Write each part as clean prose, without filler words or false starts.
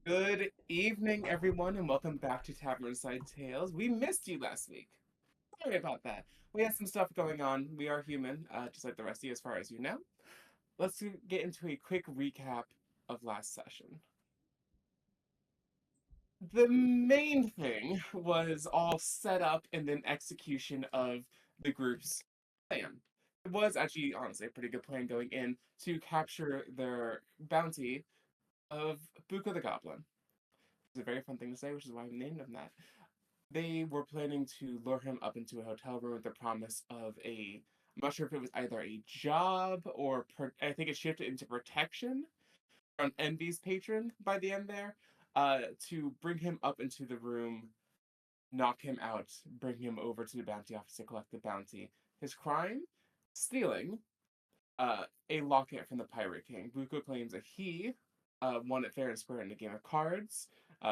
Good evening, everyone, and welcome back to Tavernside Tales. We missed you last week. Sorry about that. We had some stuff going on. We are human, just like the rest of you, as far as you know. Let's get into a quick recap of last session. The main thing was all set up and then execution of the group's plan. It was actually, honestly, a pretty good plan going in to capture their bounty of Buka the Goblin. It's a very fun thing to say, which is why I named him that. They were planning to lure him up into a hotel room with the promise of I'm not sure if it was either a job or I think it shifted into protection from Envy's patron by the end there, to bring him up into the room, knock him out, bring him over to the bounty office to collect the bounty. His crime? Stealing a locket from the Pirate King. Buko claims that he won it fair and square in a game of cards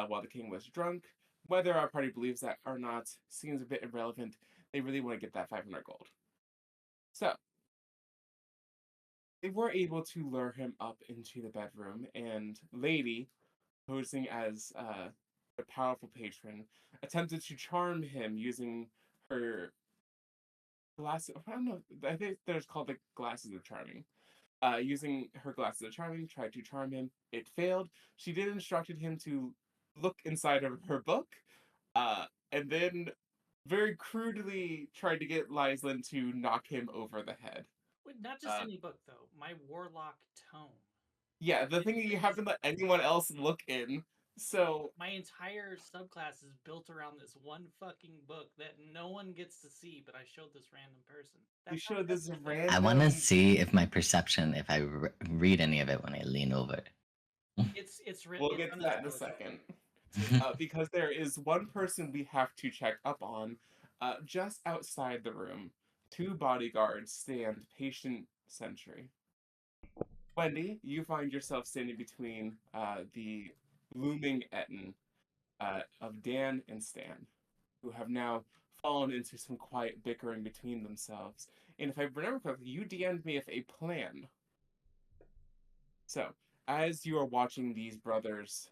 while the king was drunk. Whether our party believes that or not seems a bit irrelevant. They really want to get that 500 gold. So, they were able to lure him up into the bedroom, and Lady, posing as a powerful patron, attempted to charm him using her glasses. I don't know, I think they're called the glasses of charming. Using her glasses of charming, tried to charm him. It failed. She did instructed him to look inside of her book, and then very crudely tried to get Lyslin to knock him over the head. Wait, not just Uh, any book though. My Warlock Tome. yeah, the thing is you Is haven't let anyone else look in. So my entire subclass is built around this one fucking book that no one gets to see, but I showed this random person. you That's how showed this desperate they are. I want to random. see if my perception, if I read any of it when I lean over. It's written. We'll It's get to on his that in a book. second. Because there is one person we have to check up on. Just outside the room, two bodyguards stand patient sentry. Wendy, you find yourself standing between the looming Etten of Dan and Stan, who have now fallen into some quiet bickering between themselves. And if I remember correctly, you DM'd me with a plan. So, as you are watching these brothers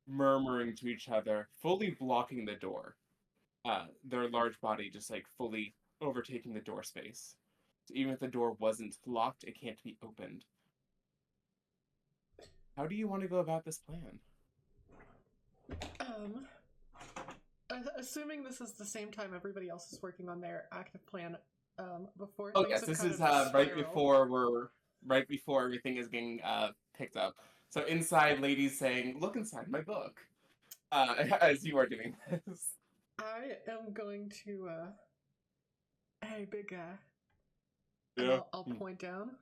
murmuring to each other, fully blocking the door, their large body just like fully overtaking the door space. So even if the door wasn't locked, it can't be opened. How do you want to go about this plan? Um, assuming this is the same time everybody else is working on their active plan, before Oh things yes, have this kind is of right before everything is being picked up. So inside, ladies saying, "Look inside my book," as you are doing this. I am going to, hey, big guy. And Yeah. I'll point down.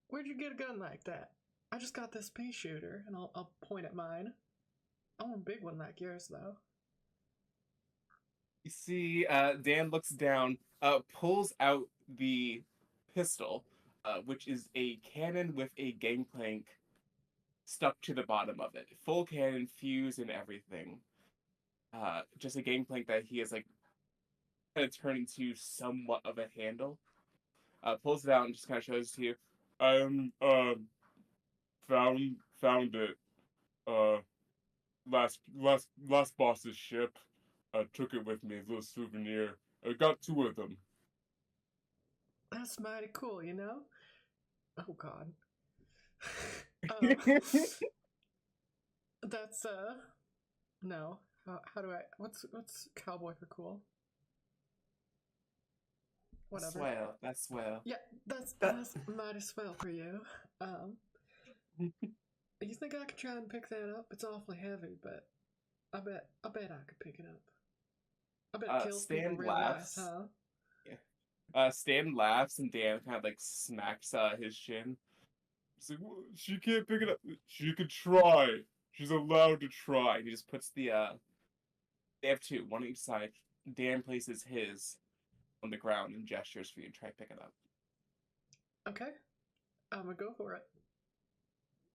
Where'd you get a gun like that? I just got this pea shooter, and I'll point at mine. I want a big one like yours, though. You see, Dan looks down, pulls out the pistol, which is a cannon with a gangplank stuck to the bottom of it. Full cannon, fuse, and everything. Just a gangplank that he has like kind of turned into somewhat of a handle. Pulls it out and just kind of shows it to you. I found it. Uh, last boss's ship. I took it with me as a little souvenir. I got two of them. That's mighty cool, you know? Oh, God. um, that's, no. How do I... What's cowboy for cool? Whatever. Swell. That's swell. Yeah, that's mighty swell for you. You think I could try and pick that up? It's awfully heavy, but I bet I could pick it up. I bet it kills people Stan real laughs. nice, huh? Stan laughs and Dan kind of like smacks his chin. He's like, "Well, she can't pick it up. She could try. She's allowed to try." He just puts they have two, one on each side. Dan places his on the ground and gestures for you to try to pick it up. Okay, I'm gonna go for it.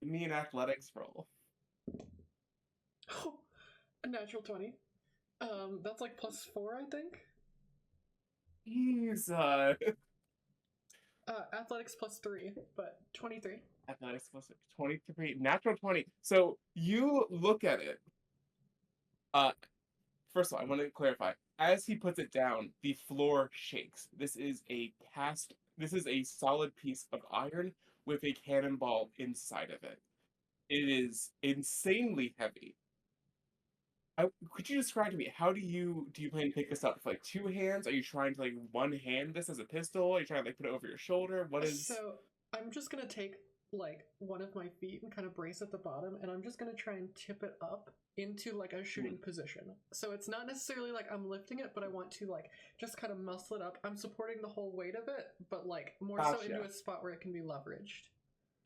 Give me an athletics roll. Oh, a natural 20. That's like +4, I think. He's Athletics +3, but 23. Athletics plus 23, natural 20. So you look at it. First of all, I want to clarify. As he puts it down, the floor shakes. This is a solid piece of iron with a cannonball inside of it. It is insanely heavy. Could you describe to me do you plan to pick this up with like two hands? Are you trying to like one hand this as a pistol? Are you trying to like put it over your shoulder? What is? So I'm just gonna take like one of my feet and kind of brace at the bottom, and I'm just gonna try and tip it up into like a shooting position. So it's not necessarily like I'm lifting it, but I want to like just kind of muscle it up. I'm supporting the whole weight of it, but like more so into a spot where it can be leveraged.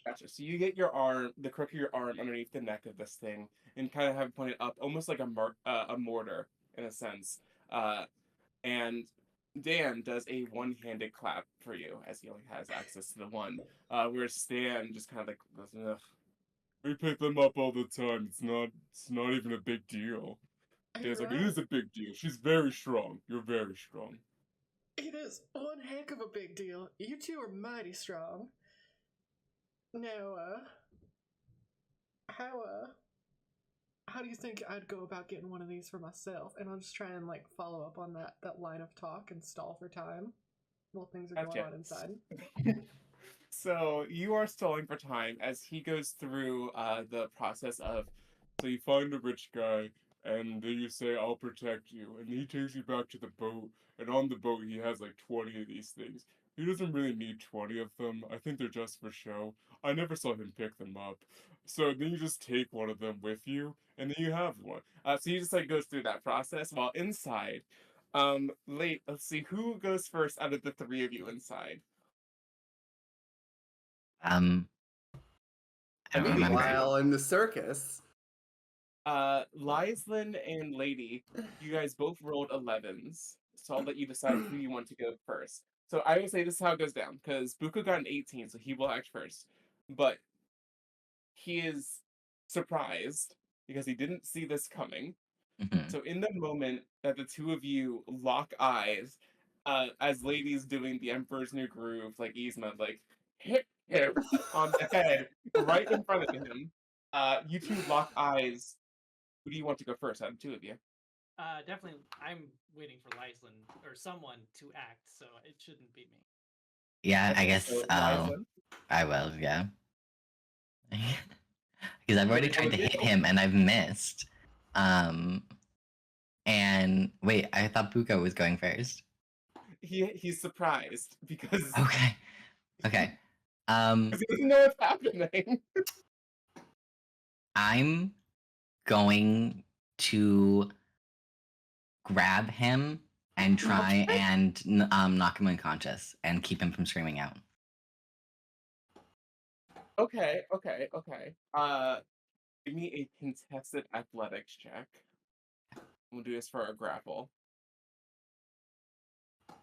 Gotcha. So you get your arm, the crook of your arm, underneath the neck of this thing, and kind of have it pointed up, almost like a mortar in a sense. And Dan does a one-handed clap for you, as he only has access to the one. Where Stan just kind of like, ugh. We pick them up all the time. It's not even a big deal. Dan's like, it is a big deal. She's very strong. You're very strong. It is one heck of a big deal. You two are mighty strong. Now, how do you think I'd go about getting one of these for myself? And I'll just try and like follow up on that line of talk and stall for time while things are going on inside. So you are stalling for time as he goes through the process of, so you find a rich guy and then you say, I'll protect you. And he takes you back to the boat, and on the boat he has like 20 of these things. He doesn't really need 20 of them. I think they're just for show. I never saw him pick them up. So then you just take one of them with you, and then you have one. So he just like goes through that process while inside. Let's see, who goes first out of the three of you inside? I don't remember. While in the circus. Lyslin and Lady, you guys both rolled 11s, so I'll let you decide who you want to go first. So I will say this is how it goes down, because Buka got an 18, so he will act first. But he is surprised because he didn't see this coming. Mhm. So in the moment that the two of you lock eyes, as Lady's doing the Emperor's New Groove, like Yzma, like hit him on the head right in front of him. You two lock eyes. Who do you want to go first out of the two of you? Definitely, I'm waiting for Lyslin or someone to act, so it shouldn't be me. Yeah, I Okay, guess so Lyslin. I will, yeah. Because I've already Okay, tried to hit Olivia? him and I've missed. And wait, I thought Buko was going first. He's surprised because Okay. Okay. he doesn't know what's happening. I'm going to grab him and try and knock him unconscious and keep him from screaming out. Okay. Give me a contested athletics check. We'll do this for our grapple.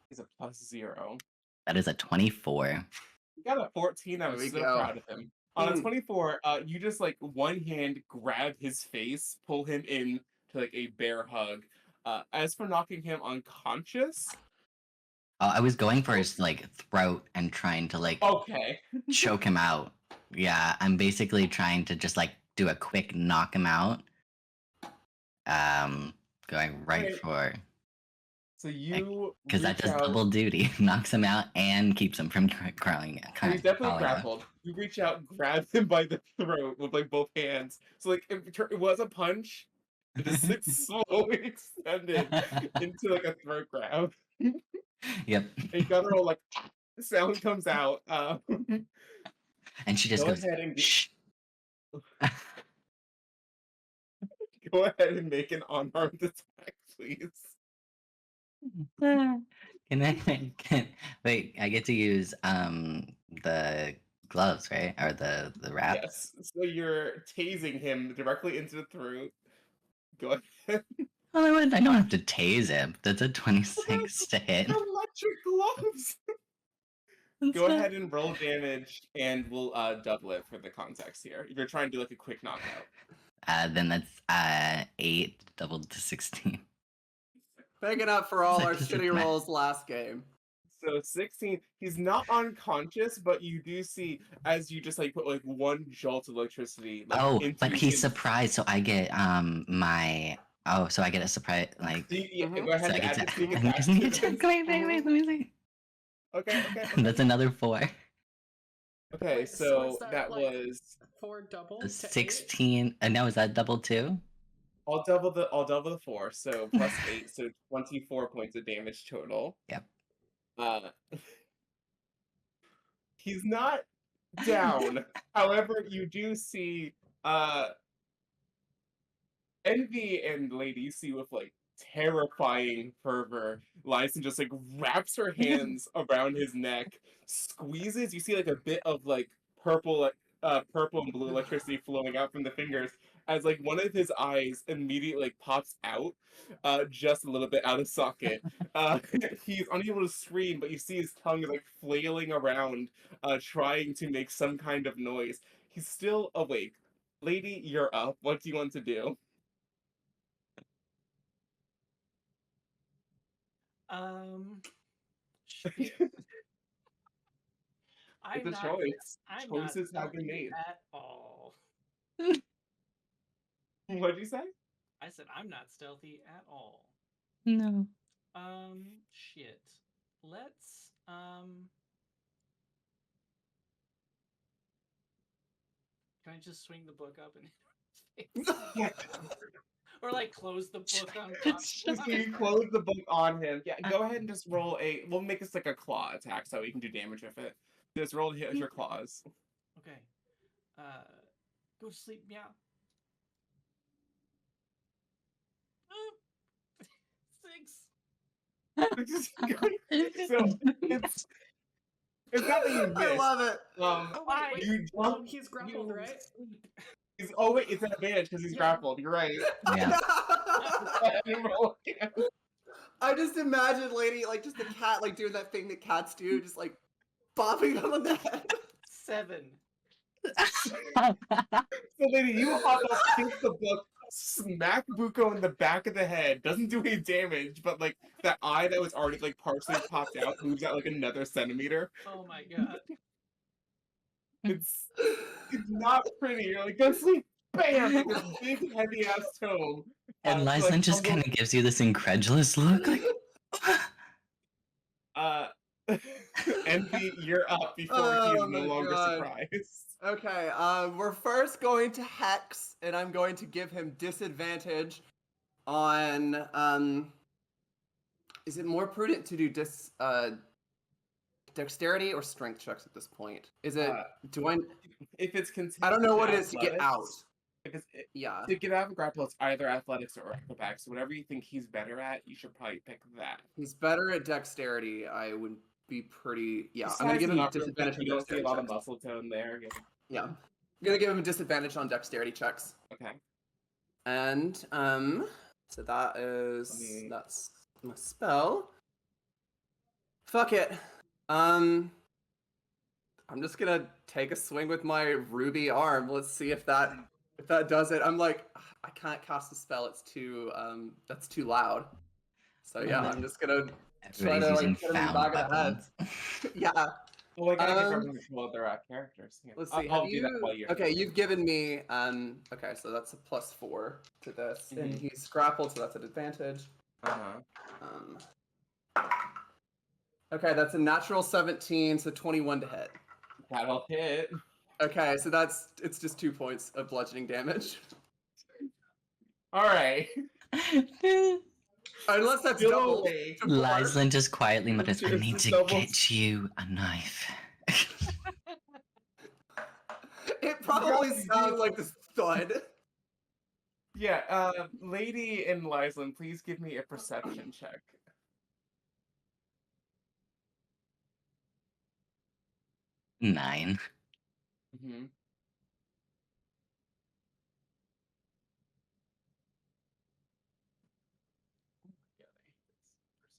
He's a +0. That is a 24. He got a 14. I There was we so go. proud of him. On a 24, you just like one hand grab his face, pull him in to like a bear hug. As for knocking him unconscious, I was going for his like throat and trying to like okay. choke him out. Yeah, I'm basically trying to just like do a quick knock him out. Going right for. So you Because that reach does out. double duty, knocks him out and keeps him from crawling. He's definitely grappled. You reach out, grab him by the throat with like both hands. So like it was a punch. It is slowly extended into like a throat grab. Yep. And you got her all like sound comes out. And she just go goes, ahead and shh. go ahead and make an unarmed attack, please. Wait, I get to use the gloves, right? Or the wrap? Yes. So you're tasing him directly into the throat. Go ahead. Well, I don't have to tase him. That's a 26 to hit. Electric gloves. Go ahead and roll damage, and we'll double it for the context here. If you're trying to do like a quick knockout. Then that's 8 doubled to 16. Making up for all our Just shitty math. rolls last game. So 16, he's not unconscious, but you do see as you just like put like one jolt of electricity like Oh, into but he's his. surprised, so I get my. Oh, so I get a surprise, like. Yeah, Mhm. go ahead So I and get add to. the sneak I attack just need to to check. this. Wait, let me see. Okay, okay, okay. That's another 4. Okay, Wait, so so is that, that like, was 4 double So to 8? 16. Now is that double too? I'll double the 4, so plus 8, so 24 points of damage total. Yep. Uh he's not down. However, you do see Envy and Lady see with like terrifying fervor. Lyson just like wraps her hands around his neck, squeezes. You see like a bit of like purple and blue electricity flowing out from the fingers as like one of his eyes immediately like pops out, just a little bit out of socket. Uh, he's unable to scream, but you see his tongue is like flailing around, trying to make some kind of noise. He's still awake. Lady, you're up. What do you want to do? Shit. It's I'm a not. choice. I'm not Choices have been stealthy made. at all. What'd you say? I said I'm not stealthy at all. No. Shit. Let's Can I just swing the book up and hit his face? Yeah. Or like close the book on top? So you close the book on him. Yeah, go ahead and just roll a. We'll make this like a claw attack so you can do damage with it. Just roll to hit with your claws. Okay. Go to sleep, meow. 6. So it's not that you I missed. love it. Oh, wait. You jump. He's grappled, you- right? Oh wait, it's an advantage because he's Yeah. grappled. You're right. Yeah. Go ahead and roll again. I just imagine Lady, like, just the cat, like, doing that thing that cats do, just, like, bopping him on the head. 7. So, lady, you hop up, kick the book, smack Buko in the back of the head. Doesn't do any damage, but like that eye that was already like partially popped out moves out like another centimeter. Oh my god. It's not pretty. You're like, go sleep. Bam! Like this big heavy ass tome. And like, Lysan just kind tumbles- of gives you this incredulous look, like. Envy, you're up before Oh he is no my longer God. surprised. Okay, we're first going to Hex, and I'm going to give him disadvantage on, is it more prudent to do dexterity or strength checks at this point? Is it, do I, If it's I don't know what it contested is to get out. athletics, If it's Yeah. to get out of a grapple, it's either athletics or acrobatics. Whatever you think he's better at, you should probably pick that. He's better at dexterity. I would be pretty, yeah, His I'm gonna size give is him not real disadvantage big, on You don't see a dexterity lot of checks. muscle tone there. Yeah. I'm gonna give him a disadvantage on dexterity checks. Okay. And so that is me- that's my spell. Fuck it. I'm just gonna take a swing with my ruby arm. Let's see if that does it. I'm like, I can't cast a spell. It's too that's too loud. So yeah, I'm just gonna try Everybody's to using like hit him in the found back of the head. weapons. Yeah. Oh, I gotta give Um, everyone control of their characters. Yeah. Let's see. I'll Have do that while you're. Okay, you've given me okay, so that's a +4 to this, and Mhm. he's grappled, so that's an advantage. Uh-huh. Okay, that's a natural 17, so 21 to hit. That'll hit. Okay, so it's just 2 points of bludgeoning damage. All right. Unless that's Still double. awake. Lysan just quietly mutters, I It's need just to double- get you a knife. It probably Yeah, you sounds do. like this thud. Yeah. Lady and Lyslin, please give me a perception check. 9. Mm-hmm.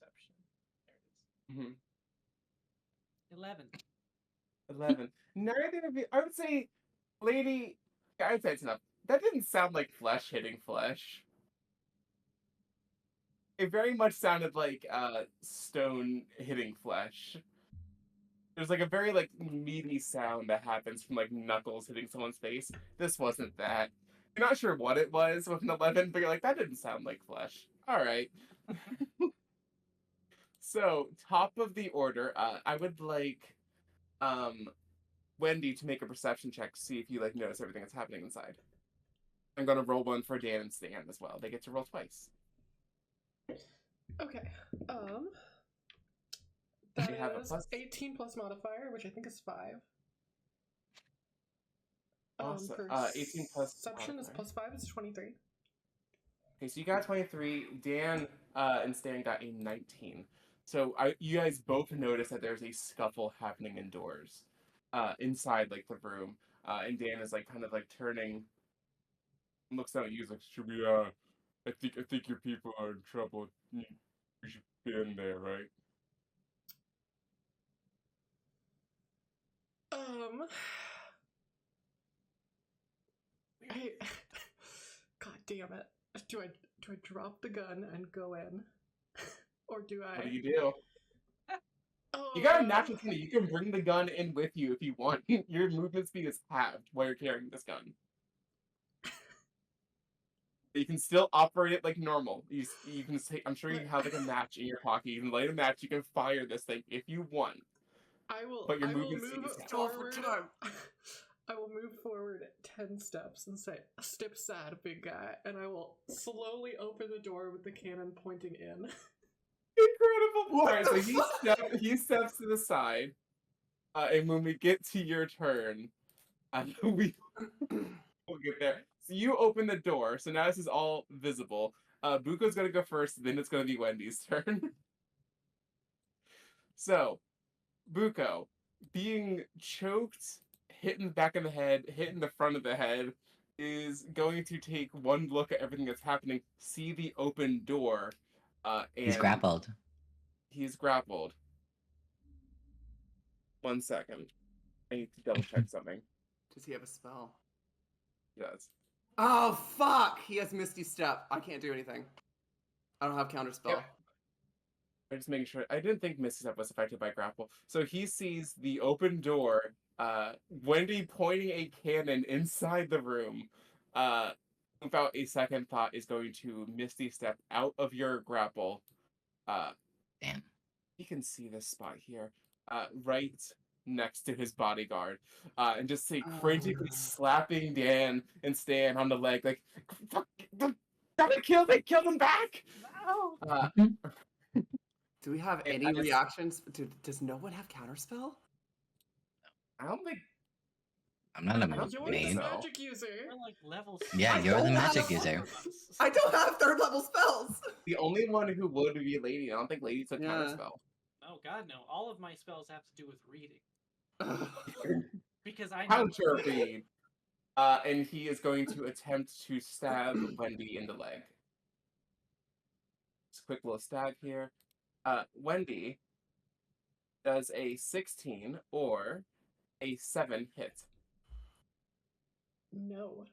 Perception. There it is. Mm-hmm. 11. 11. Neither of you. I would say, Lady. Yeah, I'd say it's enough. That didn't sound like flesh hitting flesh. It very much sounded like stone hitting flesh. There's like a very like meaty sound that happens from like knuckles hitting someone's face. This wasn't that. You're not sure what it was with an 11, but you're like, that didn't sound like flesh. All right. So, top of the order, I would like um Wendy to make a perception check to see if you like notice everything that's happening inside. I'm gonna roll one for Dan and Stan as well. They get to roll twice. Okay. You That have a is plus. 18 plus modifier, which I think is 5. Awesome. 18 plus Perception is modifier. plus 5 is 23. Okay, so you got 23. Dan and Stan got a 19. So you guys both notice that there's a scuffle happening indoors, inside like the room. And Dan is like kind of like turning, looks down at you, like, should we? I think your people are in trouble. We should be in there, right? Hey, God damn it! Do I drop the gun and go in, or do I? What do you do? Oh, You got a natural 20. You can bring the gun in with you if you want. Your movement speed is halved while you're carrying this gun. You can still operate it like normal. You can say, I'm sure you have like a match in your pocket. You can light a match. You can fire this thing if you want. I will. But your I will movement speed move is halved. forward. I will move forward 10 steps and say, "Step aside, big guy," and I will slowly open the door with the cannon pointing in. Incredible! What Alright, so the he steps to the side, and when we get to your turn, we'll get there. So you open the door, so now this is all visible. Buko's gonna go first, then it's gonna be Wendy's turn. So, Buko, being choked, hit in the back of the head, hit in the front of the head, is going to take one look at everything that's happening, see the open door, and He's grappled. he's grappled. 1 second. I need to double check something. Does he have a spell? He does. Oh fuck! He has Misty Step. I can't do anything. I don't have counterspell. Yeah. I'm just making sure. I didn't think Misty Step was affected by grapple. So he sees the open door, Wendy pointing a cannon inside the room. Without a second thought, is going to Misty Step out of your grapple. Damn. You can see this spot here, right next to his bodyguard, and just say frantically slapping Dan and Stan on the leg, like, "Fuck, gotta kill them back!" No. Do we have And any I just- reactions? Does no one have counterspell? I don't think. I'm not a I don't You're think the main. so. magic user. We're like level. Yeah, I you're the don't have magic a- user. I don't have third level spells. The only one who would be Lady. I don't think Lady took Yeah. counterspell. Oh God, no! All of my spells have to do with reading because I know. Counter read. And he is going to attempt to stab Wendy in the leg. Just a quick little stab here. Wendy does a 16 or a 7 hit. No.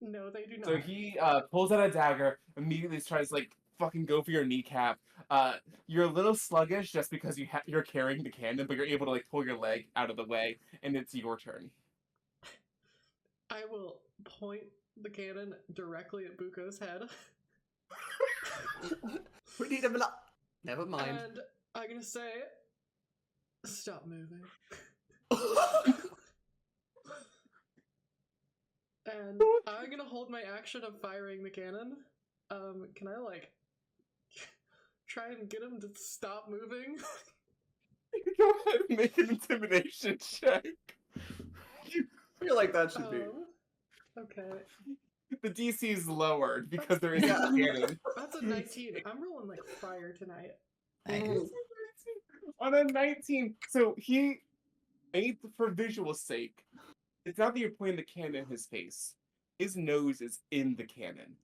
No, they do not. So he pulls out a dagger, immediately tries to like fucking go for your kneecap. You're a little sluggish just because you're carrying the cannon, but you're able to like pull your leg out of the way, and it's your turn. I will point the cannon directly at Buko's head. We need a block. Never mind. And I'm gonna say, "Stop moving." And I'm gonna hold my action of firing the cannon. Can I like try and get him to stop moving? Go ahead and make an intimidation check. I feel like that should be. Okay. The DC is lowered because there is Yeah. a cannon. That's a 19. I'm rolling like fire tonight. Nice. On a 19. So he made for visual sake. It's not that you're pointing the cannon in his face. His nose is in the cannon.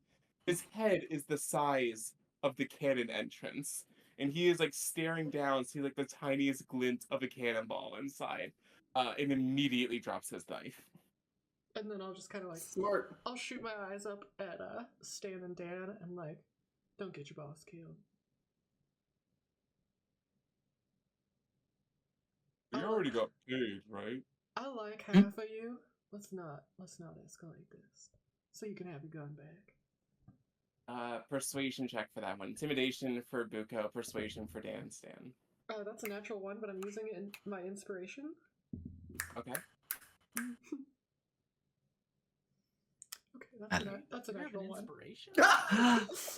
His head is the size of the cannon entrance. And he is like staring down, see like the tiniest glint of a cannonball inside. And immediately drops his knife. And then I'll just kind of like Smart. I'll shoot my eyes up at Stan and Dan and like, Don't get your boss killed. We Oh. already got paid, right? I like half of you. Let's not escalate this. So you can have your gun back. Persuasion check for that one. Intimidation for Buko, persuasion for Dan and Stan. That's a natural one, but I'm using it in my inspiration. Okay. Okay, that's a You have natural an one. inspiration?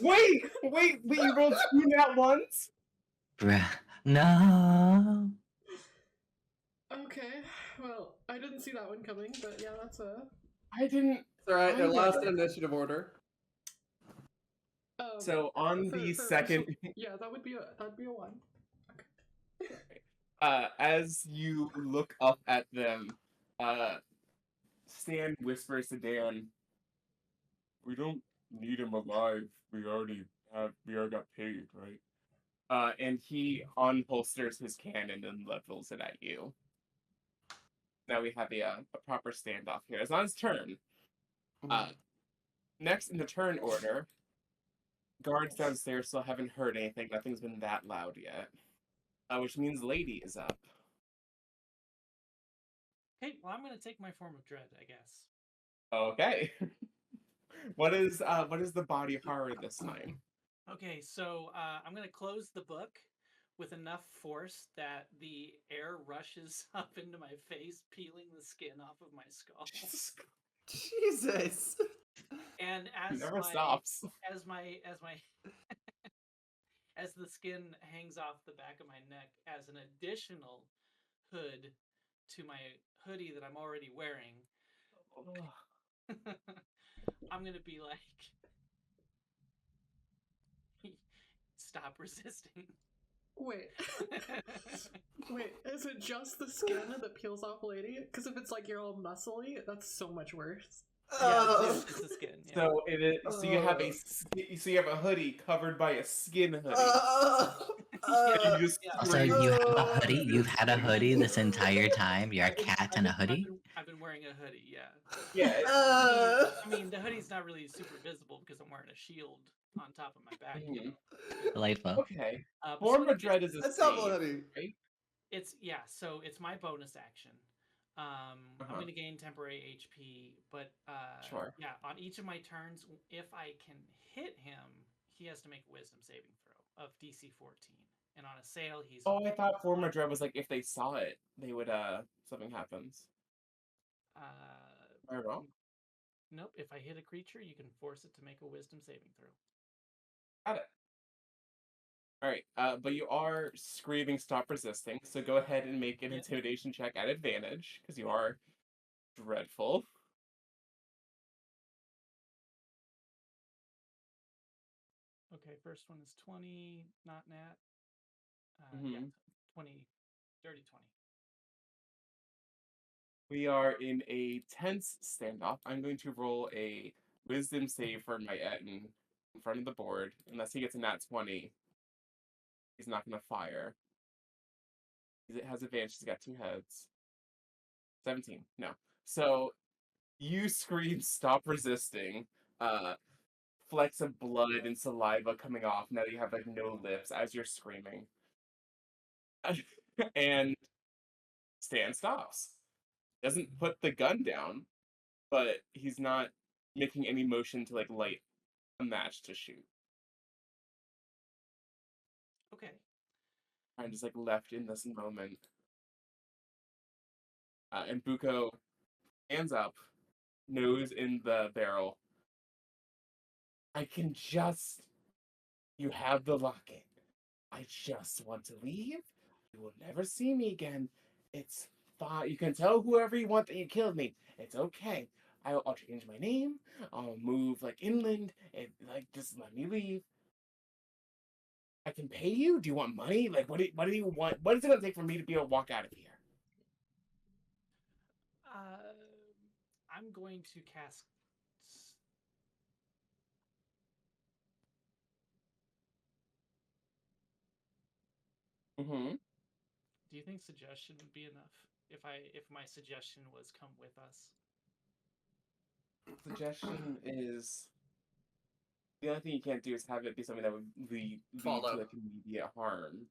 Wait, you rolled 2 nat ones? Bruh. No. Okay, well, I didn't see that one coming, but yeah, that's a. I didn't. It's alright, they're either. last in initiative order. So on the second, yeah, that'd be a one. as you look up at them, Stan whispers to Dan, "We don't need him alive. We already got paid, right?" And he unholsters his cannon and levels it at you. Now we have a proper standoff here. It's on his turn. Next in the turn order, guards downstairs still haven't heard anything. Nothing's been that loud yet. Which means Lady is up. Okay, well, I'm gonna take my form of dread, I guess. Okay. What is the body horror this time? Okay, so I'm gonna close the book with enough force that the air rushes up into my face, peeling the skin off of my skull. Jesus. And It as never my stops. as my as the skin hangs off the back of my neck as an additional hood to my hoodie that I'm already wearing, I'm gonna be like, stop resisting. Wait. Wait, is it just the skin that peels off Lady? Because if it's like you're all muscly, that's so much worse. Yeah, it's the skin. Yeah. So it is. So you have a hoodie covered by a skin hoodie. You just Also, scream. you have a hoodie. You've had a hoodie this entire time. You're a cat in a hoodie. I've been wearing a hoodie. Yeah. Yeah. I mean, the hoodie's not really super visible because I'm wearing a shield on top of my back. You know? Delightful. Okay. But Form so of Dread is a That's not save, hoodie. right? so it's my bonus action. I'm going to gain temporary HP, but Sure. yeah, on each of my turns, if I can hit him, he has to make a Wisdom saving throw of DC 14, and on a sale, he's. Oh, I thought Form of Dread was like if they saw it, they would something happens. Am I wrong? Nope. If I hit a creature, you can force it to make a Wisdom saving throw. Got it. All right, but you are screaming "Stop resisting!" So go ahead and make an intimidation check at advantage because you are dreadful. Okay, first one is 20, not nat. Mm-hmm. Yeah, 20, dirty 20. We are in a tense standoff. I'm going to roll a Wisdom save for my Etten in front of the board. Unless he gets a nat 20, he's not going to fire. It has advantage. He's got 2 heads. 17. No. So you scream, "Stop resisting!" Flecks of blood and saliva coming off. Now you have like no lips as you're screaming. And Stan stops. Doesn't put the gun down, but he's not making any motion to like light a match to shoot. Okay. I'm just like left in this moment. And Buko hands up, nose in the barrel. You have the locket. I just want to leave. You will never see me again. It's fine. You can tell whoever you want that you killed me. It's okay. I'll change my name. I'll move like inland. And like just let me leave. I can pay you. Do you want money? Like what do you want? What is it gonna take for me to be able to walk out of here? I'm going to cast. Mm-hmm. Do you think suggestion would be enough? If my suggestion was come with us? Suggestion is The only thing you can't do is have it be something that would lead to Follow. like immediate harm.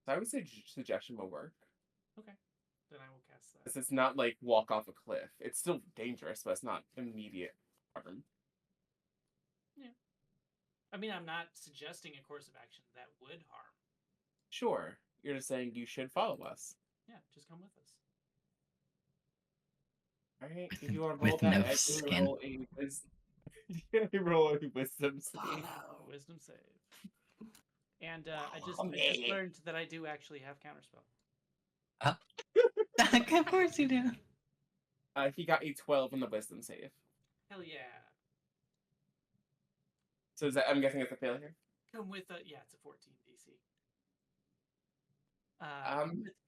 So I would say suggestion will work. Okay, then I will cast that. 'Cause it's not like walk off a cliff. It's still dangerous, but it's not immediate harm. I mean, I'm not suggesting a course of action that would harm. Sure, you're just saying you should follow us. Yeah, just come with us. All right, if you want to With roll that, no I do skin. roll a roll a wisdom save. Wisdom save. And I just me. learned that I do actually have counterspell. Of course you do. He got a 12 on the wisdom save. Hell yeah! So is that, I'm guessing it's a failure. Come with us. Yeah, it's a 14 DC.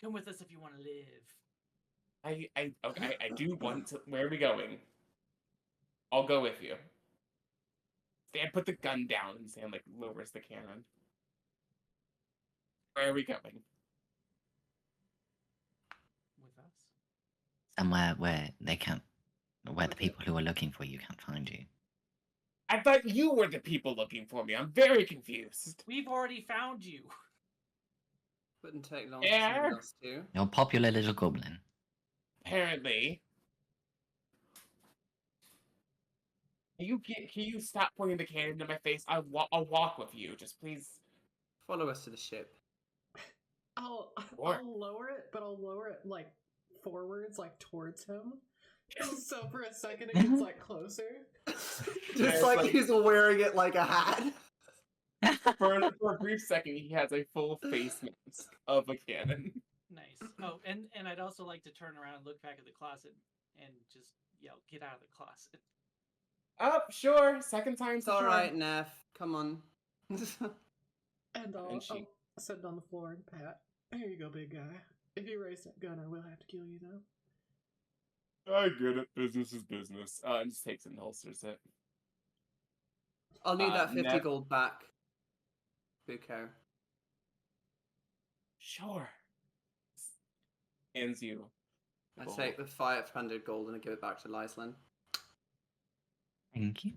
Come with us if you want to live. I do want to. Where are we going? I'll go with you. Stan put the gun down and Stan like lowers the cannon. Where are we going? With us. Somewhere where they can't, where the people who are looking for you can't find you. I thought you were the people looking for me. I'm very confused. We've already found you. Wouldn't take long for someone else to. You're a popular little goblin. Apparently. Can you stop pointing the cannon in my face? I'll walk with you. Just please. Follow us to the ship. I'll Sure. lower it, but I'll lower it like forwards, like towards him. So for a second it gets like closer. Just like he's wearing it like a hat. For a brief second, he has a full face mask of a cannon. Nice. Oh, and I'd also like to turn around and look back at the closet and just yell, "Get out of the closet!" Oh, sure. Second time's It's the charm. alright, Neff. Come on. And I'll And she- sit on the floor and pat. Here you go, big guy. If you raise that gun, I will have to kill you, though. I get it. Business is business. And just takes it and holsters it. I'll need that 50 Neff- gold back. Buko. Sure. Hands you. I gold. take the 500 gold and I give it back to Lyslin. Thank you.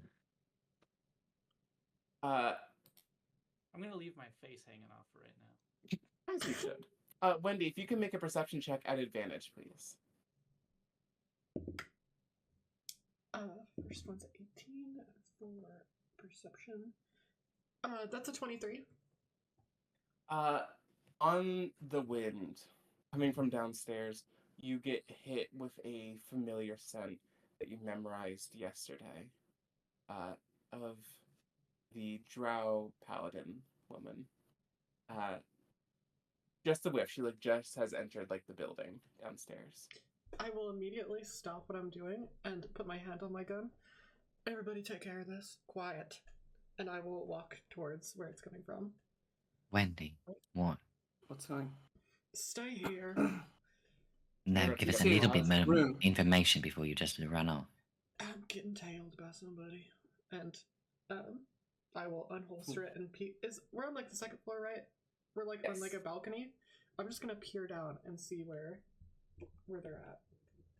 I'm gonna leave my face hanging off for right now. As you should. Wendy, if you can make a perception check at advantage, please. First one's 18 for perception. That's a 23. On the wind, coming from downstairs, you get hit with a familiar scent that you memorized yesterday, of the Drow Paladin woman. Just a whiff. She just has entered the building downstairs. I will immediately stop what I'm doing and put my hand on my gun. Everybody take care of this. Quiet. And I will walk towards where it's coming from. Wendy, what? What's going? Stay here. No, Never give us a see little us. bit more Room. information before you just run off. I'm getting tailed by somebody. And I will unholster it and peek. We're on the second floor, right? We're on Yes. a balcony. I'm just gonna peer down and see where they're at.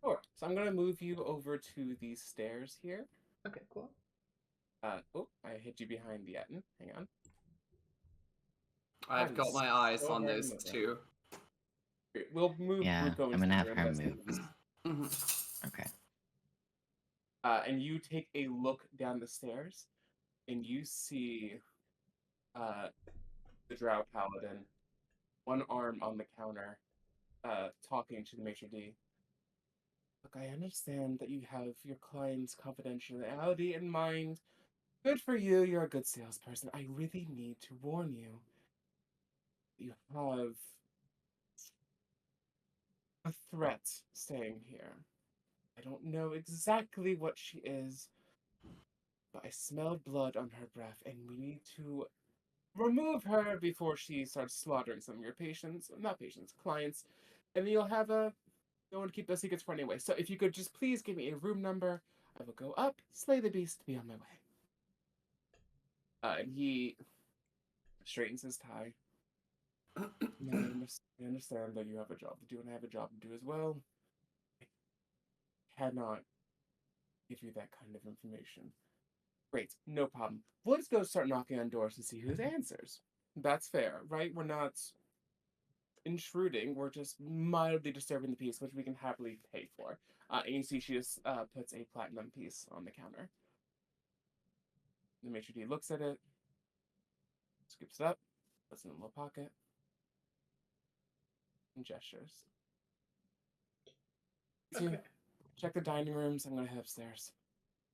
Sure. So I'm gonna move you over to these stairs here. Okay, cool. Oh, I hit you behind the Etten. Hang on. I've got my eyes so on hard those to move. two. We'll move. Yeah, Ruko I'm into gonna the have room her as move. things. Mhm. Okay. And you take a look down the stairs, and you see the Drow Paladin, one arm on the counter, talking to the maitre d'. Look, I understand that you have your client's confidentiality in mind. Good for you, you're a good salesperson. I really need to warn you. You have a threat staying here. I don't know exactly what she is, but I smell blood on her breath, and we need to remove her before she starts slaughtering some of your patients, not patients, clients, and then you'll have no one to keep those secrets for anyway. So if you could just please give me a room number, I will go up, slay the beast, be on my way. And he straightens his tie. I understand that you have a job to do, and I have a job to do as well. I cannot give you that kind of information. Great, no problem. We'll just go start knocking on doors to see who answers. That's fair, right? We're not intruding. We're just mildly disturbing the peace, which we can happily pay for. And you see she just puts a platinum piece on the counter. The maitre d' looks at it, scoops it up, puts it in a little pocket, and gestures. Okay. Check the dining rooms. I'm gonna head upstairs.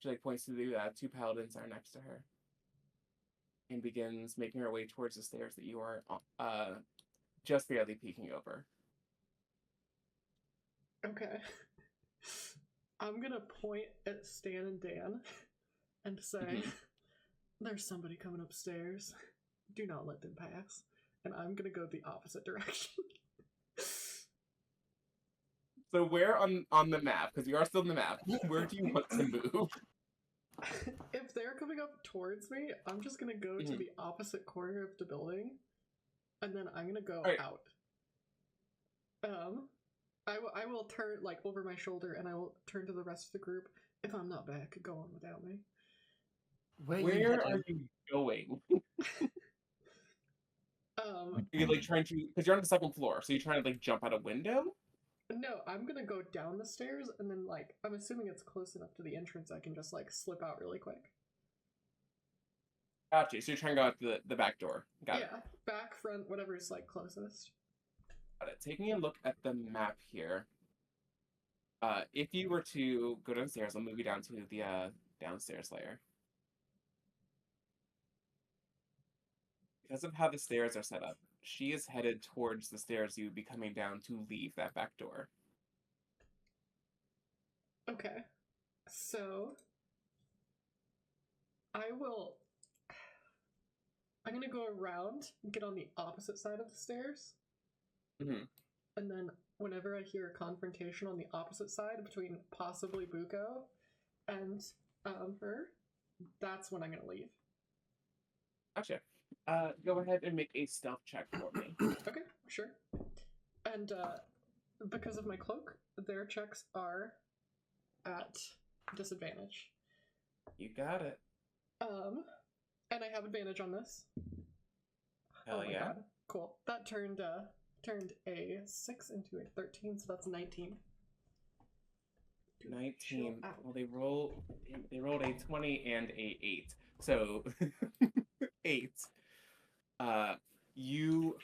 She points to the two paladins that are next to her, and begins making her way towards the stairs that you are just barely peeking over. Okay. I'm gonna point at Stan and Dan and say, there's somebody coming upstairs. Do not let them pass. And I'm gonna go the opposite direction. So where on the map, because you are still in the map, where do you want to move? If they're coming up towards me, I'm just gonna go to the opposite corner of the building, and then I'm gonna go out. I will turn over my shoulder, and I will turn to the rest of the group. If I'm not back, go on without me. Where are you going? You're trying to, because you're on the second floor, so you're trying to jump out a window? No, I'm gonna go down the stairs, and then I'm assuming it's close enough to the entrance I can just slip out really quick. Gotcha. So you're trying to go out the back door. Got it. Yeah, back, front, whatever's closest. Got it. Taking a look at the map here. If you were to go downstairs, I'll move you down to the downstairs layer. Because of how the stairs are set up, she is headed towards the stairs you would be coming down to leave that back door. Okay. So I'm gonna go around and get on the opposite side of the stairs. And then whenever I hear a confrontation on the opposite side between possibly Buko and her, that's when I'm gonna leave. Gotcha. Go ahead and make a stealth check for me. Okay, sure. And because of my cloak, their checks are at disadvantage. You got it. And I have advantage on this. Hell yeah. God. Cool. That turned a 6 into a 13, so that's 19. 19. Well, they rolled a 20 and a 8. So 8. You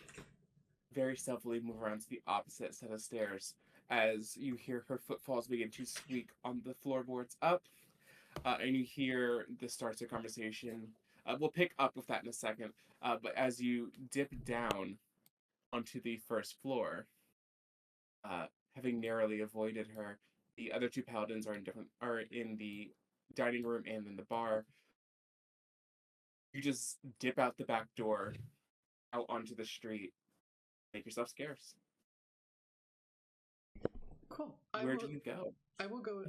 very stealthily move around to the opposite set of stairs as you hear her footfalls begin to squeak on the floorboards up, and you hear the starts of conversation. We'll pick up with that in a second, but as you dip down onto the first floor, having narrowly avoided her, the other two paladins are in the dining room and in the bar. You just dip out the back door, out onto the street, make yourself scarce. Cool. Where do you go? I will go,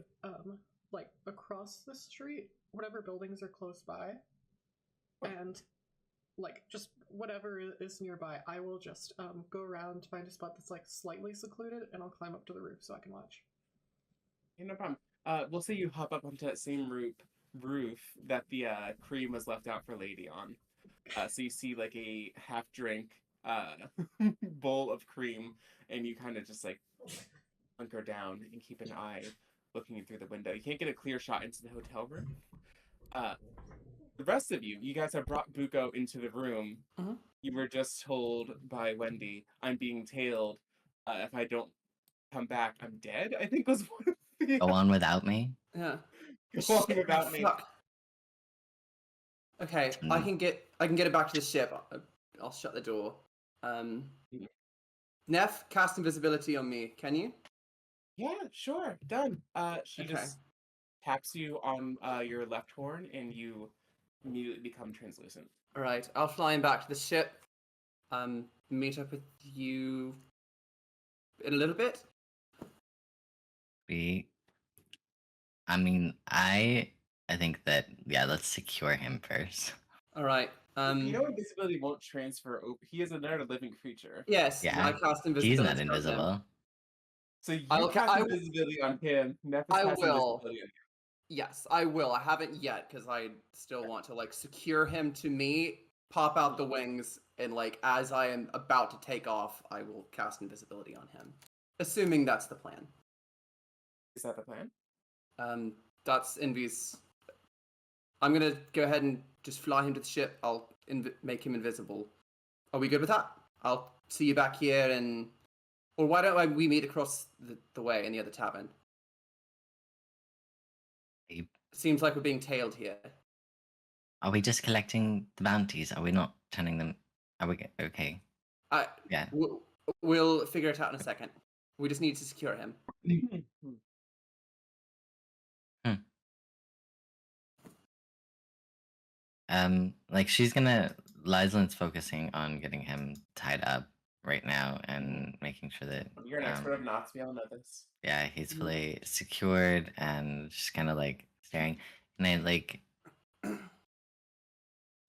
across the street, whatever buildings are close by, and, just whatever is nearby, I will just, go around, find a spot that's, slightly secluded, and I'll climb up to the roof so I can watch. Yeah, no problem. We'll say you hop up onto that same roof that the cream was left out for Lady on. So you see a half drink bowl of cream, and you kind of just hunker down and keep an eye looking in through the window. You can't get a clear shot into the hotel room. The rest of you guys have brought Buko into the room. You were just told by Wendy, I'm being tailed. If I don't come back, I'm dead, I think was one of the... Go on without me. Yeah. Go on without me. Fuck. Okay, I can get it back to the ship. I'll shut the door. Neff, cast invisibility on me. Can you? Yeah, sure. Done. She just taps you on your left horn, and you immediately become translucent. All right, I'll fly him back to the ship. Meet up with you in a little bit. I think that, let's secure him first. All right. Invisibility won't transfer. He is another living creature. Yes. Yeah. I cast invisibility. He's not invisible. So you cast invisibility on him. Neff is casting invisibility on him. Yes, I will. I haven't yet because I still want to like secure him to me, pop out the wings, and like as I am about to take off, I will cast invisibility on him. Assuming that's the plan. Is that the plan? That's Envy's. I'm gonna go ahead and just fly him to the ship. I'll make him invisible. Are we good with that? I'll see you back here, and or why don't we meet across the way in the other tavern? Seems like we're being tailed here. Are we just collecting the bounties? Are we not turning them? Are we okay? Yeah. We'll figure it out in a second. We just need to secure him. Like Lysa's focusing on getting him tied up right now and making sure that You're an expert of knots. We all know this. yeah, he's fully secured and just kind of like staring. And I like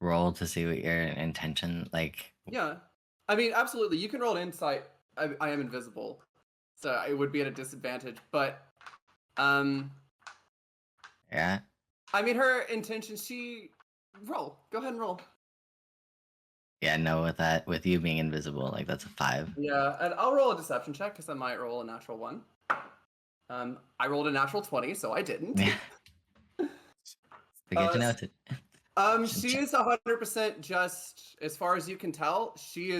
roll to see what your intention like. Yeah, I mean, absolutely. You can roll insight. I am invisible, so it would be at a disadvantage. But, Yeah. I mean, her intention. She roll. Go ahead and roll. Yeah, no, with you being invisible, like that's a 5. Yeah, and I'll roll a deception check because I might roll a natural 1. I rolled a natural 20, so I didn't. Yeah. Good to know. She is 100% just, as far as you can tell, she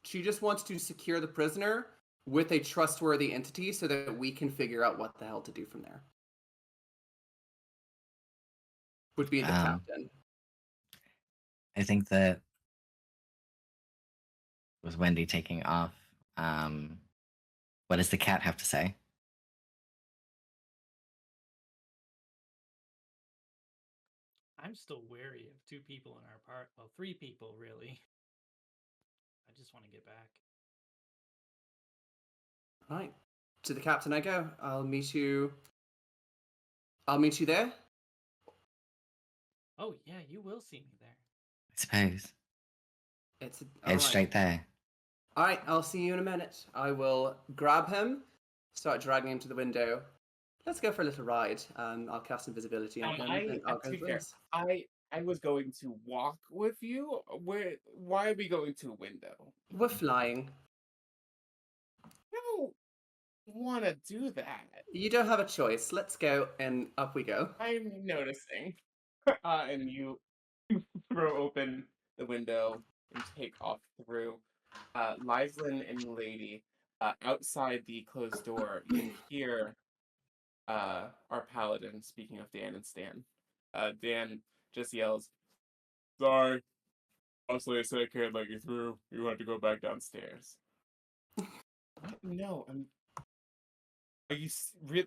just wants to secure the prisoner with a trustworthy entity so that we can figure out what the hell to do from there. Would be the captain. I think that with Wendy taking off, what does the cat have to say? I'm still wary of 2 people in our part. Well, 3 people, really. I just want to get back. Right. To the captain I go. I'll meet you there. Oh, yeah, you will see me there. I suppose. It's Head straight there. All right, I'll see you in a minute. I will grab him, start dragging him to the window. Let's go for a little ride. I'll cast invisibility on him. And I'll go To be into fair, this. I was going to walk with you. Why are we going to a window? We're flying. I don't want to do that. You don't have a choice. Let's go, and up we go. I'm noticing. And you throw open the window and take off through. Lyslin and Lady, outside the closed door, you hear our paladin, speaking of Dan and Stan. Dan just yells, "Sorry, honestly, I said I can't let you through. You have to go back downstairs." No, are you you're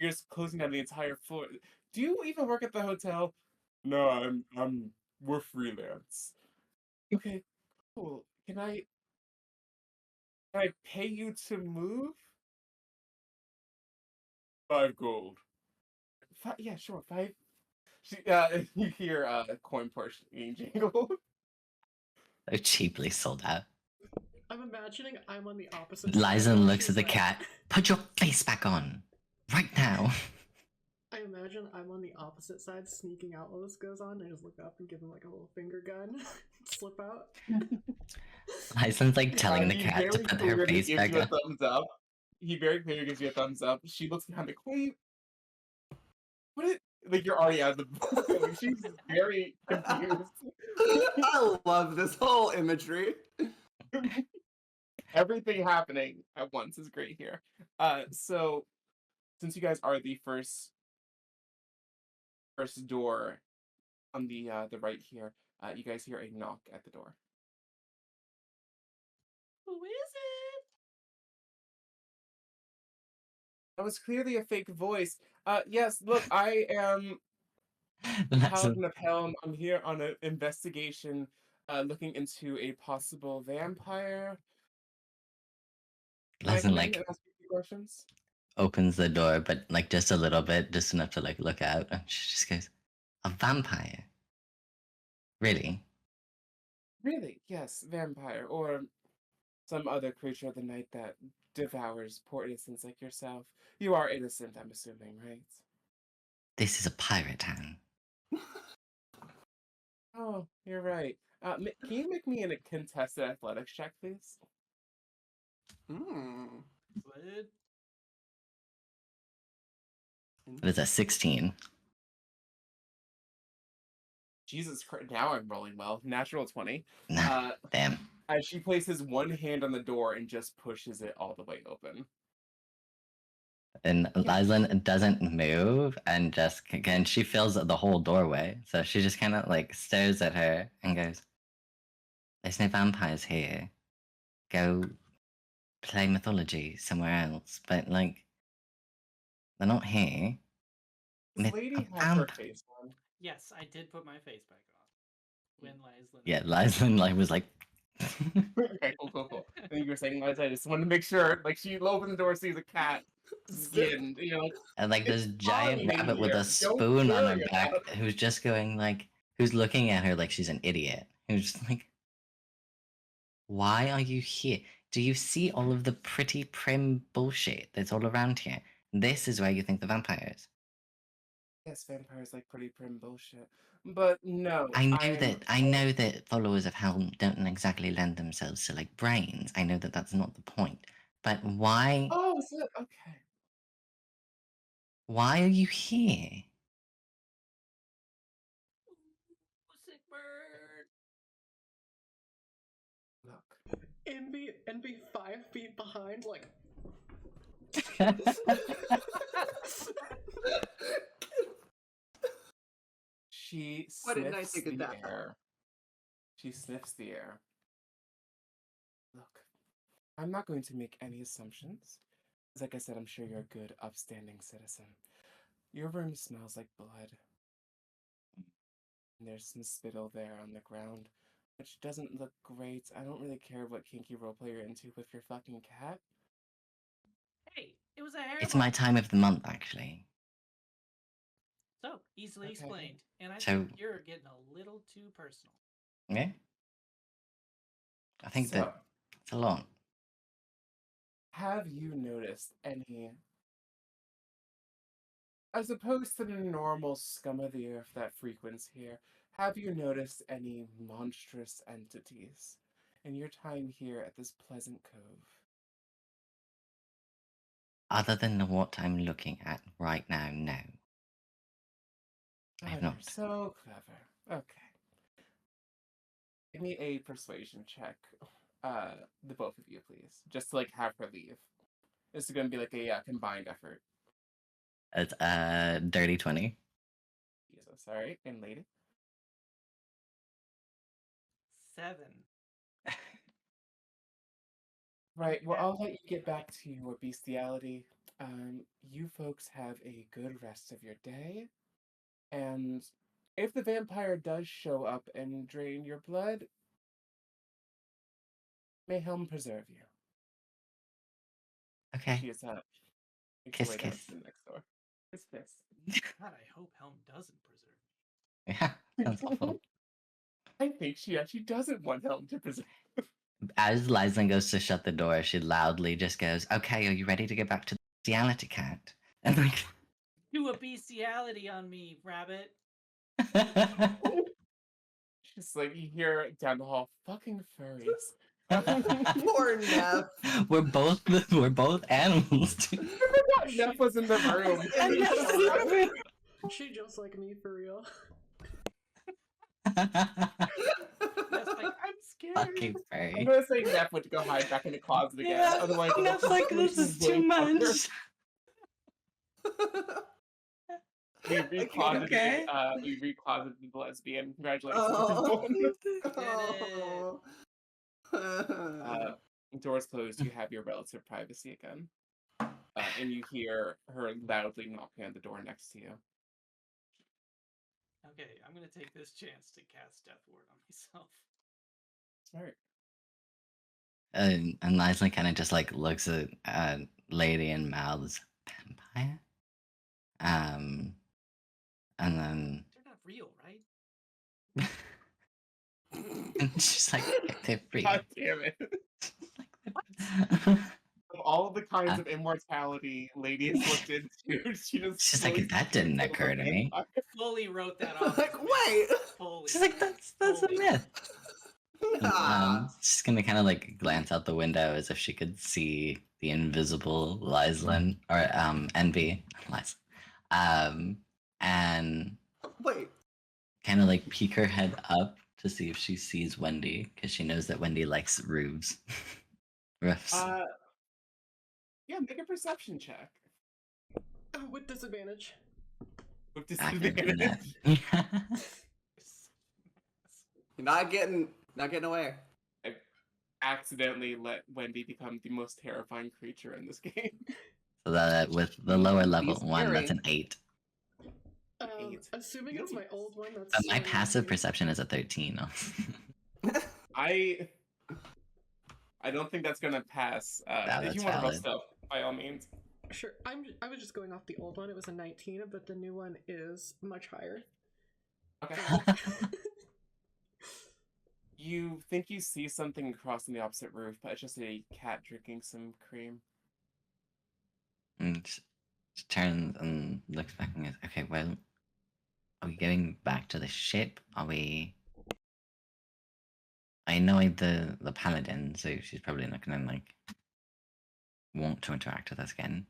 just closing down the entire floor? Do you even work at the hotel? No, we're freelance. Okay, cool. Can I pay you to move? 5 gold. Yeah, sure. 5. You hear coin purse being jingled. So cheaply sold out. I'm imagining I'm on the opposite Liza side. looks She's at the like- cat. Put your face back on. Right now. I imagine I'm on the opposite side sneaking out while this goes on. I just look up and give him like a little finger gun. Slip out. Liza's like telling the He cat to very put her clearly face gives back you a on. thumbs up. He very clearly gives you a thumbs up. She looks behind, like, wait. Like, you're already out of the like, she's very confused. I love this whole imagery. Everything happening at once is great here. So since you guys are the first door on the right here, you guys hear a knock at the door. Who is it? That was clearly a fake voice. Yes, look, I am Liza, Paladin Appearance. I'm here on an investigation looking into a possible vampire. Can I Liza come in like and ask you a few questions? opens the door, but like just a little bit, just enough to like look out, and she just goes, "A vampire? Really?" Really? Yes, vampire or some other creature of the night that devours poor innocents like yourself. You are innocent, I'm assuming, right? This is a pirate town. Oh, you're right. Can you make me a contested athletics check, please? Hmm. Good. It was a 16. Jesus Christ! Now I'm rolling well. Natural 20. Nah, damn. As she places one hand on the door and just pushes it all the way open. And Lyslin doesn't move and just and she fills the whole doorway. So she just kind of like stares at her and goes, "There's no vampires here. Go play mythology somewhere else." But like, they're not here. This Myth- lady a has her vamp- face on. Yes, I did put my face back on when Lyslin. Yeah, Lyslin like was like. Okay, cool. And you were saying, Liza, I just wanted to make sure. Like, she opened the door, sees a cat skin, like, And like this giant fine in rabbit with here. a Don't spoon on her worry back about it. who's just going like, who's looking at her like she's an idiot. Who's just like, why are you here? Do you see all of the pretty prim bullshit that's all around here? This is where you think the vampire is. Yes, vampires like pretty prim bullshit. But no, I know that followers of Helm don't exactly lend themselves to like brains. I know that that's not the point. But why? Oh, is it? Okay. Why are you here? Sick bird. Look. Envy 5 feet behind, like. She What a nice sniffs thing the at that. air. She sniffs the air. Look, I'm not going to make any assumptions. Like I said, I'm sure you're a good, upstanding citizen. Your room smells like blood. And there's some spittle there on the ground, which doesn't look great. I don't really care what kinky roleplay you're into with your fucking cat. Hey, it was a hair. It's my time of the month, actually. So easily Okay. explained, and I So- think you're getting a little too personal. Yeah. I think So, that it's a lot. have you noticed any, as opposed to the normal scum of the earth that frequents here, have you noticed any monstrous entities in your time here at this pleasant cove? Other than what I'm looking at right now, no. I have Oh, you're not. so clever. Okay. Give me a persuasion check, the both of you, please. Just to, like, have her leave. This is going to be, like, a combined effort. It's dirty 20. Jesus, alright. And lady? 7. Right, well, Yeah. I'll let you get back to your bestiality. You folks have a good rest of your day. And if the vampire does show up and drain your blood, may Helm preserve you. Okay. She is up. Makes her Kiss, way down kiss. to the next door. Kiss. God, I hope Helm doesn't preserve me. Yeah, sounds awful. I think she actually doesn't want Helm to preserve. As Lyslin goes to shut the door, she loudly just goes, "Okay, are you ready to go back to the bestiality cat?" And like, Do a bestiality on me, rabbit. Just like you hear down the hall, fucking furries. Poor Neff. we're both animals. Dude. Neff was in the room. And Neff's in the room. She just like me, for real. That's like, I'm scared. Fucking I'm furry. gonna say Neff went to go hide back in the closet again. Yeah, Otherwise, Neff's like, this is too much. We recloseted Okay. we recloseted the lesbian. Congratulations, Oh. everyone. Oh. Doors closed. You have your relative privacy again, and you hear her loudly knocking on the door next to you. Okay, I'm gonna take this chance to cast Death Ward on myself. Smart. And Lyslin kind of just like looks at Lady and mouths, "Vampire?" And then They're not real, right? and she's like, "They're free." God damn it! Of all the kinds of immortality Lady has looked into, she just She's slowly like, that didn't becomes a occur to me. vampire. Fully wrote that off. Like, as wait. myth. Fully. She's like, that's a Fully. myth. Nah. She's gonna kind of like glance out the window as if she could see the invisible Lyslin or Envy, Lys, and Wait. kind of like peek her head up to see if she sees Wendy because she knows that Wendy likes roofs. Roofs. Yeah, make a perception check. With disadvantage. With I can do disadvantage. that. You're not getting away. Accidentally let Wendy become the most terrifying creature in this game. So that with the lower level He's one, that's scary. an 8. Eight. Assuming it's my old one, that's But my still a passive 19. perception is a 13. I don't think that's gonna pass. If that's you want to roll valid. stuff, by all means. Sure. I was just going off the old one. It was a 19, but the new one is much higher. Okay. You think you see something crossing the opposite roof, but it's just a cat drinking some cream. And she turns and looks back and goes, okay, well, are we getting back to the ship? Are we... I annoyed the paladin, so she's probably not gonna, like, want to interact with us again.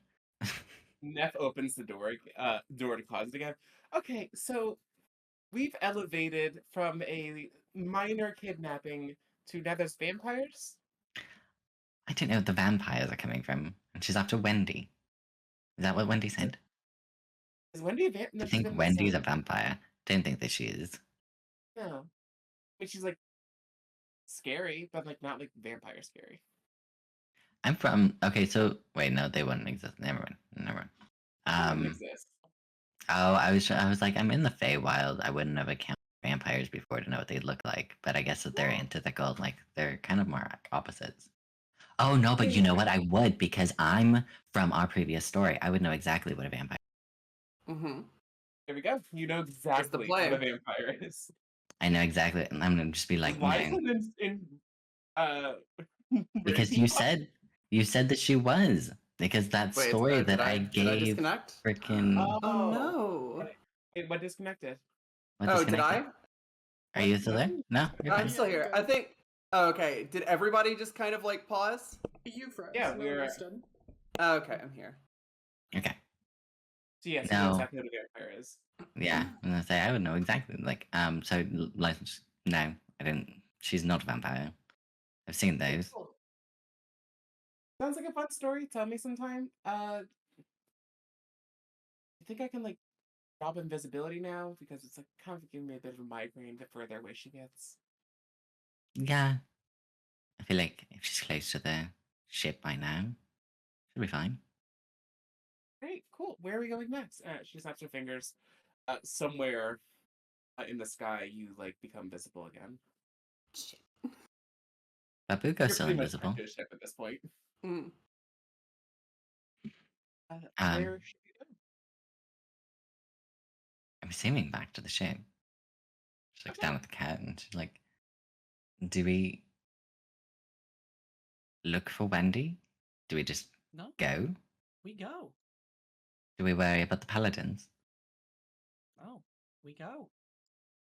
Neff opens the door to closet again. Okay, so we've elevated from a minor kidnapping to now there's vampires? I don't know what the vampires are coming from. And she's after Wendy. Is that what Wendy said? Is Wendy a vampire? No, I she's think been Wendy's a missing. vampire. Don't think that she is. No. But she's like scary, but like not like vampire scary. I'm from... Okay, so... Wait, no, they wouldn't exist. Never mind. Doesn't exist. Oh, I was like, I'm in the Feywild. I wouldn't have accounted for vampires before to know what they'd look like. But I guess that they're antithetical. Like, they're kind of more opposites. Oh, no, but you know what? I would, because I'm from our previous story. I would know exactly what a vampire is. Mm-hmm. There we go. You know exactly what plan. a vampire is. I know exactly. And I'm going to just be like, no. Lyson in Because Ravenclaw? you said that she was. Because that Wait, story that I did I gave disconnect? freaking... Oh no. What disconnected? What Oh, did I? disconnected? Are you still there? No, you're I'm fine. still here. I think. Oh, okay. Did everybody just kind of like pause? You froze. Yeah, no we're- understood. Oh, okay, I'm here. Okay. So yes, you know No. exactly what a vampire is. Yeah, I'm gonna say I would know exactly. Like, so license. No, I didn't. She's not a vampire. I've seen those. Cool. Sounds like a fun story. Tell me sometime. I think I can like drop invisibility now because it's like kind of giving me a bit of a migraine the further away she gets. Yeah, I feel like if she's close to the ship by now, she'll be fine. Great, cool. Where are we going next? She snaps her fingers. Somewhere in the sky, you like become visible again. Babugo's You're still pretty much invisible. back to the ship at this point. Mm. Where should we go? I'm assuming back to the ship. She looks down at the cat and she's like, "Do we look for Wendy? Do we just No, go? we go. Do we worry about the paladins?" Oh, we go.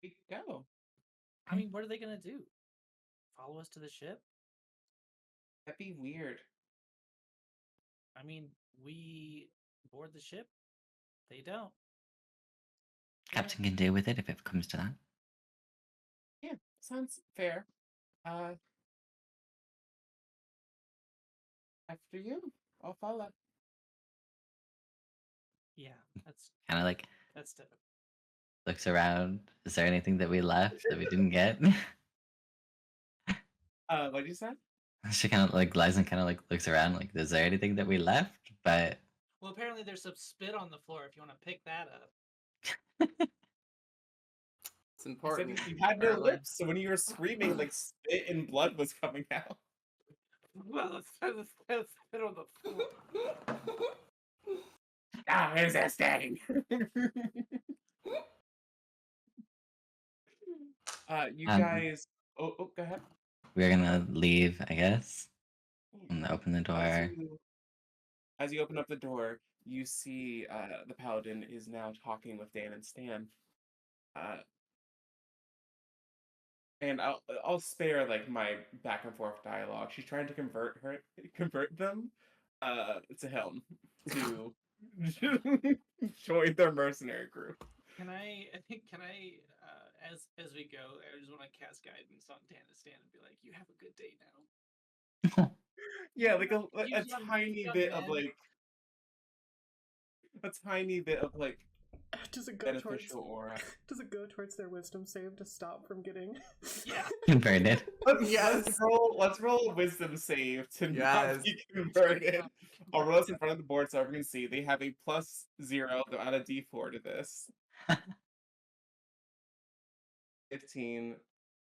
We go. I mean, what are they gonna do? Follow us to the ship? That'd be weird. I mean, we board the ship. They don't. Captain can deal with it if it comes to that. Yeah, sounds fair. After you, I'll follow. Yeah, that's Kind of like typical. looks around. Is there anything that we left that we didn't get? What'd you say? She kind of like Lyson kind of like looks around like, is there anything that we left? But Well, apparently there's some spit on the floor. If you want to pick that up. It's You important. said you had no apparently. lips, so when you were screaming, like spit and blood was coming out. Well, it's spit on the floor. Ah, there's that stain. You Um, guys. Oh, go ahead. we're gonna leave, I guess. And open the As door. as you open up the door, you see the paladin is now talking with Dan and Stan. Uh, and I'll spare like my back and forth dialogue. She's trying to convert them to him to join their mercenary group. Can I as we go, I just want to cast guidance on Dan and Stan and be like, you have a good day now. Yeah, like a You young- tiny young bit of men. like a tiny bit of like Does it go towards? beneficial aura. Does it go towards their wisdom save to stop from getting? Yeah. Converted. Let's roll a wisdom save to not Yes. be converted. I'll roll this in front of the board so everyone can see. They have a +0. They'll add a d4 to this. 15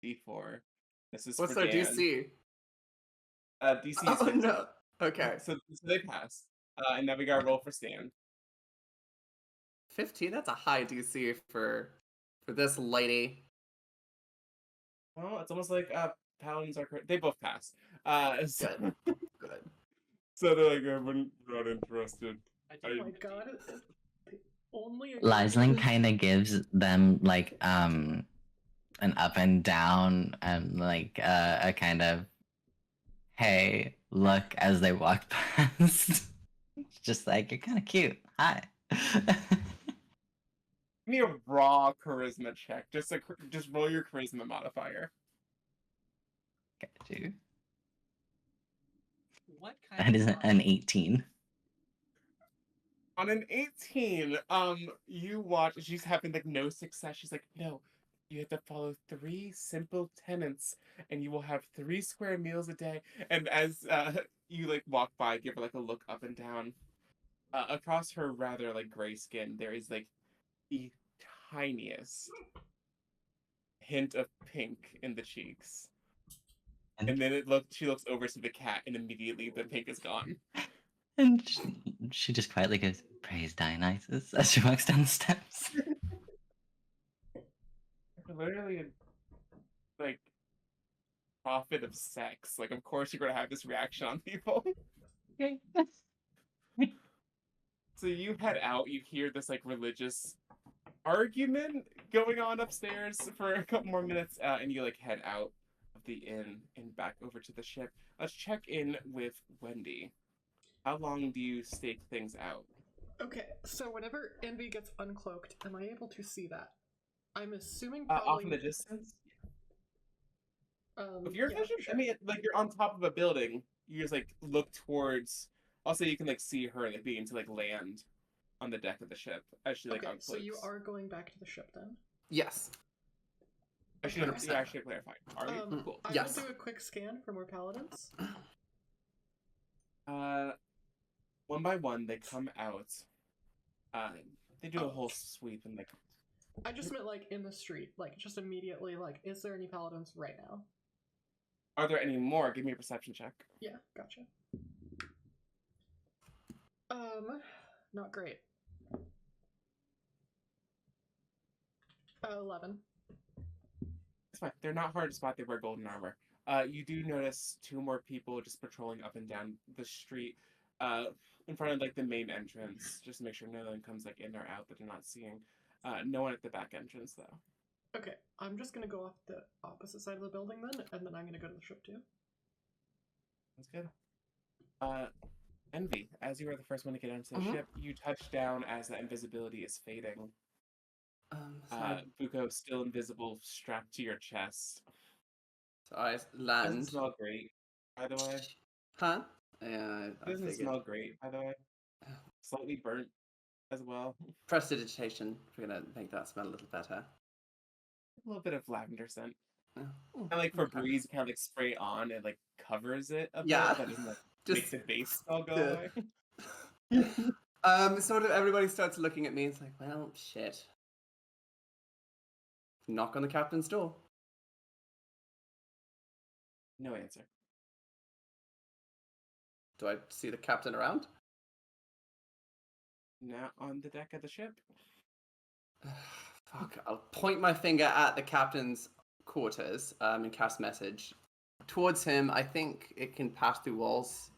d4. This is What's for their Dan. DC? DC is Oh 15. no. Okay. So they pass. And now we gotta roll for Stan. 15. That's a high DC for this lady. Well, it's almost like paladins are. They both pass. So, Good. Good. so they're like, we're not interested. I Oh do my god! Only a Lyslin kind of gives them like an up and down and like a kind of hey look as they walk past. It's just like you're kind of cute. Hi. Give me a raw charisma check. Just roll your charisma modifier. Got you. What kind That of is an 18. On an 18, you watch. She's having like no success. She's like, no, you have to follow 3 simple tenets, and you will have 3 square meals a day. And as you like walk by, give her like a look up and down. Across her rather like gray skin, there is like the tiniest hint of pink in the cheeks. And then she looks over to the cat, and immediately the pink is gone. And she just quietly goes, praise Dionysus, as she walks down the steps. Literally, like, prophet of sex. Like, of course you're gonna have this reaction on people. Okay. So you head out, you hear this, like, religious argument going on upstairs for a couple more minutes, and you, like, head out of the inn and back over to the ship. Let's check in with Wendy. How long do you stake things out? Okay, so whenever Envy gets uncloaked, am I able to see that? I'm assuming Off probably. in the distance? With Yeah, your vision? sure. I mean, like, you're on top of a building. You just, like, look towards... Also, you can, like, see her, like, beginning to, like, land on the deck of the ship as she, like, Okay, uncloaks. so you are going back to the ship then? Yes. I should have 100%. clarified. Are we? Cool. I Yes. will do a quick scan for more paladins. One by one, they come out. They do a whole sweep and, like... I just meant like in the street, like just immediately, like, is there any paladins right now? Are there any more? Give me a perception check. Yeah, gotcha. Not great. 11. It's fine. They're not hard to spot. They wear golden armor. You do notice 2 more people just patrolling up and down the street, in front of like the main entrance, just to make sure no one comes like in or out that they're not seeing. No one at the back entrance though. Okay, I'm just gonna go off the opposite side of the building then, and then I'm gonna go to the ship too. That's good. Envy, as you are the first one to get into the Mhm. ship, you touch down as that invisibility is fading. So Buko still invisible, strapped to your chest. I Doesn't land. smell great, by the way. Huh? Yeah, I Doesn't figured. smell great, by the way. Slightly burnt as well. Prestidigitation. We're gonna make that smell a little better. A little bit of lavender scent. Oh, And like for okay. breeze, kind of like spray on and like covers it a Yeah. bit. That doesn't like make Just the base smell go the- away. Sort of everybody starts looking at me. It's like, well, shit. Knock on the captain's door. No answer. Do I see the captain around? Now on the deck of the ship. Fuck. I'll point my finger at the captain's quarters and cast message. towards him. I think it can pass through walls.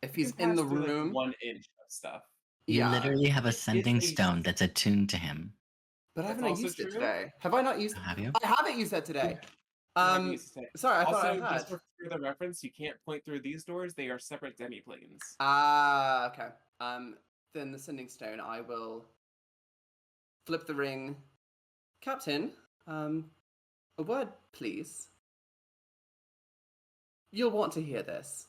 If You he's can in the pass through, like, room, 1 inch of stuff. You yeah. literally have a It is sending a stone that's attuned to him. But That's haven't I also used it true. today? Have I not used? Have you? I haven't used that today. You haven't used it today. Sorry, I thought I Also, had. just for further reference, you can't point through these doors. They are separate demiplanes. Ah, okay. Then the sending stone, I will flip the ring. Captain, a word, please. You'll want to hear this.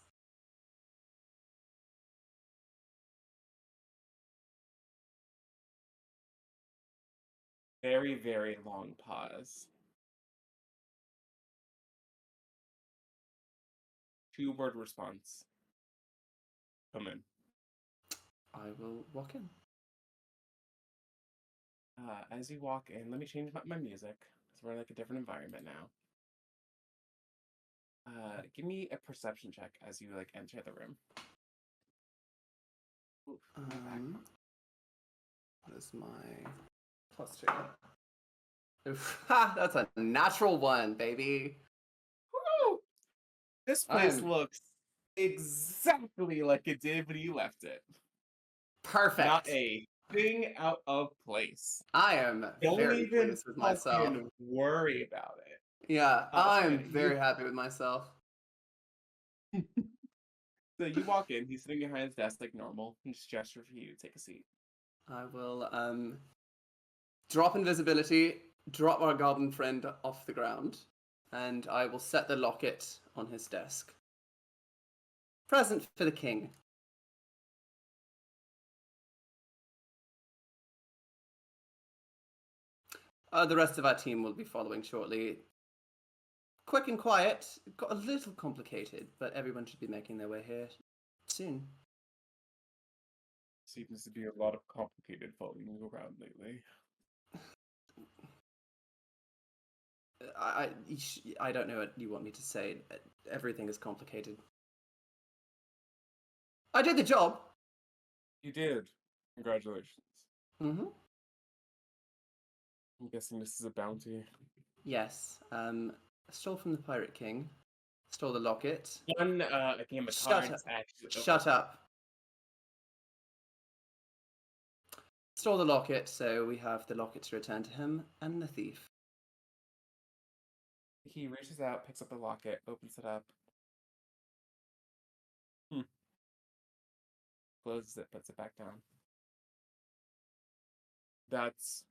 Very, very long pause. 2-word response. Come in. I will walk in. As you walk in, let me change my music, because we're in like a different environment now. Give me a perception check as you like enter the room. Oof, What is my +2? Oof, ha, that's a natural 1, baby. Woo! This place I'm looks exactly like it did when you left it. perfect. Not a thing out of place. I am Don't very even pleased with myself. fucking worry about it. Yeah, I'm Okay, very happy with myself. So you walk in, he's sitting behind his desk like normal, and just gesture for you to take a seat. I will drop invisibility, drop our goblin friend off the ground, and I will set the locket on his desk. Present for the king. The rest of our team will be following shortly. Quick and quiet. It got a little complicated, but everyone should be making their way here soon. Seems to be a lot of complicated following you around lately. I don't know what you want me to say. Everything is complicated. I did the job. You did. Congratulations. Mm-hmm. I'm guessing this is a bounty. Yes. Stole from the Pirate King. Stole the locket. Won a game of Shut cards. up. Actually, Shut up. Stole the locket, so we have the locket to return to him and the thief. He reaches out, picks up the locket, opens it up. Closes it, puts it back down. That's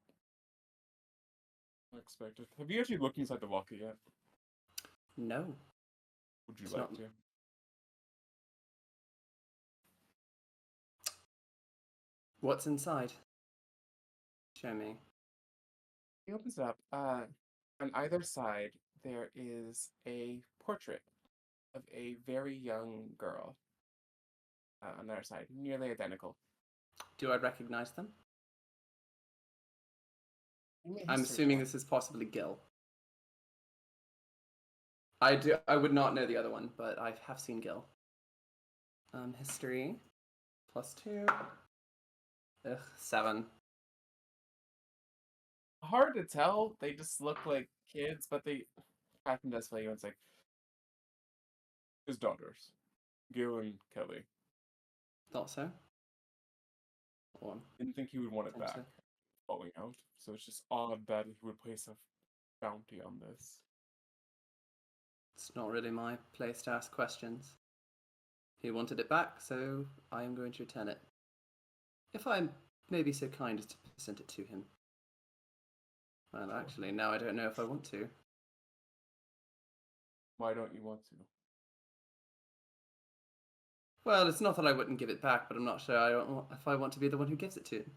unexpected. Have you actually looked inside the locket yet? No. Would you It's like not- to? What's inside? Show me. He opens it up. On either side, there is a portrait of a very young girl. On the other side, nearly identical. Do I recognize them? Give me a I'm history assuming check. this is possibly Gil. I would not know the other one, but I have seen Gil. History. +2. Ugh, 7. Hard to tell. They just look like kids, but they Captain does play you and it's like his daughters, Gil and Kelly. Thought so. 1. Didn't think he would want it back. Falling out. So it's just odd that he would place a bounty on this. It's not really my place to ask questions. He wanted it back, so I am going to return it. If I may be so kind as to present it to him. Well, actually, now I don't know if I want to. Why don't you want to? Well, it's not that I wouldn't give it back, but I'm not sure if I want to be the one who gives it to him.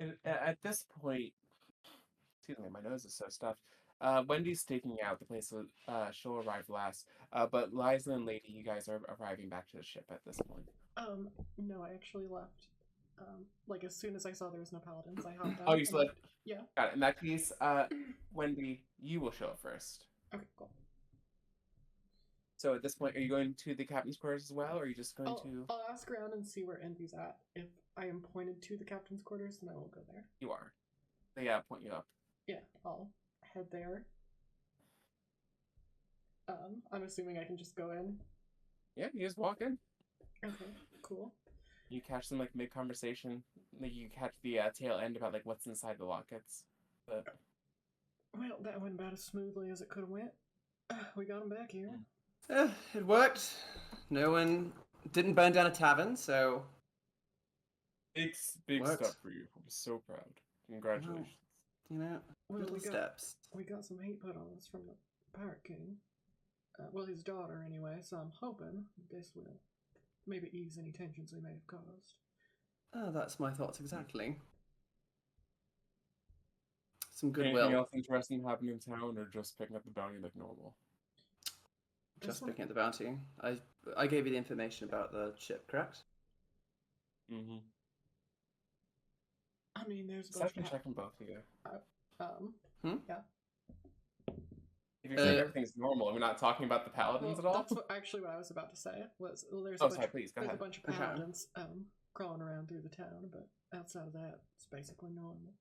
And at this point, excuse me, my nose is so stuffed. Wendy's staking out the place. She'll arrive last. But Liza and Lady, you guys are arriving back to the ship at this point. No, I actually left. Like as soon as I saw there was no paladins, I hopped out. Oh, you still and left? Yeah. Got it. In that case, Wendy, you will show up first. Okay, cool. So at this point, are you going to the captain's quarters as well, or are you just going to? I'll ask around and see where Envy's at. If I am pointed to the captain's quarters, then I will go there. You are. They point you up. Yeah, I'll head there. I'm assuming I can just go in. Yeah, you just walk in. Okay, cool. You catch them like mid conversation. Like you catch the tail end about like what's inside the lockets. But Well, that went about as smoothly as it could have went. We got him back here. It worked. No one didn't burn down a tavern, so big Worked. stuff for you. I'm so proud. Congratulations. you know, Well, little steps. We got some heat put on us from the Pirate King. Well, his daughter anyway, so I'm hoping this will maybe ease any tensions we may have caused. Oh, that's my thoughts exactly. Some Anything goodwill. else interesting happening in town, or just picking up the bounty like normal? Just one- picking up the bounty. I gave you the information about the ship, correct? Mm-hmm. I mean, there's a bunch Perception of check from both of you. yeah. If you're saying everything's normal, we're not talking about the paladins Well, at all. that's actually what I was about to say. Was there's Oh, a bunch, sorry, please go there's ahead. a bunch of Okay. paladins crawling around through the town, but outside of that, it's basically normal.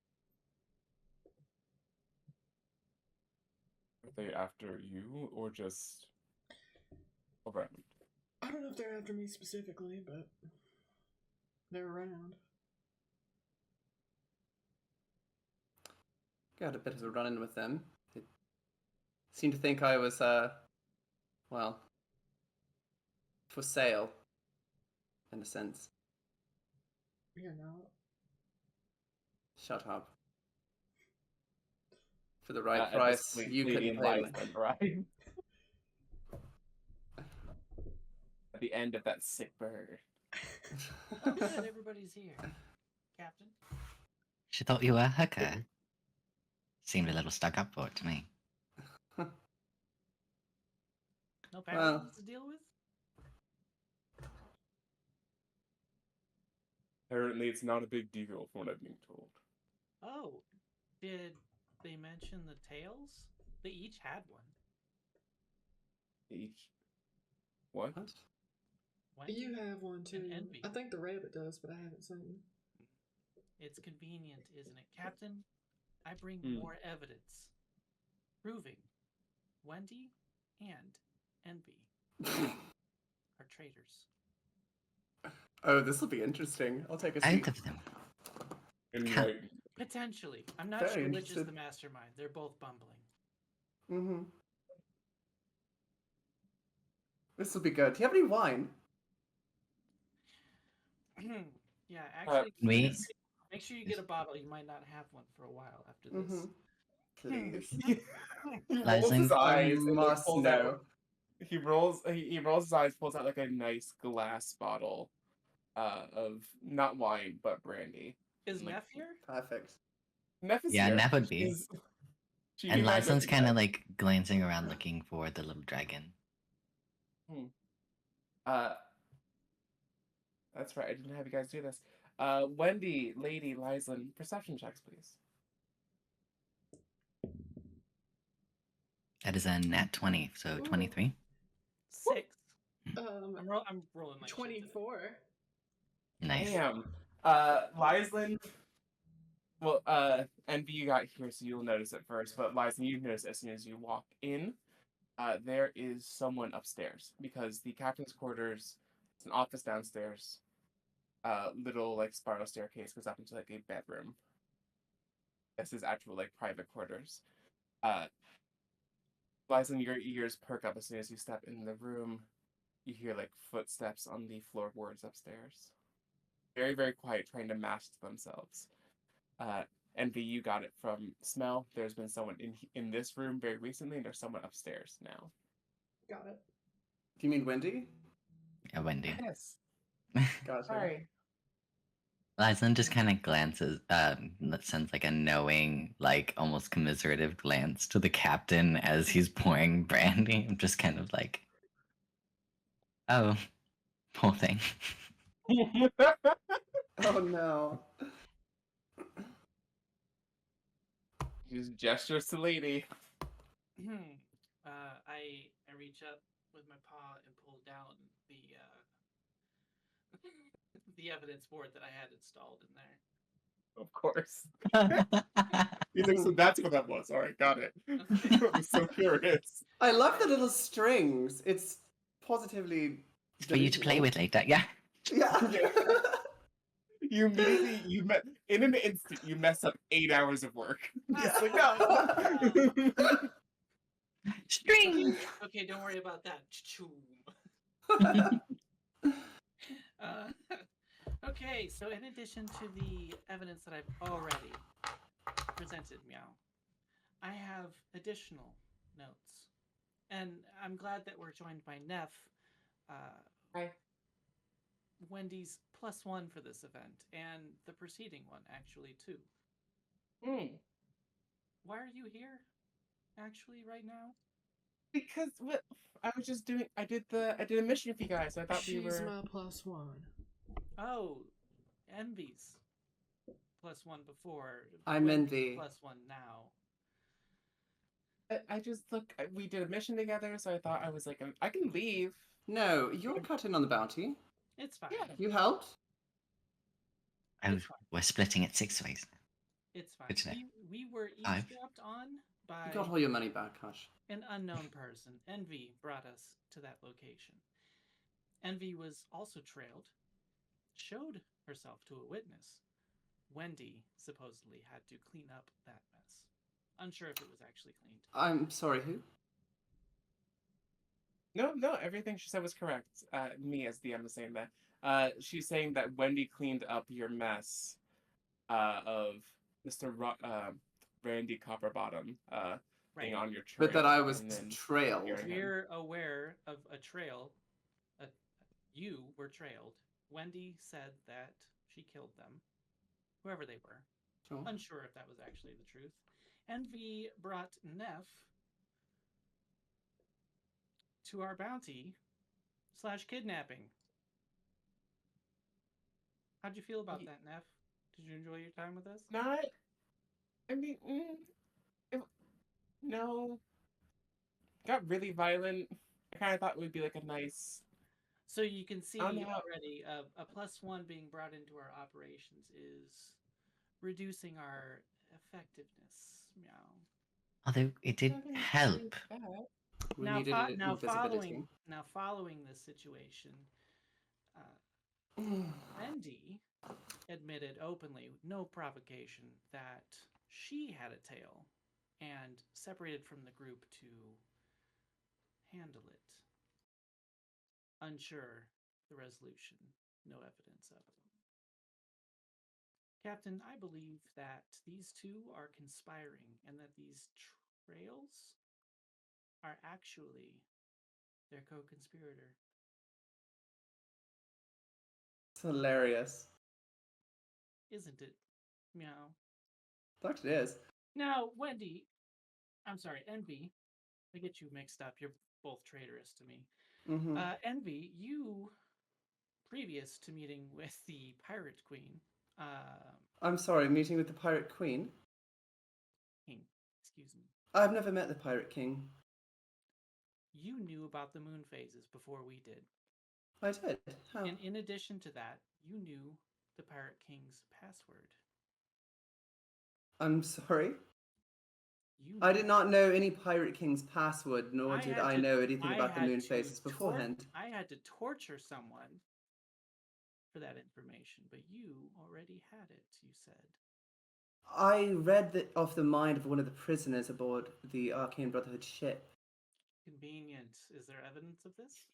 Are they after you or just around? I don't know if they're after me specifically, but they're around. Got a bit of a run-in with them. They seemed to think I was, well, for sale, in a sense. You're not. Shut up. For the right At this price, point, you Lady couldn't pay me. Liza, right? At the end of that sick bird. Oh, good, everybody's here. Captain? She thought you were a hooker. Seemed a little stuck up for it to me. No paladins to deal with? Apparently, it's not a big deal from what I'm being told. Oh, did they mention the tails? They each had one. Each. What? What? Wendy? You have one too. And Envy. I think the rabbit does, but I haven't seen. It's convenient, isn't it, Captain? I bring Hmm. more evidence proving Wendy and Envy are traitors. Oh, this will be interesting. I'll take a Both seat. of them. And Huh. like, Potentially. I'm not Very sure which is interested. the mastermind. They're both bumbling. Mm-hmm. This will be good. Do you have any wine? Yeah, actually, We- make sure you get a bottle. You might not have one for a while after this. Mm-hmm. Please. he rolls Liza, his I eyes. and, like, must pulls know. out- He rolls his eyes, pulls out like a nice glass bottle, of not wine but brandy. Is Like- Neff here? Perfect. Neff is Yeah, here. Neff would be. She's- she And might Lyson's be kind of there. like glancing around looking for the little dragon. That's right. I didn't have you guys do this. Wendy, Lady, Lyslin, perception checks, please. That is a nat 20, so 23. 6. Um, I'm rolling like shit today. 24. Nice. Damn. Lyslin. Well, Envy, you got here, so you'll notice it first. But Lyslin, you notice as soon as you walk in, there is someone upstairs because the captain's quarters. It's an office downstairs. Little like spiral staircase goes up into like a bedroom. This is actual like private quarters. Lyslin, your ears perk up as soon as you step in the room. You hear like footsteps on the floorboards upstairs. Very, very quiet, trying to mask themselves. Envy, you got it from smell. There's been someone in this room very recently, and there's someone upstairs now. Got it. Do you mean Wendy? Yeah, Wendy. Yes. Gotcha. Sorry. Lyson just kind of glances, sends like a knowing, like almost commiserative glance to the captain as he's pouring brandy. I'm just kind of like, oh, poor thing. Oh no. Use gestures to Lady. I reach up with my paw and pull down the evidence board that I had installed in there. Of course. He's like, so that's what that was. All right, got it. I'm so curious. I love the little strings. It's positively It's for you to play delightful. with later. Yeah. Yeah. You immediately in an instant you mess up 8 hours of work. Just like no. String. Okay, don't worry about that. Uh, okay, so in addition to the evidence that I've already presented, Meow, I have additional notes. And I'm glad that we're joined by Neff, Hi. Wendy's +1 for this event, and the preceding one, actually, too. Why are you here, actually, right now? Because what I was just doing, I did a mission for you guys. So I thought we She's were. my +1. Oh, Envy's +1 before. I'm Wendy's Envy. +1 now. I just look. We did a mission together, so I thought I was like, I can leave. No, you're cut in on the bounty. It's fine. Yeah. You helped. Oh, It's fine. we're splitting it 6 ways. It's fine. Good to know. We were Five. eavesdropped on by You got all your money back, Hush. an unknown person. Envy brought us to that location. Envy was also trailed, showed herself to a witness. Wendy supposedly had to clean up that mess. Unsure if it was actually cleaned. I'm sorry, who? No, everything she said was correct. Me as DM is saying that. She's saying that Wendy cleaned up your mess of Mr. Randy Copperbottom being Right. on your trail. But that I was and then trailed. hearing him. We're aware of a trail. You were trailed. Wendy said that she killed them, whoever they were. Sure. Unsure if that was actually the truth. Envy brought Neff to our bounty / kidnapping. How'd you feel about that, Neff? Did you enjoy your time with us? Not. I mean, no. Got really violent. I kind of thought it would be like a nice. So you can see I'm out. already a +1 being brought into our operations is reducing our effectiveness. Meow. Although it did Nothing help. really bad. We needed invisibility. Following this situation, Wendy admitted openly, no provocation, that she had a tail and separated from the group to handle it. Unsure the resolution, no evidence of it. Captain, I believe that these two are conspiring and that these trails are actually their co-conspirator. It's hilarious. Isn't it? Meow. That it is. Now, Envy. I get you mixed up. You're both traitorous to me. Mm-hmm. Envy, you, previous to meeting with the Pirate Queen, I'm sorry, meeting with the Pirate Queen? King, excuse me. I've never met the Pirate King. You knew about the moon phases before we did. I did. How? And in addition to that, you knew the Pirate King's password. I'm sorry? You I did not know any Pirate King's password, nor did I know anything I about the had moon to phases beforehand. I had to torture someone for that information, but you already had it, you said. I read that off the mind of one of the prisoners aboard the Arcane Brotherhood ship. Convenient. Is there evidence of this?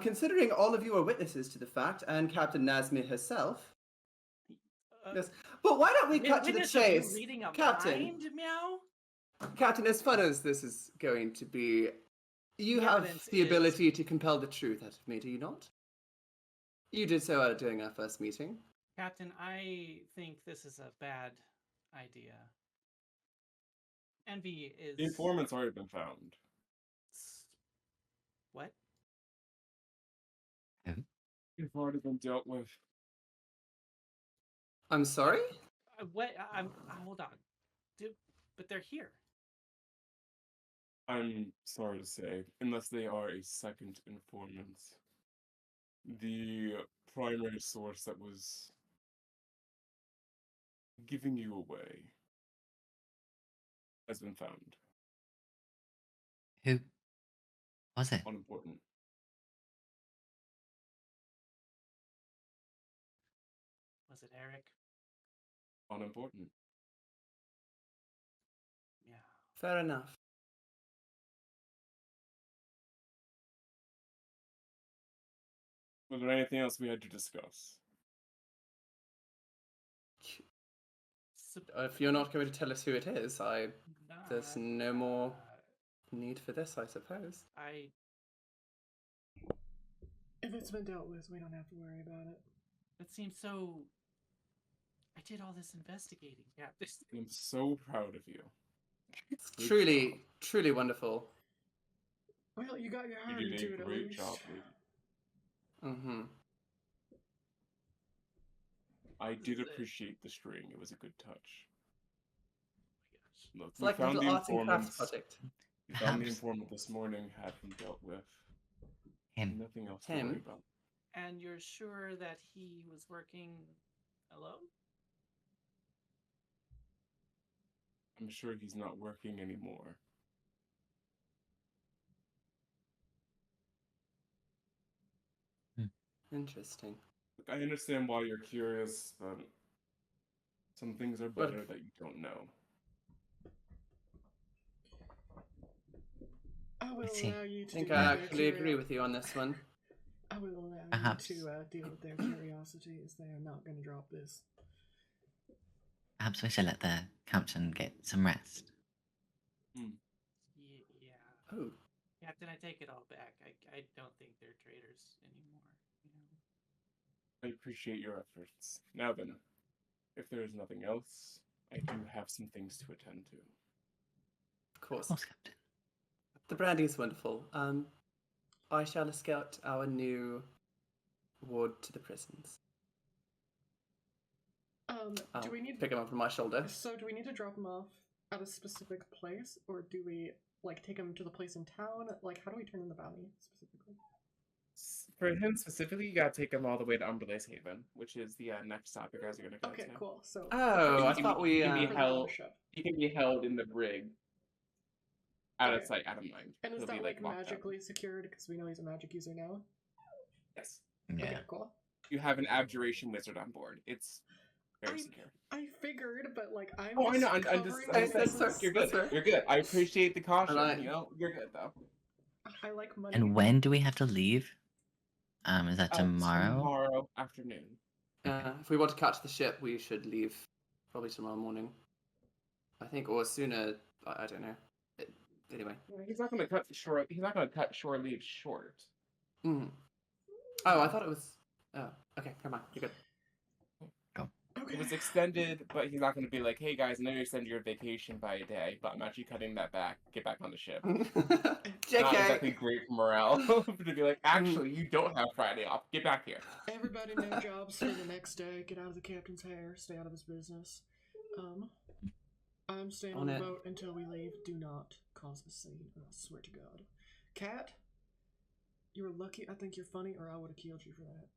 Considering all of you are witnesses to the fact, and Captain Nazmi herself. Yes. But why don't we cut to the Witness of you chase? reading a Captain. mind, Meow? Captain, as fun as this is going to be, you The have evidence the is- ability to compel the truth out of me, do you not? You did so during our first meeting. Captain, I think this is a bad idea. Envy is... The informant's already been found. What? You've already been dealt with. I'm sorry? What? Hold on. But they're here. I'm sorry to say, unless they are a second informant, the primary source that was giving you away has been found. Who Was it? Unimportant. Was it Eric? Unimportant. Yeah. Fair enough. Was there anything else we had to discuss? If you're not going to tell us who it is, there's no more Uh, need for this, I suppose. If it's been dealt with, we don't have to worry about it. It seems so. I did all this investigating. Yeah, this. I'm so proud of you. It's Good truly, job. truly wonderful. Well, you got your heart You did into a it at great least. job, lady. Mm-hmm. I did appreciate the string. It was a good touch. Look, It's like a little arts and crafts project. We found the Perhaps. informant this morning, had him dealt with. Him. Nothing else to Him? worry about. And you're sure that he was working alone? I'm sure he's not working anymore. Interesting. Look, I understand why you're curious, but some things are Well- better that you don't know. I will see. allow you I to think deal I with their actually agree with you on this one. I will allow Perhaps. you to deal with their curiosity, as they are not going to drop this. Perhaps we should let the captain get some rest. Yeah. Oh, Captain, I take it all back. I don't think they're traitors anymore. You know? I appreciate your efforts. Now then, if there is nothing else, I do have some things to attend to. of course. Of course, Captain. The brandy is wonderful. I shall escort our new ward to the prisons. Do we need Pick him up from my shoulder? So do we need to drop him off at a specific place, or do we like take him to the place in town? Like, how do we turn in the bounty specifically? For him specifically, you gotta take him all the way to Umberlace Haven, which is the next stop you guys are gonna go Okay, to. cool. So Oh, I He can thought be- we. he can be for the held- ship. He can be held in the brig. Out of Okay. sight, out of mind. And is He'll that be, like locked up. magically secured because we know he's a magic user now? Yes. Yeah. Okay, cool. You have an abjuration wizard on board. It's very secure. I figured, but like I'm Oh, I just know. I'm just. covering Hey, my that's business. You're good. That's fair. You're good. I appreciate the caution. Alright. You know, you're good though. I like money. And when do we have to leave? Is that tomorrow? Tomorrow afternoon. If we want to catch the ship, we should leave probably tomorrow morning. I think, or sooner. I don't know. Anyway. He's not gonna cut short. He's not gonna cut shore leave short. Mm. Oh, I thought it was. Oh, okay. Never mind. You're Okay. It was extended, but he's not gonna be like, "Hey guys, I know you extended your vacation by a day, but I'm actually cutting that back. Get back on the ship." good. Not exactly JK. great for morale to be like, "Actually, you don't have Friday off. Get back here." Everybody, no jobs for the next day. Get out of the captain's hair. Stay out of his business. I'm staying on On the it. boat until we leave. Do not cause a scene. I swear to God. Cat, you're lucky. I think you're funny, or I would have killed you for that.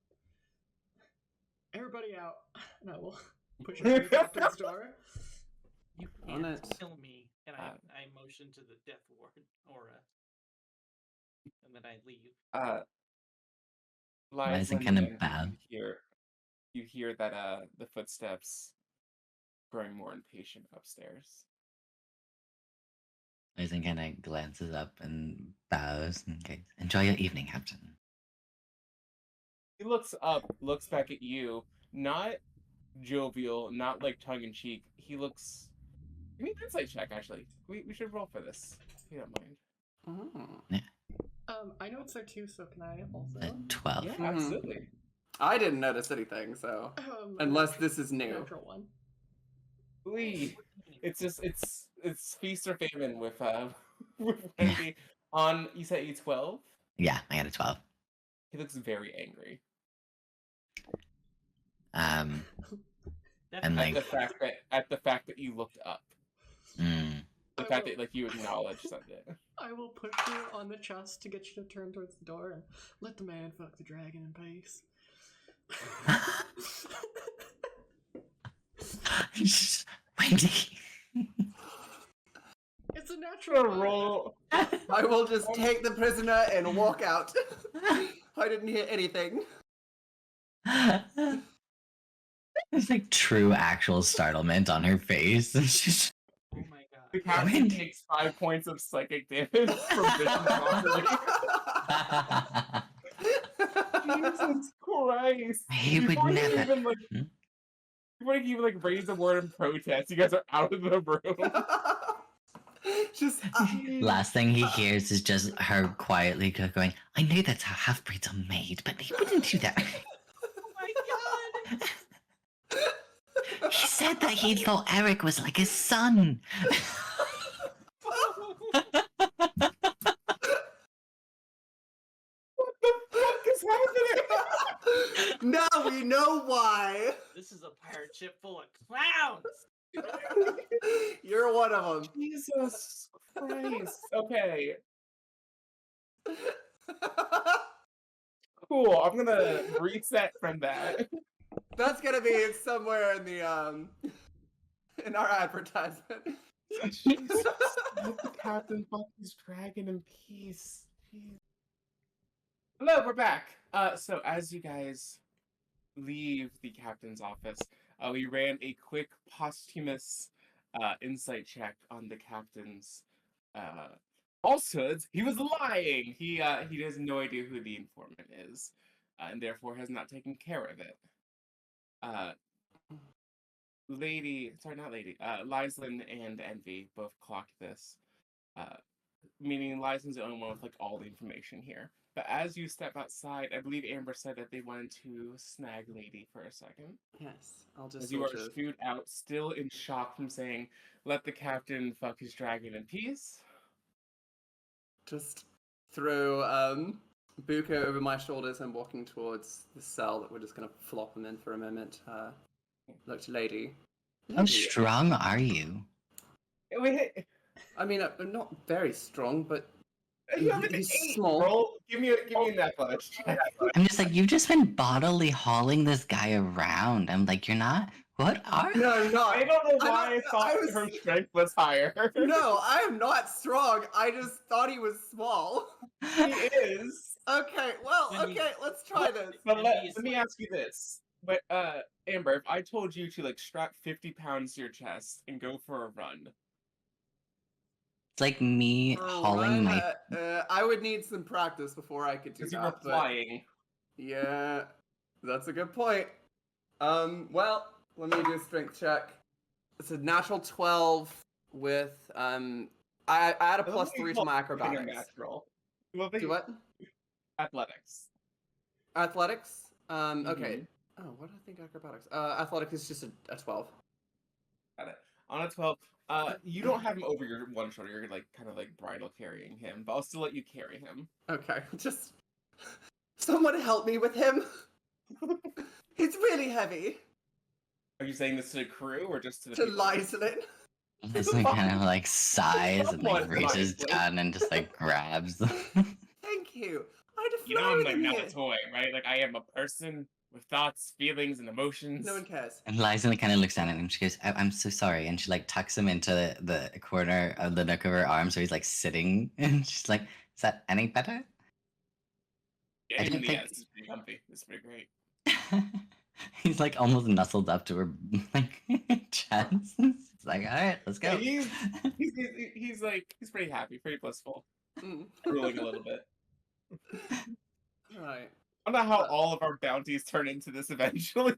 Everybody out. And I will push open the captain's door. You On can't it. kill me. And Uh, I motion to the death ward aura. And then I leave. Rising Liza, kind of and bad. You hear that the footsteps growing more impatient upstairs. Aizen kind of glances up and bows and goes, "Enjoy your evening, Captain." He looks up, looks back at you, not jovial, not like tongue in cheek. He looks. Give me an insight check, actually. We should roll for this, if you don't mind. Mm. I know it's there too, so can I also? 12. Yeah, Mhm. absolutely. I didn't notice anything, so unless this is new. Natural one. Lee, it's just it's feast or famine with with Wendy. On you said E12. Yeah, I got a 12. He looks very angry And Definitely. like, at the fact that you looked up. mm, The fact that like you acknowledged something. I will push you on the chest to get you to turn towards the door and let the man fuck the dragon in peace. Wendy. It's a natural gonna roll. I will just take the prisoner and walk out. I didn't hear anything. There's like true actual startlement on her face. And she's Oh my god. The captain takes 5 points of psychic damage from vision property. Jesus Christ! He would Before never. even like, Hmm? before he even like raise a word in protest, you guys are out of the room. Just Last thing he hears is just her quietly going, I know that's how half breeds are made, but he wouldn't do that. Oh my god! He said that he thought Eric was like his son. What the fuck is happening? Now we know why. This is a pirate ship full of clowns! You're one of them. Jesus Christ. Okay, cool. I'm gonna reset from that. That's gonna be somewhere in the in our advertisement. Jesus. Let the captain fuck his dragon in peace. Jeez. Hello, we're back. So as you guys leave the captain's office, we ran a quick posthumous insight check on the captain's falsehoods. He was lying. He has no idea who the informant is, and therefore has not taken care of it. Lyslin and Envy both clocked this, meaning Lyslin's the only one with like all the information here. But as you step outside, I believe Amber said that they wanted to snag Lady for a second. Yes, I'll just As you are sort of spewed out, still in shock from saying, "Let the captain fuck his dragon in peace." just throw Buko over my shoulders and walking towards the cell that we're just gonna flop him in for a moment. Look to Lady. How strong are you? Wait, I mean, I'm not very strong, but you have an he's 8. small. Roll. Give me an athletics check. I'm just like, you've just been bodily hauling this guy around. I'm like, you're not. What are No, I'm not. I don't know I'm why I not- thought I was- her strength was higher. No, I am not strong. I just thought he was small. He is. Okay, well, When you- okay, let's try this. But Envy let is me like- ask you this. But Amber, if I told you to like strap 50 pounds to your chest and go for a run, It's like me For hauling one, my. I would need some practice before I could do because that. you were but- flying. Yeah, that's a good point. Well, let me do a strength check. It's a natural 12 with I add a plus 3 to my acrobatics. Natural. Well, Do what? Athletics. Athletics? Okay. Oh, what do I think acrobatics? Athletics is just a 12. Got it. On a 12, you don't have him over your one shoulder. You're like kind of like bridle carrying him, but I'll still let you carry him. Okay, just someone help me with him. He's really heavy. Are you saying this to the crew or just to the To people? Lyslin. This one kind of like sighs and like Somewhat reaches nicely. down and just like grabs. Thank you. I'd have You know I'm flown like in not here. a toy, right? Like I am a person with thoughts, feelings, and emotions. No one cares. And Liza kind of looks down at him. She goes, I'm so sorry. And she like tucks him into the corner of the nook of her arm. So he's like sitting. And she's like, is that any better? Yeah, I didn't yeah, think- this is pretty comfy. This is pretty great. He's like almost nuzzled up to her like chest. It's like, all right, let's go. Yeah, he's like he's pretty happy, pretty blissful, Mm. drooling a little bit. Right. I don't know how all of our bounties turn into this eventually.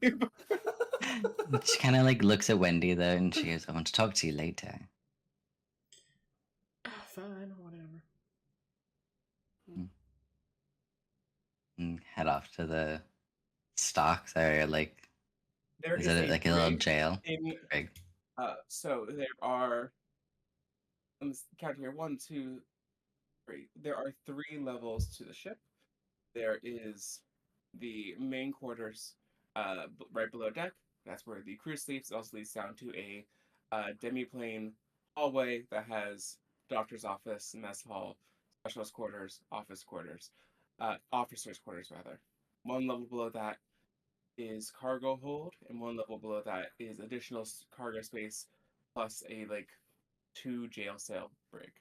But She kind of like looks at Wendy though, and she goes, I want to talk to you later. Fine, whatever. And head off to the stocks area. Like, there is it like a little jail? in, Big. so there are. Let me count here. 1, 2, 3. There are 3 levels to the ship. There is the main quarters, right below deck. That's where the crew sleeps. It also leads down to a demi-plane hallway that has doctor's office, mess hall, specialist quarters, officers' quarters rather. 1 level below that is cargo hold, and 1 level below that is additional cargo space plus a like 2 jail cell brig.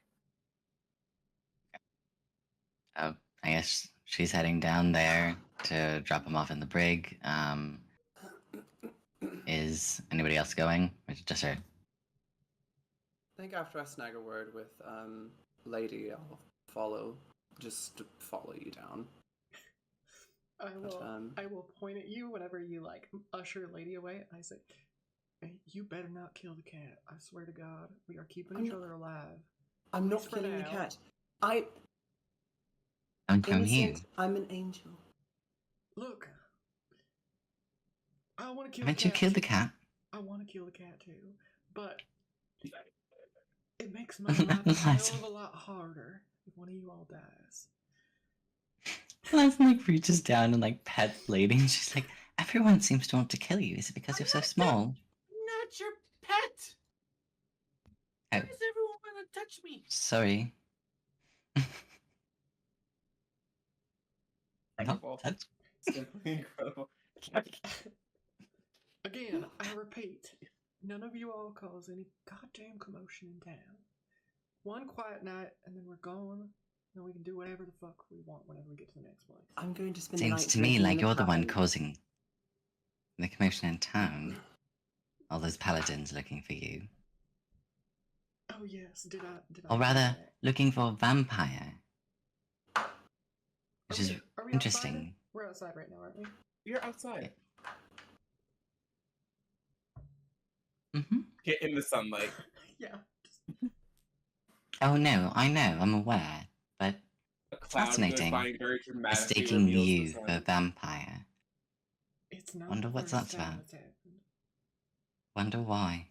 I guess she's heading down there to drop him off in the brig. Is anybody else going? Or is it just her? I think after I snag a word with Lady, I'll just follow you down. I will point at you whenever you like usher Lady away. I say, hey, you better not kill the cat. I swear to God, we are keeping each other alive. I'm not For killing the now. cat. Don't come here. Innocent. I'm an angel. Look, I want to kill. Haven't you killed the cat? I want to kill the cat too, but it makes my life a hell of a lot harder if one of you all dies. Liza like reaches down and like pets Lady, and she's like, "Everyone seems to want to kill you. Is it because you're so small?" Not your pet. Oh, Why does everyone want to touch me? sorry. Incredible. That's Simply incredible. Again, I repeat, none of you all cause any goddamn commotion in town. One quiet night, and then we're gone. Then we can do whatever the fuck we want whenever we get to the next place. I'm going to spend the night seems to me drinking in like you're the one tavern. causing the commotion in town. All those paladins looking for you, Oh yes, did I? or do rather, that? looking for a vampire, which is Are we interesting. outside? We're outside right now, aren't we? You're outside. Mm-hmm. Get in the sunlight. Yeah. Oh no, I know, I'm aware, but A cloud goes fascinating. by and very dramatically mistaking reveals you the for a sun. vampire. It's not Wonder the what first that's time about. it's happened. Wonder why.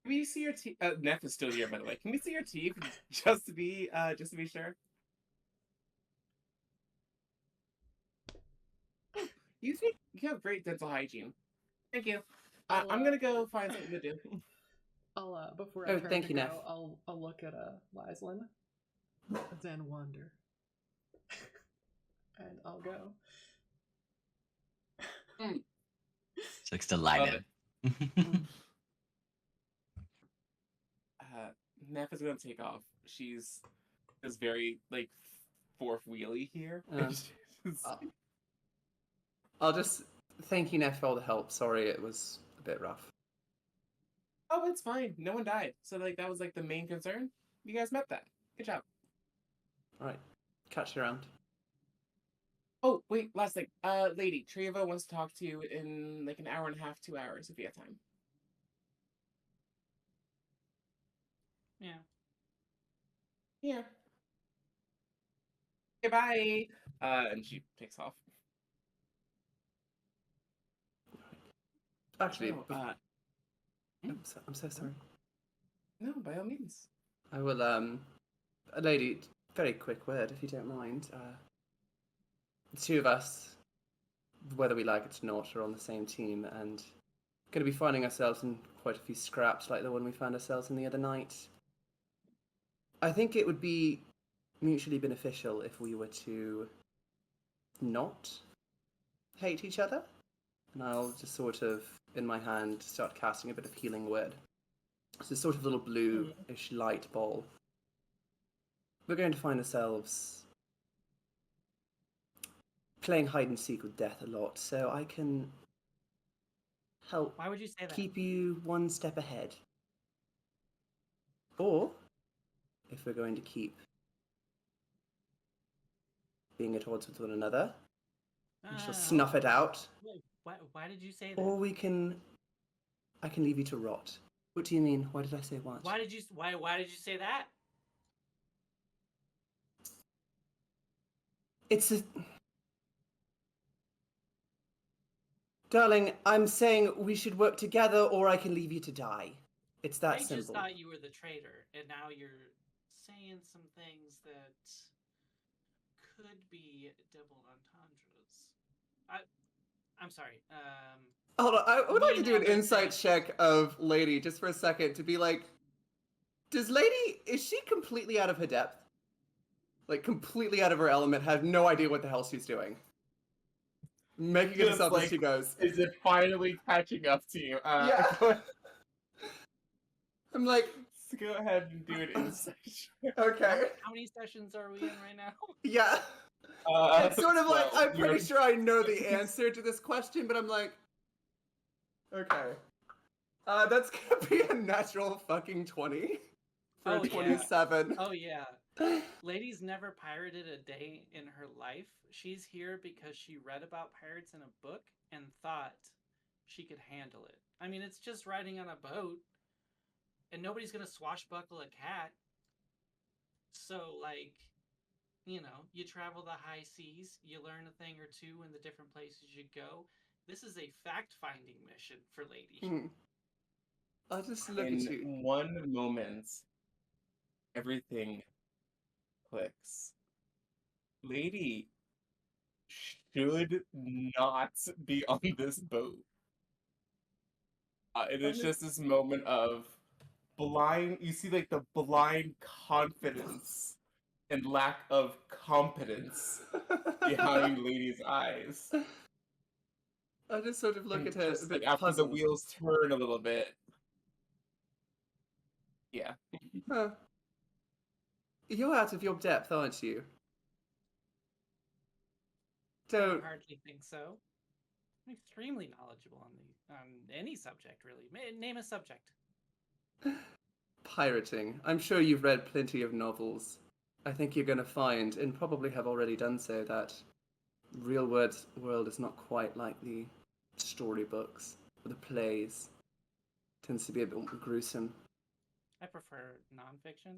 Can we see your teeth? Neff is still here, by the way. Can we see your teeth just to be sure? Oh, you think you have great dental hygiene. Thank you. I'm gonna go find something to do. I'll before I Oh, turn thank to you, go, Neff. I'll look at Lyslin, then wonder, and I'll go. She looks delighted. Neff is gonna take off. She's very like fourth wheelie here. I'll just thank you, Neff, for all the help. Sorry, it was a bit rough. Oh, it's fine. No one died. So like that was like the main concern. You guys met that. Good job. All right, catch you around. Oh, wait, last thing. Lady, Trevo wants to talk to you in like an hour and a half, 2 hours if you have time. Yeah. Yeah. Okay, bye. And she takes off. Actually, Oh, I'm so sorry. no, by all means. I will, a lady, very quick word, if you don't mind. The two of us, whether we like it or not, are on the same team, and going to be finding ourselves in quite a few scraps like the one we found ourselves in the other night. I think it would be mutually beneficial if we were to not hate each other. And I'll just sort of, in my hand, start casting a bit of healing word. It's a sort of little bluish light ball. We're going to find ourselves playing hide and seek with death a lot, so I can help Why would you say that? keep you one step ahead. Or, if we're going to keep being at odds with one another, we shall snuff it out. Wait, why did you say that? Or I can leave you to rot. What do you mean? Why did I say what? Why did you say that? It's a... Darling, I'm saying we should work together or I can leave you to die. It's that I simple. just thought you were the traitor, and now you're saying some things that could be double entendres. I'm sorry. Hold on, I would like to do an Never insight said- check of Lady just for a second to be like, is she completely out of her depth? Like completely out of her element, have no idea what the hell she's doing. Making it Just herself as like, she goes. Is it finally catching up to you? Yeah. I'm like, let's go ahead and do an insight. Okay. How many sessions are we in right now? Yeah. It's sort of like, I'm pretty sure I know the answer to this question, but I'm like, okay. That's gonna be a natural fucking 20 for Oh, yeah. 27. Oh yeah. Lady's never pirated a day in her life. She's here because she read about pirates in a book and thought she could handle it. I mean, it's just riding on a boat, and nobody's gonna swashbuckle a cat. So, like, you travel the high seas, you learn a thing or two in the different places you go. This is a fact-finding mission for Lady. I'll just look at In you. one moment, everything clicks. Lady should not be on this boat. And it's just this moment of blind, you see like the blind confidence and lack of competence behind Lady's eyes. I just sort of look And at her a just bit like after the puzzled. wheels turn a little bit. Yeah. Huh. You're out of your depth, aren't you? I Don't. hardly think so. I'm extremely knowledgeable on any subject, really. Name a subject. Pirating. I'm sure you've read plenty of novels. I think you're going to find, and probably have already done so, that real world is not quite like the storybooks or the plays. It tends to be a bit more gruesome. I prefer nonfiction.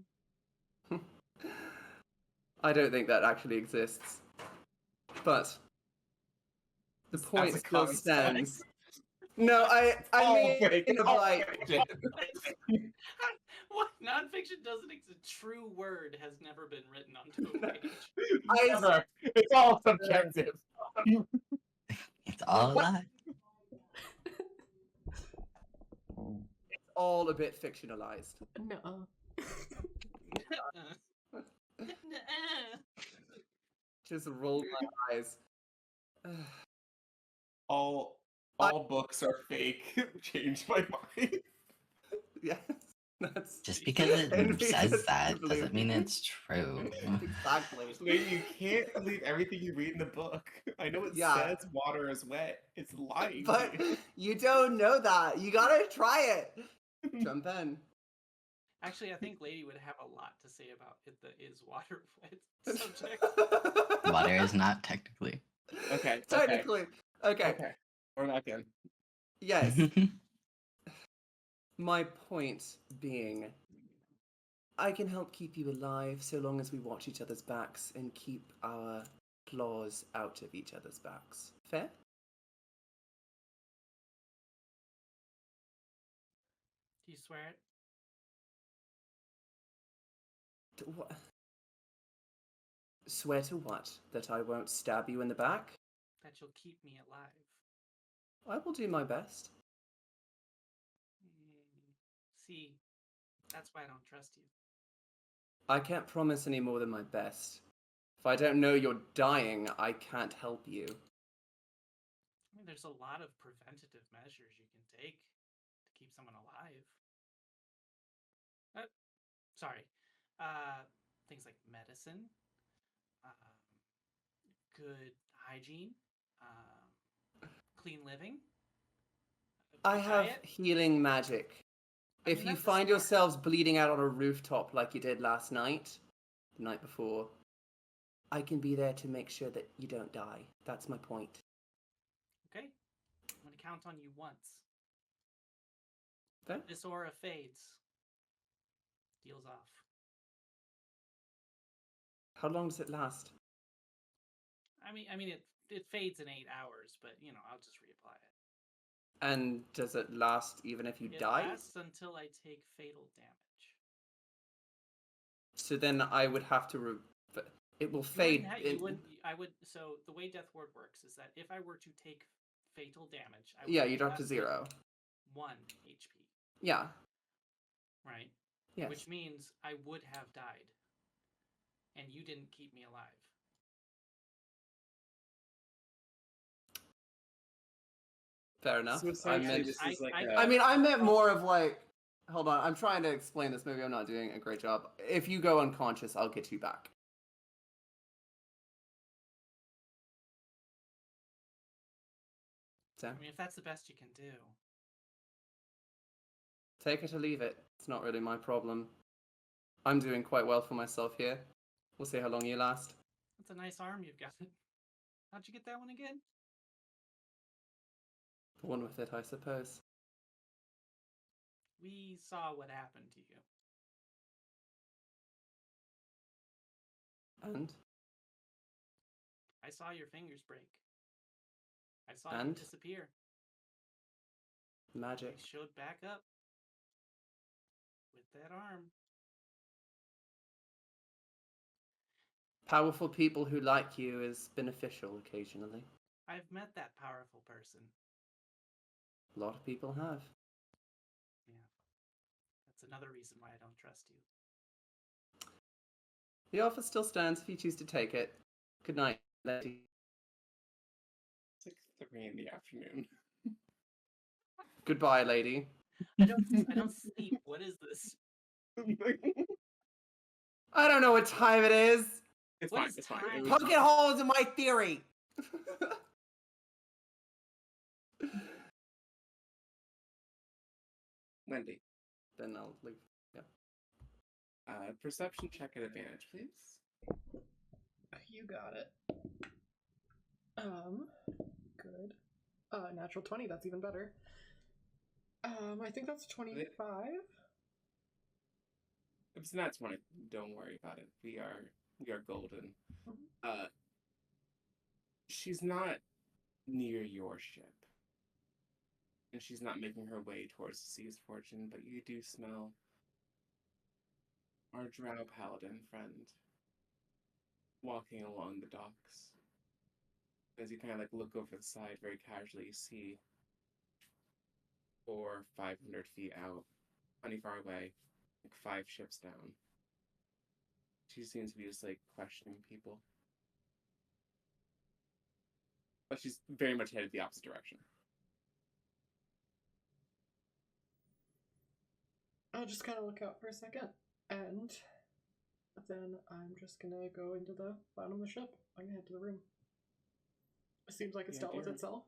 I don't think that actually exists. But the As point a still concept. stands. No, I All mean, fake, it's all like, fiction. What? Nonfiction doesn't exist. A true word has never been written onto a page. Never. It's all subjective. It's all a lie. it's all a bit fictionalized. No. Just roll my eyes. All books are fake. Change my mind. Yes, that's Just because it Envy says just that believe doesn't mean me. it's true. exactly. Lady, you can't believe everything you read in the book. I know it Yeah. says water is wet. It's lying. But to you. you don't know that. You gotta try it. Jump in. Actually, I think Lady would have a lot to say about it. The is water wet subject. Water is not technically. Okay. Technically. Okay. Okay. We're back in. Yes. My point being, I can help keep you alive so long as we watch each other's backs and keep our claws out of each other's backs. Fair? Do you swear it? What? Swear to what? That I won't stab you in the back? That you'll keep me alive? I will do my best. See, that's why I don't trust you. I can't promise any more than my best. If I don't know you're dying, I can't help you. I mean, there's a lot of preventative measures you can take to keep someone alive. Sorry. Things like medicine, good hygiene, clean living. I have diet. healing magic. If mean, you that's a find start. yourselves bleeding out on a rooftop like you did last night, the night before, I can be there to make sure that you don't die. That's my point. Okay. I'm going to count on you once. Fair? This aura fades. Deal's off. How long does it last? I mean, it fades in 8 hours, but I'll just reapply it. And does it last even if you It die? lasts until I take fatal damage. So then I would have to. It will fade. So the way Death Ward works is that if I were to take fatal damage, I would Yeah, be you drop to left with 0. 1 HP. Yeah. Right? Yes. Which means I would have died. And you didn't keep me alive. Fair enough. So I essentially, meant. this is like I a... I mean, I meant more of like Hold on, I'm trying to explain this. Maybe I'm not doing a great job. If you go unconscious, I'll get you back. So, I mean, if that's the best you can do. take it or leave it. It's not really my problem. I'm doing quite well for myself here. We'll see how long you last. That's a nice arm you've got. How'd you get that one again? The one with it, I suppose. We saw what happened to you. And? I saw your fingers break. I saw And? you disappear. Magic. You showed back up with that arm. Powerful people who like you is beneficial occasionally. I've met that powerful person. A lot of people have. Yeah. That's another reason why I don't trust you. The offer still stands if you choose to take it. Good night, lady. It's like 3 in the afternoon. Goodbye, lady. I don't sleep. What is this? I don't know what time it is. It's What fine. is It's fine. time? It was Poke just- holes in my theory. Wendy. Then I'll leave. Yeah. Perception check at advantage, please. You got it. Good. Natural 20, that's even better. I think that's 25. If it's not 20, don't worry about it. We are golden. She's not near your ship. And she's not making her way towards the sea's fortune, but you do smell our drow paladin friend walking along the docks. As you kind of like look over the side very casually, you see 400 or 500 feet out, plenty far away, like 5 ships down. She seems to be just like questioning people. But she's very much headed the opposite direction. I'll just kind of look out for a second, and then I'm just gonna go into the bottom of the ship. I'm gonna head to the room. It seems like it's Yeah, dealt with dear. itself.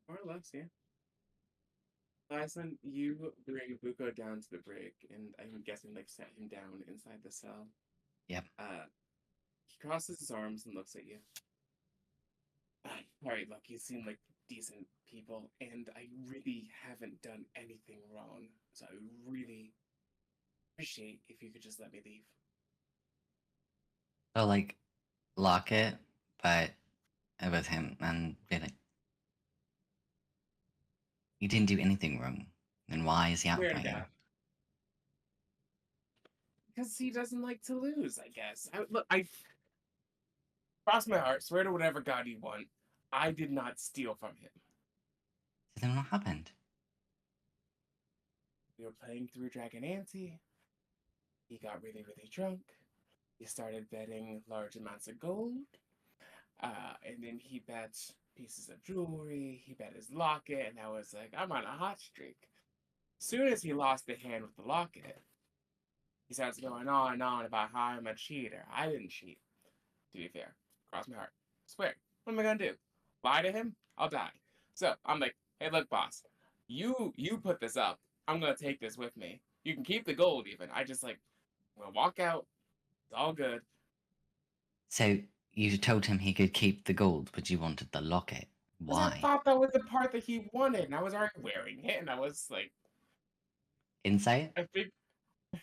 More or less, yeah. Lyson, you bring Buko down to the brig, and I'm guessing like set him down inside the cell. Yep. He crosses his arms and looks at you. Alright, look, you seem like decent people, and I really haven't done anything wrong, so I really appreciate if you could just let me leave. So like lock it, but with him and be like, you didn't do anything wrong. Then why is he Swear to after you? God. Because he doesn't like to lose, I guess. I cross my heart, swear to whatever god you want. I did not steal from him. So then what happened? We were playing through Dragon Ante. He got really, really drunk. He started betting large amounts of gold. And then he bet pieces of jewelry. He bet his locket, and I was like, I'm on a hot streak. Soon as he lost the hand with the locket, he starts going on and on about how I'm a cheater. I didn't cheat. To be fair, cross my heart. Swear. What am I gonna do? Lie to him? I'll die. So I'm like, hey, look, boss. You put this up. I'm gonna take this with me. You can keep the gold even. I'm gonna walk out. It's all good. So you told him he could keep the gold, but you wanted the locket. Because I Why? thought that was the part that he wanted, and I was already wearing it, and I was like, Insight? I think,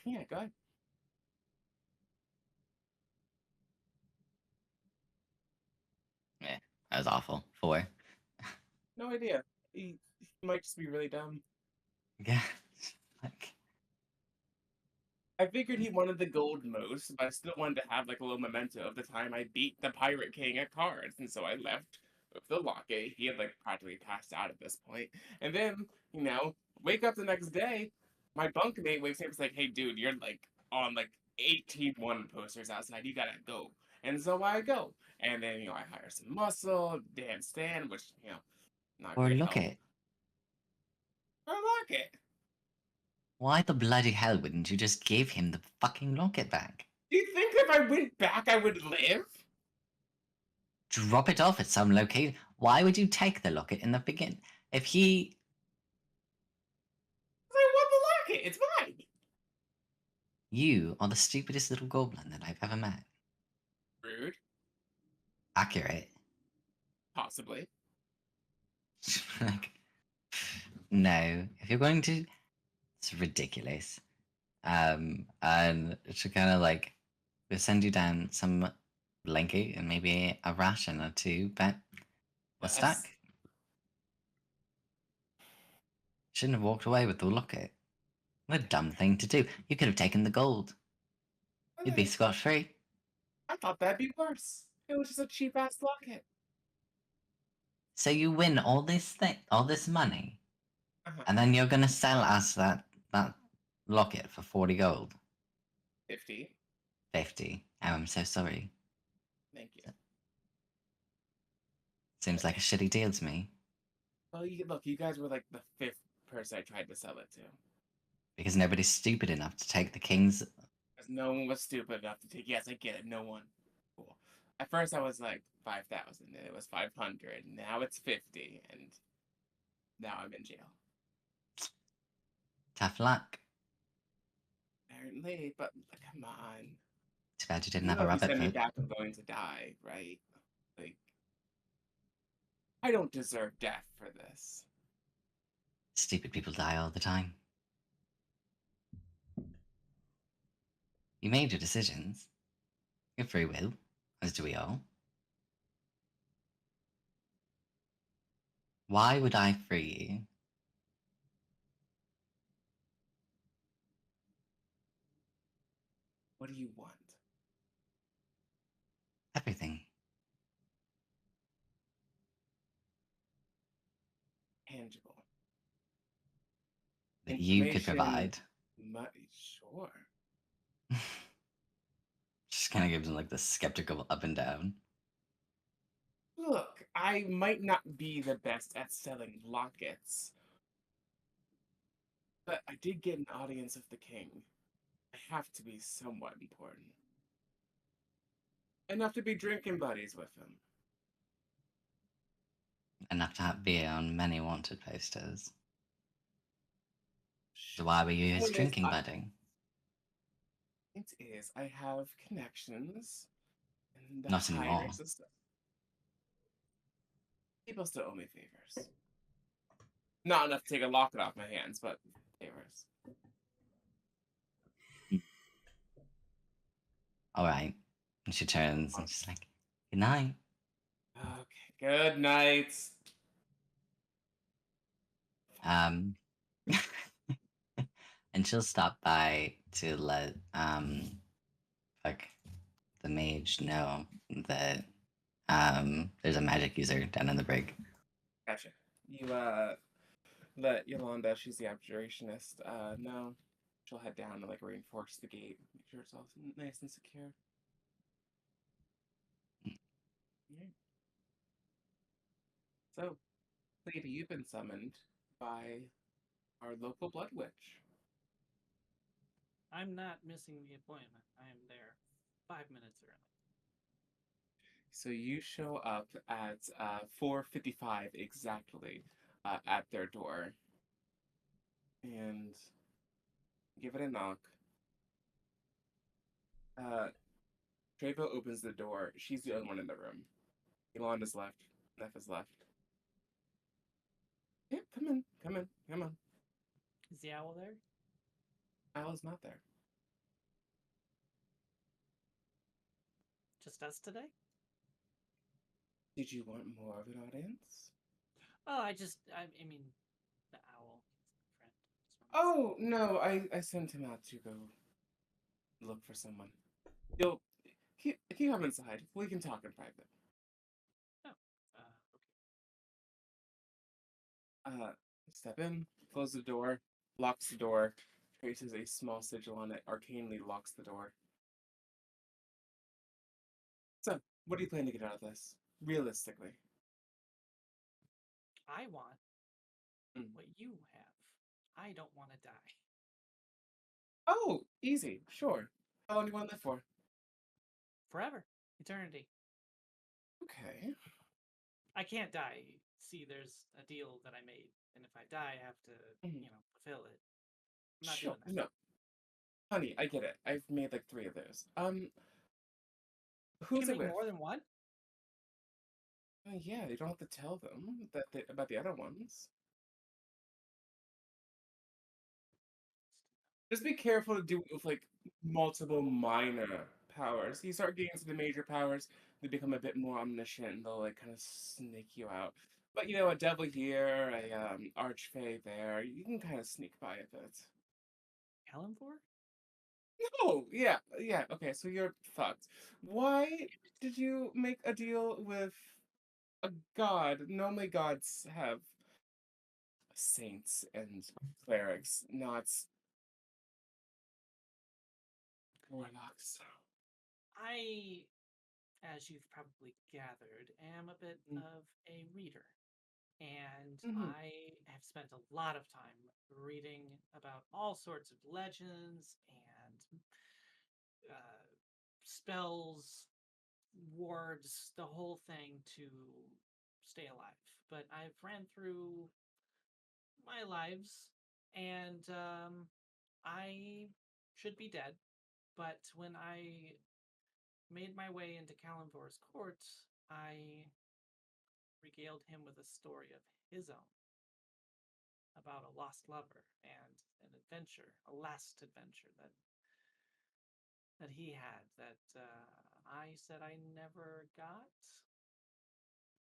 yeah, go ahead. Yeah, that was awful. 4. No idea. He might just be really dumb. Yeah. Like, I figured he wanted the gold most, but I still wanted to have like a little memento of the time I beat the Pirate King at cards, and so I left with the locket. He had like practically passed out at this point, and then wake up the next day, my bunkmate wakes up and is like, "Hey, dude, you're like on like 18-1 posters outside. You gotta go." And so I go, and then I hire some muscle, dance stand, which not or great look help. it. Or locket. Why the bloody hell wouldn't you just give him the fucking locket back? Do you think if I went back, I would live? Drop it off at some location. Why would you take the locket in the beginning? If he. I want the locket. It's mine. You are the stupidest little goblin that I've ever met. Rude. Accurate. Possibly. Like, no. If you're going to. It's ridiculous. And it should kind of like. We'll send you down some blanket and maybe a ration or two, but. What's Yes. that? Shouldn't have walked away with the locket. What a dumb thing to do. You could have taken the gold. You'd be scot free. I thought that'd be worse. It was just a cheap ass locket. So you win all this money, Uh-huh. and then you're gonna sell us that locket for 40 gold. 50. 50. Oh, I'm so sorry. Thank you. Seems like a shitty deal to me. Well, look, you guys were like the 5th person I tried to sell it to. Because nobody's stupid enough to take the king's. Because no one was stupid enough to take. Yes, I get it. No one. Cool. At first, I was like 5,000, and it was 500. Now it's 50, and now I'm in jail. Tough luck. Apparently, but come on. Too bad you didn't You have know a if you rabbit send me foot. back, I'm going to die, right? Like, I don't deserve death for this. Stupid people die all the time. You made your decisions. Your free will, as do we all. Why would I free you? What do you want? Everything. Tangible. That you could Information. provide. Sure. Just kind of gives him like the skeptical up and down. Look, I might not be the best at selling lockets, but I did get an audience of the king. I have to be somewhat important. Enough to be drinking buddies with him. Enough to be on many wanted posters. So why were you his Point is, drinking buddy? It is. I have connections in the Not anymore. higher system. People still owe me favors. Not enough to take a locket off my hands, but favors. Alright. And she turns and she's like, good night. Okay, good night. And she'll stop by to let like the mage know that there's a magic user down in the brig. Gotcha. You let Yolanda, she's the abjurationist, know. She'll head down and like reinforce the gate, make sure it's all nice and secure. Yeah. So, lady, you've been summoned by our local blood witch. I'm not missing the appointment. I am there 5 minutes early. So you show up at 4:55 exactly at their door, and give it a knock. Trevo opens the door. She's the only one in the room. Yolanda's left. Neff is left. Yeah, come in, come in, come on. Is the owl there? Al's not there. Just us today? Did you want more of an audience? Oh, I mean, the owl. Friend. Oh, no, I sent him out to go look for someone. If you come inside, we can talk in private. Okay. Step in, close the door, locks the door, traces a small sigil on it, arcanely locks the door. So, what do you plan to get out of this? Realistically. I want Mm. what you have. I don't want to die. Oh, easy. Sure. How long do you want to live for? Forever. Eternity. Okay. I can't die. See, there's a deal that I made, and if I die, I have to, Mhm. fulfill it. I'm not Sure. doing that. No. Honey, I get it. I've made like 3 of those. You Who's can it make with? more than one? Yeah, you don't have to tell them about the other ones. Just be careful to do it with like multiple minor powers. You start getting into the major powers, they become a bit more omniscient and they'll like kind of sneak you out. But a devil here, a archfey there, you can kind of sneak by a bit. Kalimvor? Oh, yeah, yeah. Okay, so you're fucked. Why did you make a deal with a god? Normally gods have saints and clerics, not warlocks. I, as you've probably gathered, am a bit of a reader. And Mm-hmm. I have spent a lot of time reading about all sorts of legends and spells, wards, the whole thing to stay alive. But I've ran through my lives, and I should be dead. But when I made my way into Kalimvor's court, I regaled him with a story of his own about a lost lover and an adventure, a last adventure that he had that I said I never got.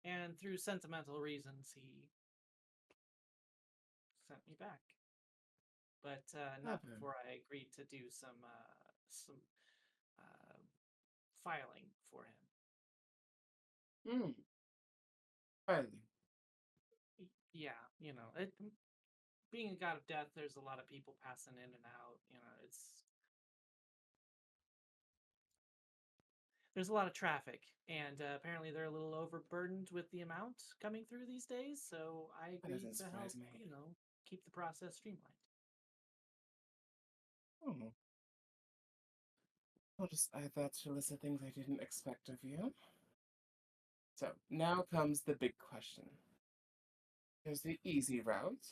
And through sentimental reasons, he sent me back. But not Heaven. before I agreed to do some uh, filing for him. Mm. Finally. Yeah, being a god of death, there's a lot of people passing in and out. There's a lot of traffic, and apparently they're a little overburdened with the amount coming through these days. So I That agreed doesn't to help, surprise me. keep the process streamlined. Oh. I'll just add that to a list of things I didn't expect of you. So now comes the big question. There's the easy route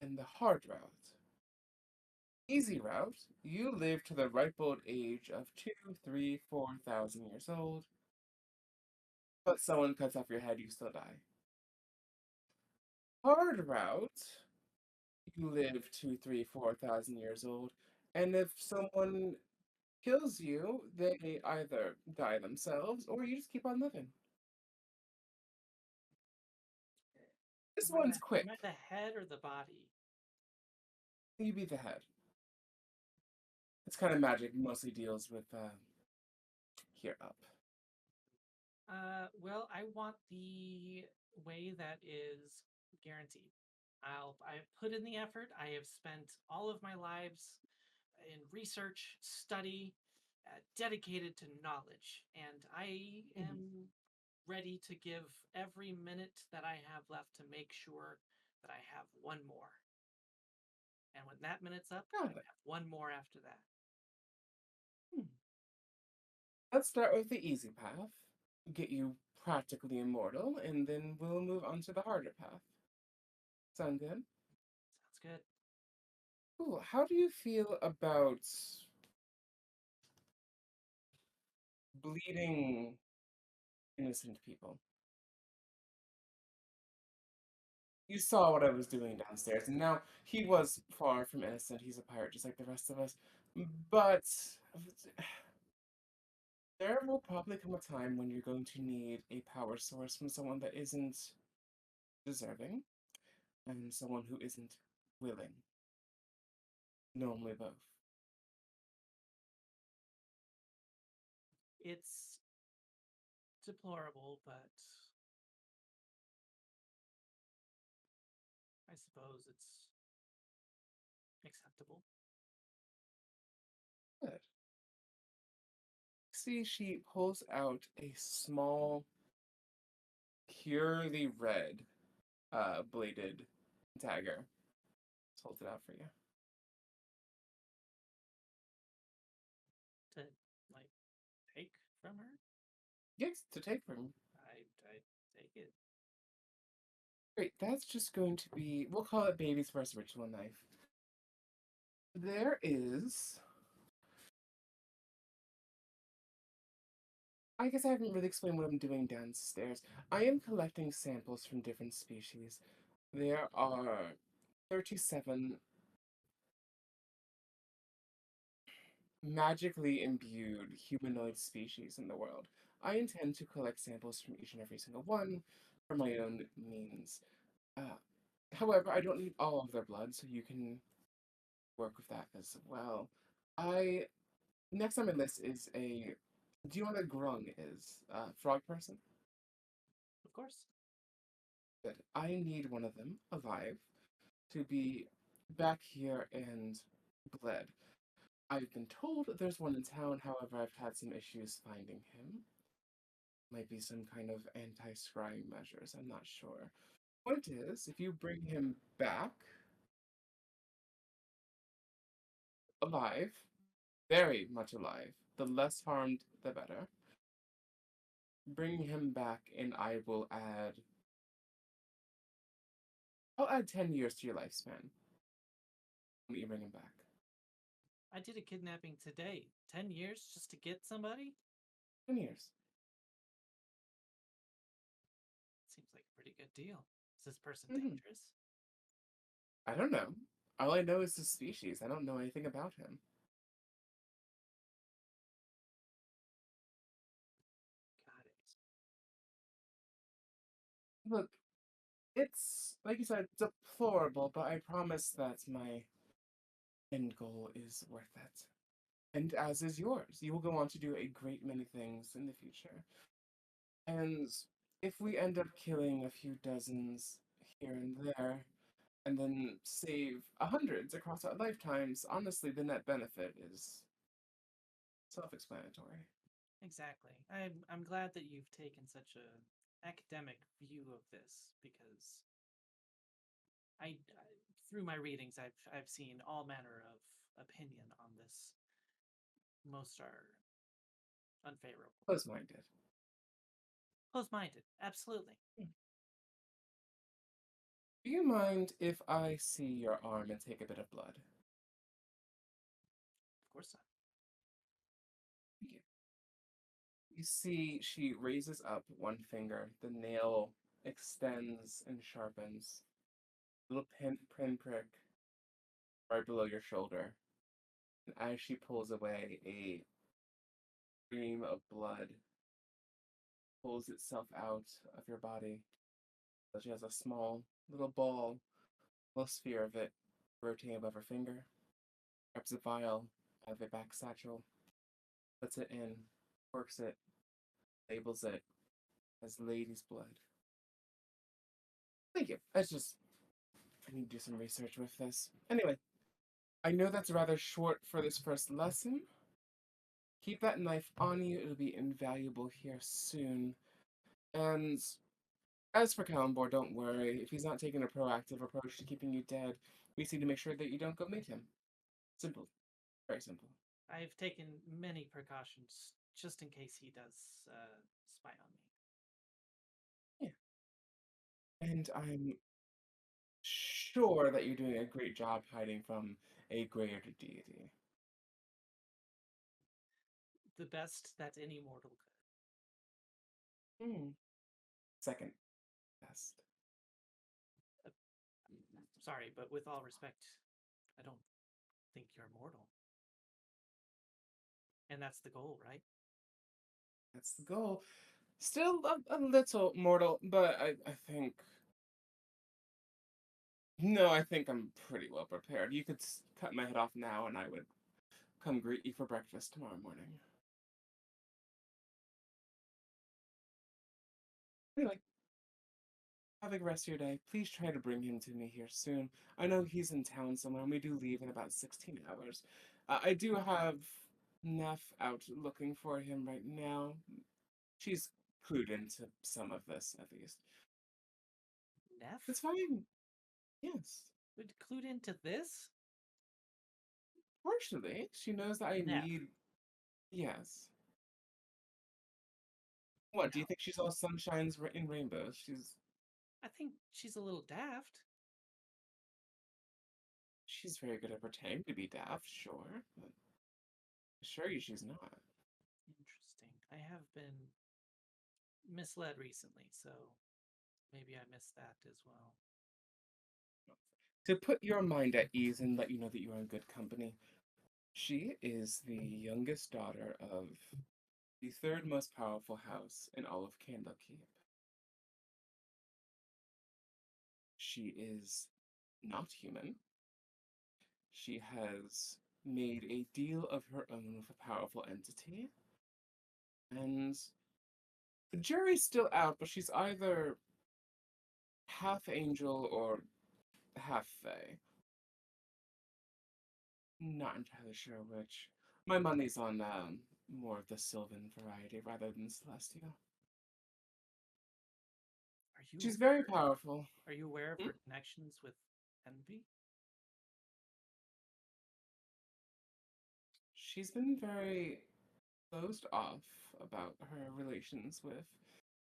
and the hard route. Easy route, you live to the ripe old age of 2, 3, 4,000 years old, but someone cuts off your head, you still die. Hard route, you live 2, 3, 4,000 years old, and if someone kills you, they either die themselves or you just keep on living. This one's quick. Am I the head or the body? You be the head. It's kind of magic, mostly deals with here up. Well, I want the way that is guaranteed. I've put in the effort. I have spent all of my lives in research, study, dedicated to knowledge, and I Mhm. am ready to give every minute that I have left to make sure that I have one more. And when that minute's up, I Got it. have one more after that. Hmm. Let's start with the easy path, get you practically immortal, and then we'll move on to the harder path. Sound good? Sounds good. Ooh, how do you feel about bleeding innocent people? You saw what I was doing downstairs, and now he was far from innocent. He's a pirate just like the rest of us. But there will probably come a time when you're going to need a power source from someone that isn't deserving and someone who isn't willing. Normally both. It's deplorable, but I suppose it's acceptable. Good. See, she pulls out a small, purely red, bladed dagger. Let's hold it out for you. from her? Yes, to take from. I take it. Great, that's just going to be, we'll call it baby's first ritual knife. There is, I guess I haven't really explained what I'm doing downstairs. I am collecting samples from different species. There are 37 magically imbued humanoid species in the world. I intend to collect samples from each and every single one for my own means. Uh, However, I don't need all of their blood, so you can work with that as well. I Next on my list is a. Do you know what a grung is? Frog person? Of course. Good. I need one of them alive to be back here and bled. I've been told there's one in town, however, I've had some issues finding him. Might be some kind of anti-scrying measures, I'm not sure. Point is, if you bring him back alive, very much alive, the less harmed, the better. Bring him back, and I'll add 10 years to your lifespan when you bring him back. I did a kidnapping today. 10 years just to get somebody? 10 years. Seems like a pretty good deal. Is this person Mhm. dangerous? I don't know. All I know is the species. I don't know anything about him. Got it. Look, it's, like you said, deplorable, but I promise that my end goal is worth it. And as is yours. You will go on to do a great many things in the future. And if we end up killing a few dozens here and there, and then save hundreds across our lifetimes, honestly, the net benefit is self-explanatory. Exactly. I'm glad that you've taken such a academic view of this because I through my readings I've seen all manner of opinion on this. Most are unfavorable. Close-minded. Close-minded, absolutely. Do you mind if I see your arm and take a bit of blood? Of course not. Thank you. You see, she raises up one finger. The nail extends and sharpens. Little pinprick right below your shoulder. And as she pulls away, a stream of blood pulls itself out of your body. So she has a small little ball, little sphere of it rotating above her finger. Grabs a vial out of a back satchel, puts it in, works it, labels it as lady's blood. Thank you. I need to do some research with this. Anyway, I know that's rather short for this first lesson. Keep that knife on you, it'll be invaluable here soon. And as for Calimbor, don't worry. If he's not taking a proactive approach to keeping you dead, we just need to make sure that you don't go meet him. Simple. Very simple. I've taken many precautions just in case he does spy on me. Yeah. And I'm sure that you're doing a great job hiding from a greater deity. The best that any mortal could. Second best. Sorry, but with all respect, I don't think you're mortal. And that's the goal, right? That's the goal. Still a little mortal, but I think. No, I think I'm pretty well prepared. You could cut my head off now, and I would come greet you for breakfast tomorrow morning. Anyway, have a good rest of your day. Please try to bring him to me here soon. I know he's in town somewhere, and we do leave in about 16 hours. I do have Neff out looking for him right now. She's clued into some of this, at least. Neff? It's fine. Yes. Would clued into this? Partially, she knows that I Neff. need. Yes. What, do you think she's all sunshines in rainbows? I think she's a little daft. She's very good at pretending to be daft, sure, but I assure you she's not. Interesting. I have been misled recently, so maybe I missed that as well. To put your mind at ease and let you know that you're in good company, she is the youngest daughter of the third most powerful house in all of Candlekeep. She is not human. She has made a deal of her own with a powerful entity, and the jury's still out, but she's either half angel or half fae. Not entirely sure which. My money's on more of the Sylvan variety rather than Celestial. Are you She's very powerful. are you aware of Hmm? her connections with Envy? She's been very closed off about her relations with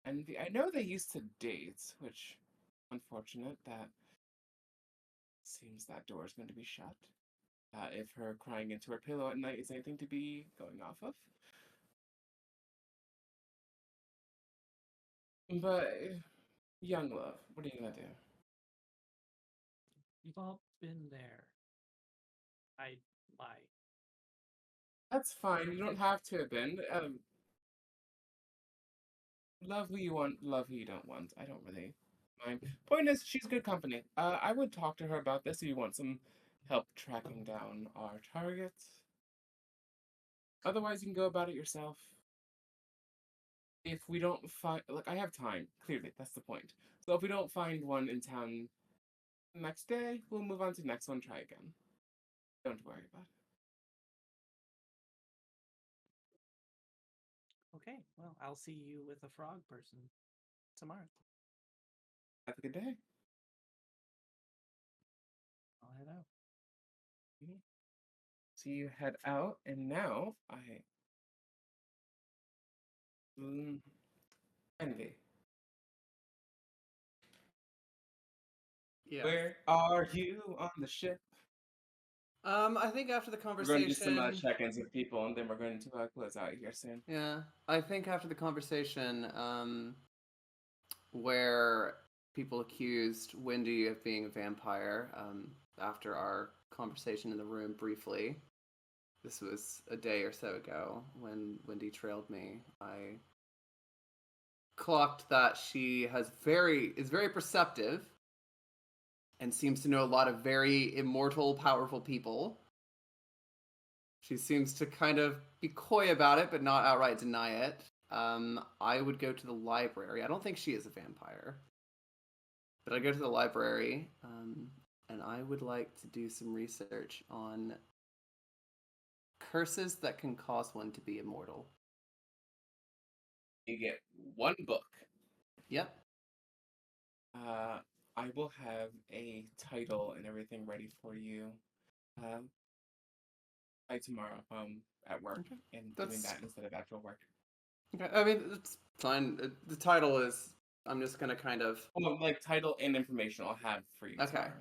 Envy. I know they used to date, which, unfortunate, that seems that door is going to be shut. If her crying into her pillow at night is anything to be going off of. But, young love, what are you gonna do? You've all been there. I lie. That's fine, you don't have to have been. Love who you want, love who you don't want. I don't really mind. Point is, she's good company. I would talk to her about this if you want some help tracking down our targets. Otherwise, you can go about it yourself. If we don't find, like, I have time, clearly, that's the point. So if we don't find one in town next day, we'll move on to the next one, try again. Don't worry about it. Okay, well, I'll see you with a frog person tomorrow. Have a good day. I'll head out. So you head out, and now Envy. Yeah. Where are you on the ship? I think after the We're going to do some conversation, check-ins with people, and then we're going to close out here soon. yeah, I think after the conversation, where people accused Wendy of being a vampire, after our conversation in the room briefly, this was a day or so ago when Wendy trailed me. I clocked that she is very perceptive and seems to know a lot of very immortal, powerful people. She seems to kind of be coy about it, but not outright deny it. I would go to the library. I don't think she is a vampire, but I go to the library, and I would like to do some research on curses that can cause one to be immortal. You get one book. Yep. I will have a title and everything ready for you by tomorrow at work, Okay. and doing That's that instead of actual work. okay. I mean, it's fine. The title is. I'm just gonna kind of. Well, like title and information I'll have for you Okay. tomorrow.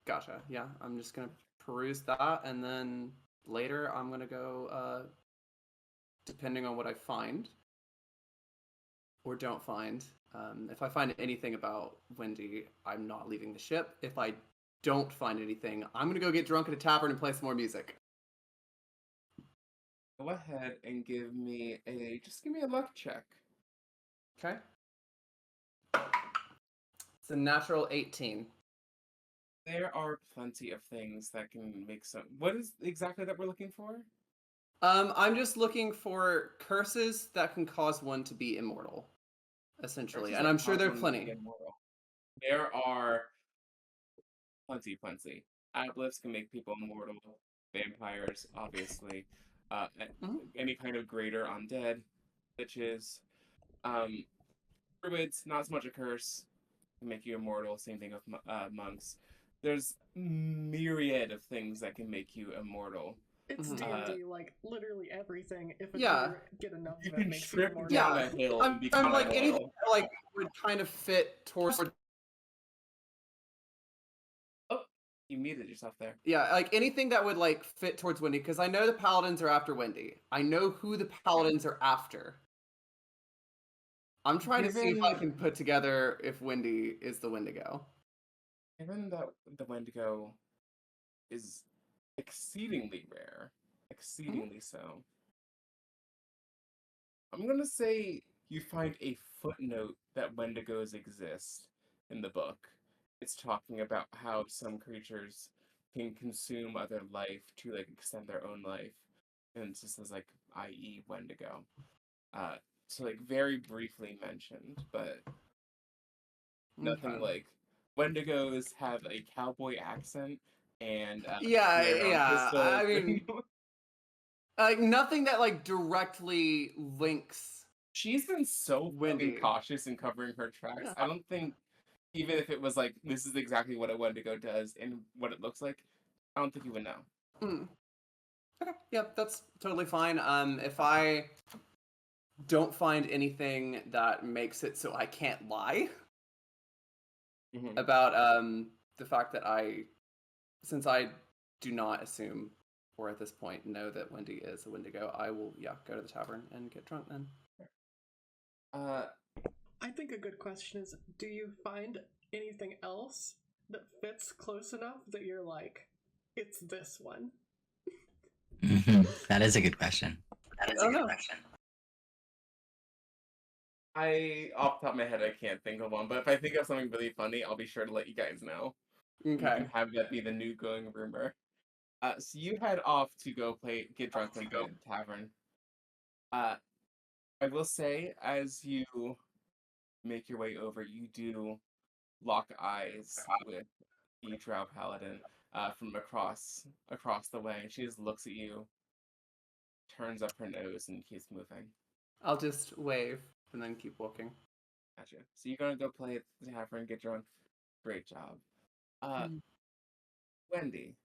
Gotcha. Yeah, I'm just gonna peruse that, and then later I'm gonna go. Depending on what I find or don't find. If I find anything about Wendy, I'm not leaving the ship. If I don't find anything, I'm gonna go get drunk at a tavern and play some more music. Go ahead and give me a luck check. Okay. It's a natural 18. There are plenty of things that can make some. What is exactly that we're looking for? I'm just looking for curses that can cause one to be immortal, essentially, Curses and that I'm sure cause there are one to be plenty. immortal. There are plenty. Aboleths can make people immortal. Vampires, obviously. Mhm. Any kind of greater undead, witches. Druids, not so much a curse, can make you immortal. Same thing with monks. There's myriad of things that can make you immortal. It's D&D, like literally everything. If a Yeah. deer get enough You of it, can makes trip it more. down Yeah, a hill and I'm become like anything immortal. that, like would kind of fit towards. Oh, you muted yourself there. Yeah, like anything that would like fit towards Wendy, because I know the paladins are after Wendy. I know who the paladins are after. I'm trying to see if I Given- can put together if Wendy is the Wendigo. Given that the Wendigo is exceedingly rare, exceedingly so, I'm gonna say you find a footnote that Wendigos exist in the book. It's talking about how some creatures can consume other life to like extend their own life, and it just says like, i.e., Wendigo. So like very briefly mentioned, but nothing Okay. like Wendigos have a cowboy accent and Yeah, carry around yeah. pistols. I mean, like nothing that like directly links. She's been so Wendy. fucking cautious in covering her tracks. Yeah. I don't think, even if it was like, this is exactly what a Wendigo does and what it looks like, I don't think you would know. Hmm. Okay, yeah, that's totally fine. If I don't find anything that makes it so I can't lie Mhm. about the fact that since I do not assume or at this point know that Wendy is a Wendigo, I will go to the tavern and get drunk then. I think a good question is, do you find anything else that fits close enough that you're like, it's this one? That is a good question. Off the top of my head, I can't think of one, but if I think of something really funny, I'll be sure to let you guys know. You Okay. can have that be the new going rumor. So you head off to go get drunk in the tavern. I will say, as you make your way over, you do lock eyes with the Drow Paladin from across the way, and she just looks at you, turns up her nose, and keeps moving. I'll just wave and then keep walking. Gotcha. So you're gonna go play at the tavern, get drunk. Great job. Wendy,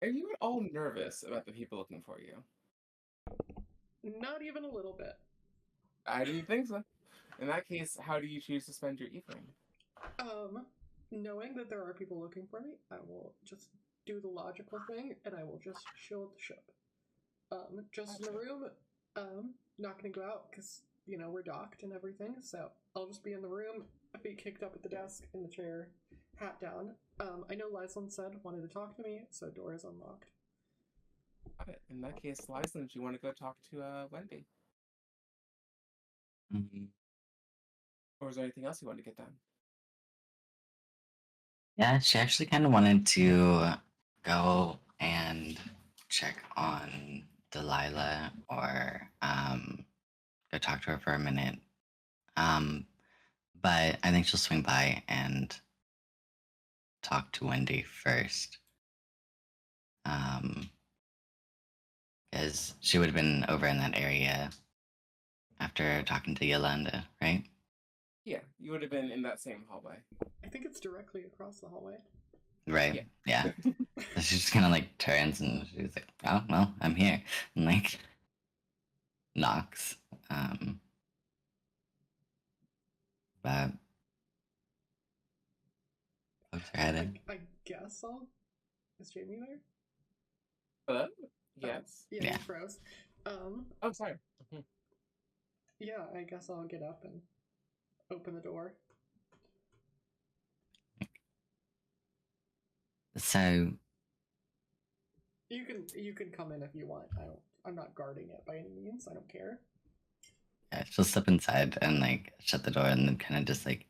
are you at all nervous about the people looking for you? Not even a little bit. I didn't think so. In that case, how do you choose to spend your evening? Knowing that there are people looking for me, I will just do the logical thing and I will just chill at the ship. Just in the room, not gonna go out because, you know, we're docked and everything, so I'll just be in the room, feet kicked up at the desk, in the chair, hat down. I know Lyslin said wanted to talk to me, so door is unlocked. Got it. In that case, Lyslin, do you want to go talk to Wendy? Mhm. Or is there anything else you want to get done? Yeah, she actually kind of wanted to go and check on Delilah or go talk to her for a minute. But I think she'll swing by and talk to Wendy first. Because she would have been over in that area after talking to Yolanda, right? Yeah, you would have been in that same hallway. I think it's directly across the hallway. Right. Yeah. So she just kind of like turns and she's like, "Oh well, I'm here," and like knocks. But pokes her head in. I guess I'll. Is Jamie there? Hello? Yes. Yeah, Yeah. he froze. Oh, sorry. Yeah, I guess I'll get up and open the door. So You can come in if you want. I'm not guarding it by any means. I don't care. yeah, she'll step inside and like shut the door and then kind of just like.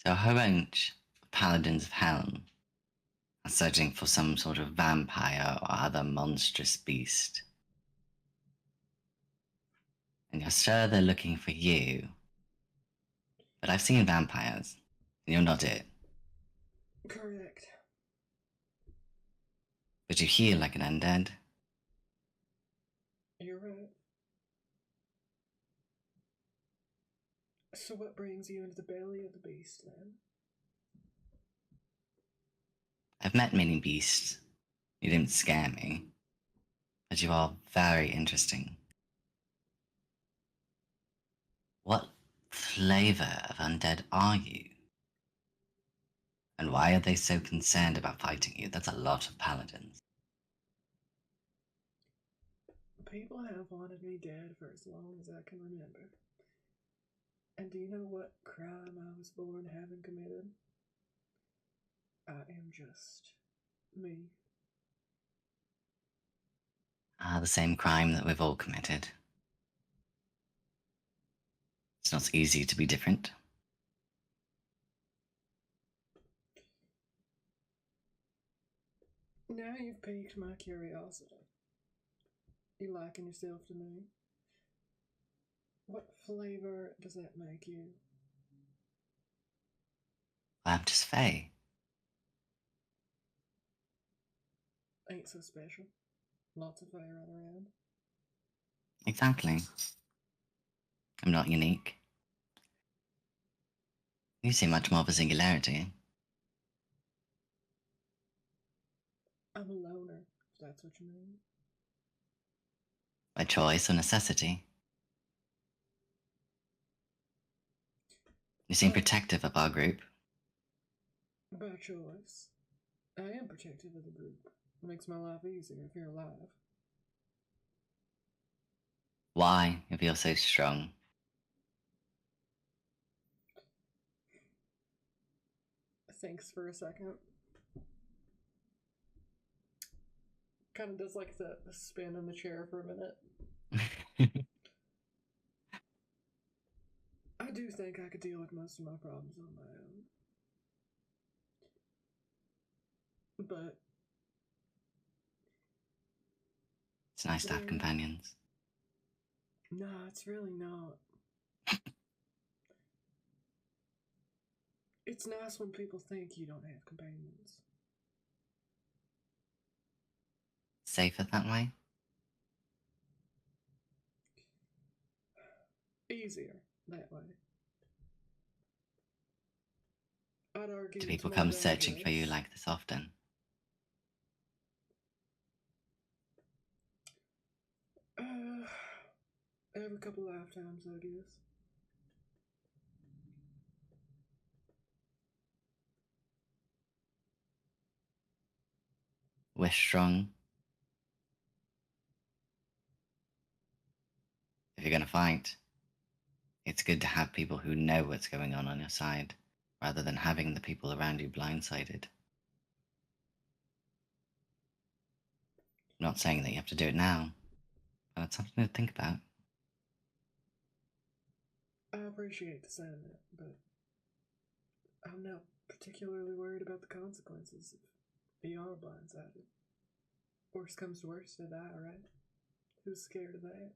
So a whole bunch of paladins of hell are searching for some sort of vampire or other monstrous beast. And you're sure they're looking for you. But I've seen vampires. And you're not it. Correct. But you heal like an undead. You're right. So what brings you into the belly of the beast then? I've met many beasts. You didn't scare me. But you are very interesting. What flavor of undead are you? And why are they so concerned about fighting you? That's a lot of paladins. People have wanted me dead for as long as I can remember. And do you know what crime I was born having committed? I am just me. The same crime that we've all committed. It's not easy to be different. Now you've piqued my curiosity. You liken yourself to me? What flavor does that make you? I'm just Faye. Ain't so special. Lots of fire all around. Exactly. I'm not unique. You seem much more of a singularity. I'm a loner, if that's what you mean. By choice or necessity. You seem protective of our group. By choice. I am protective of the group. It makes my life easier if you're alive. Why, if you're so strong? Thanks for a second. Kind of does like the spin in the chair for a minute. I do think I could deal with most of my problems on my own. But It's nice to have companions. nah, it's really not. It's nice when people think you don't have companions. Safer that way? Easier that way. I'd argue Do it's people more come searching for you dangerous. like this often? Every couple lifetimes, I guess. We're strong. If you're gonna fight, it's good to have people who know what's going on your side, rather than having the people around you blindsided. I'm not saying that you have to do it now, but it's something to think about. I appreciate the sentiment, but I'm not particularly worried about the consequences if you are blindsided. Worst comes to worst, I die, right? Who's scared of that?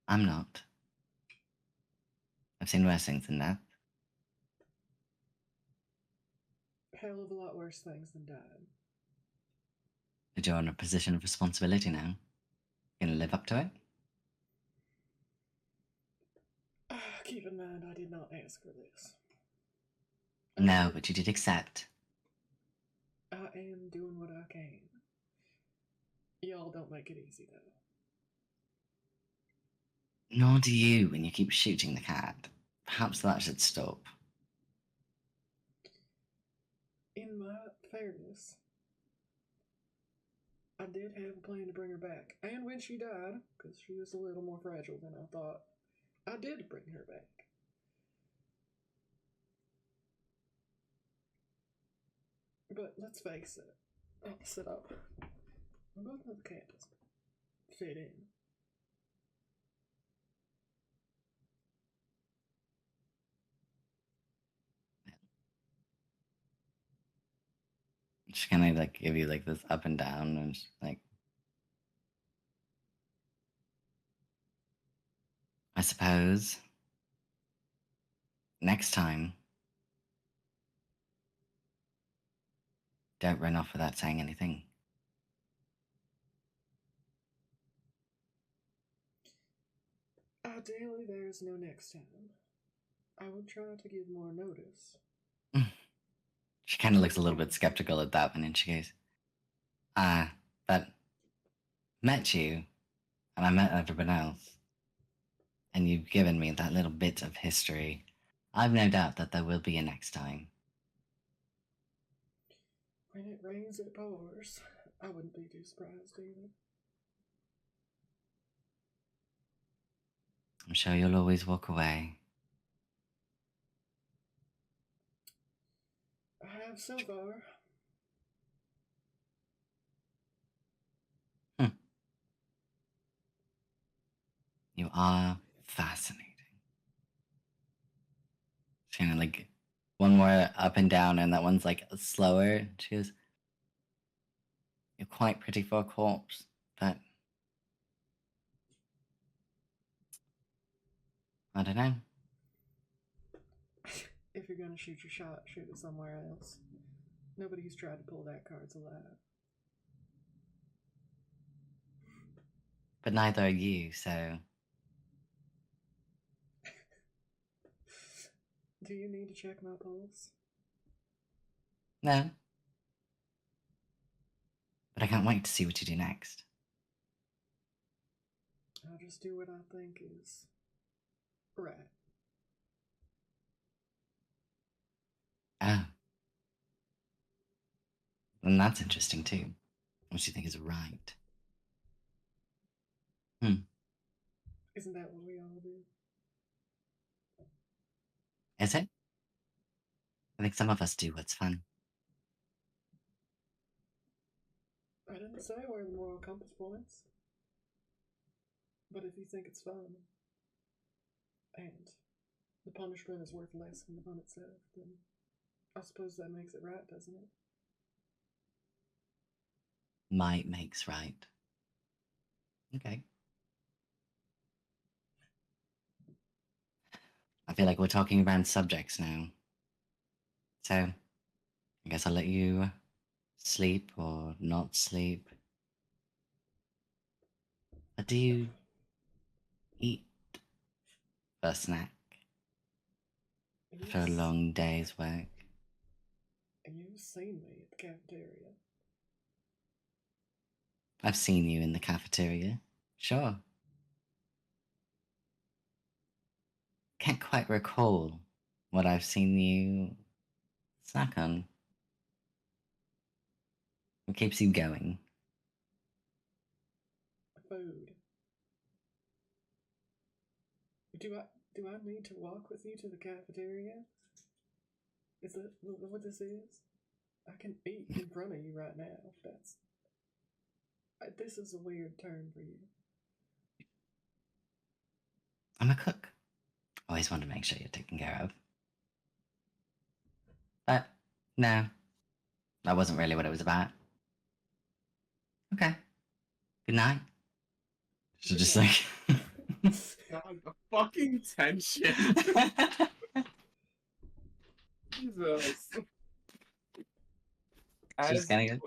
I'm not. I've seen worse things than that. Hell of a lot worse things than dying. But you're in a position of responsibility now. You gonna live up to it? Keep in mind, I did not ask for this. No, but you did accept. I am doing what I can. Y'all don't make it easy, though. Nor do you when you keep shooting the cat. Perhaps that should stop. In my fairness, I did have a plan to bring her back. And when she died, because she was a little more fragile than I thought, I did bring her back. But let's face it. I'll sit up. We both know the cat doesn't fit in. Just kind of like give you like this up and down and just like. I suppose next time, don't run off without saying anything. Ideally, there's no next time. I would try to give more notice, She kind of looks a little bit skeptical at that one, and she goes, but met you, and I met everyone else, and you've given me that little bit of history. I've no doubt that there will be a next time. When it rains, it pours. I wouldn't be too surprised either. I'm sure you'll always walk away. I have so far. You are fascinating. She kind of like one more up and down, and that one's like slower. She goes, "You're quite pretty for a corpse, but I don't know." If you're gonna shoot your shot, shoot it somewhere else. Nobody's tried to pull that card's alive. But neither are you, so Do you need to check my pulse? no. But I can't wait to see what you do next. I'll just do what I think is right. Oh. And that's interesting too. What you think is right. Isn't that what we all do? Is it? I think some of us do what's fun. I didn't say where the moral compass points. But if you think it's fun, and the punishment is worth less than the fun itself, then I suppose that makes it right, doesn't it? Might makes right. Okay. I feel like we're talking around subjects now. So, I guess I'll let you sleep or not sleep. But do you eat for a snack after a long day's work? You've seen me at the cafeteria. I've seen you in the cafeteria. Sure. Can't quite recall what I've seen you snack on. What keeps you going? Food. Do I need to walk with you to the cafeteria? Is that what this is? I can eat in front of you right now. This is a weird turn for you. I'm a cook. Always want to make sure you're taken care of. But no, that wasn't really what it was about. Okay. Good night. So just like God, the fucking tension. Jesus. Just kinda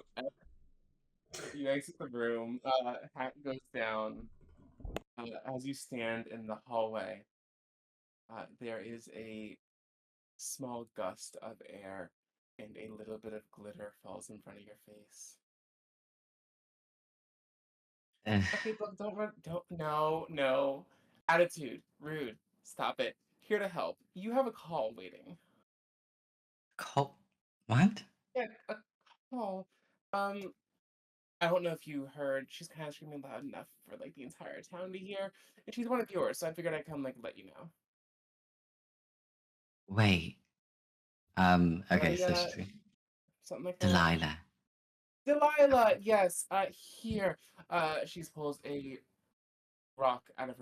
you exit the room, hat goes down. As you stand in the hallway, there is a small gust of air, and a little bit of glitter falls in front of your face. Okay, don't run. No. Attitude, rude. Stop it. Here to help. You have a call waiting. What? Yeah, a call. I don't know if you heard. She's kind of screaming loud enough for like the entire town to hear, and she's one of yours. So I figured I'd come like let you know. Wait. Okay, so Delilah, she's something like that. Delilah. Delilah, yes. Here. She pulls a rock out of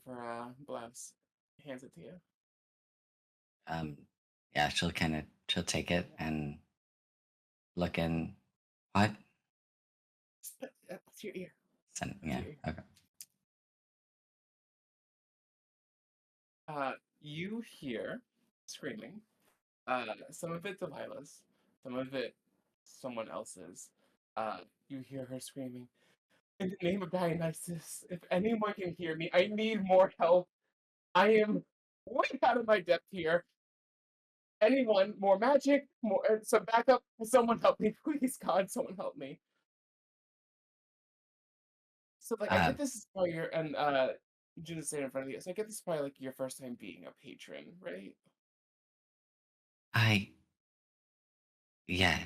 her blouse, hands it to you. Yeah, she'll take it and look in. What? That's your ear. Yeah, okay. You hear screaming. Some of it Delilah's, some of it someone else's. You hear her screaming, "In the name of Dionysus, if anyone can hear me, I need more help. I am way out of my depth here." Anyone, more magic, more some backup. Someone help me, please, God, someone help me. So like I Uh, get this is probably your and June is standing in front of you. So I get this is probably like your first time being a patron, right? I yeah.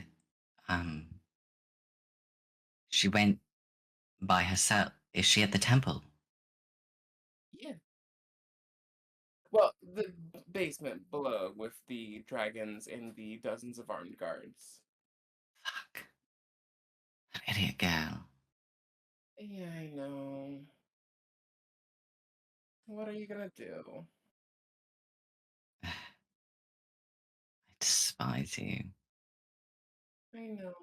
Um, she went by herself. Is she at the temple? Yeah. Well, the basement below with the dragons and the dozens of armed guards. Fuck, that idiot girl. Yeah, I know. What are you gonna do? I despise you. I know.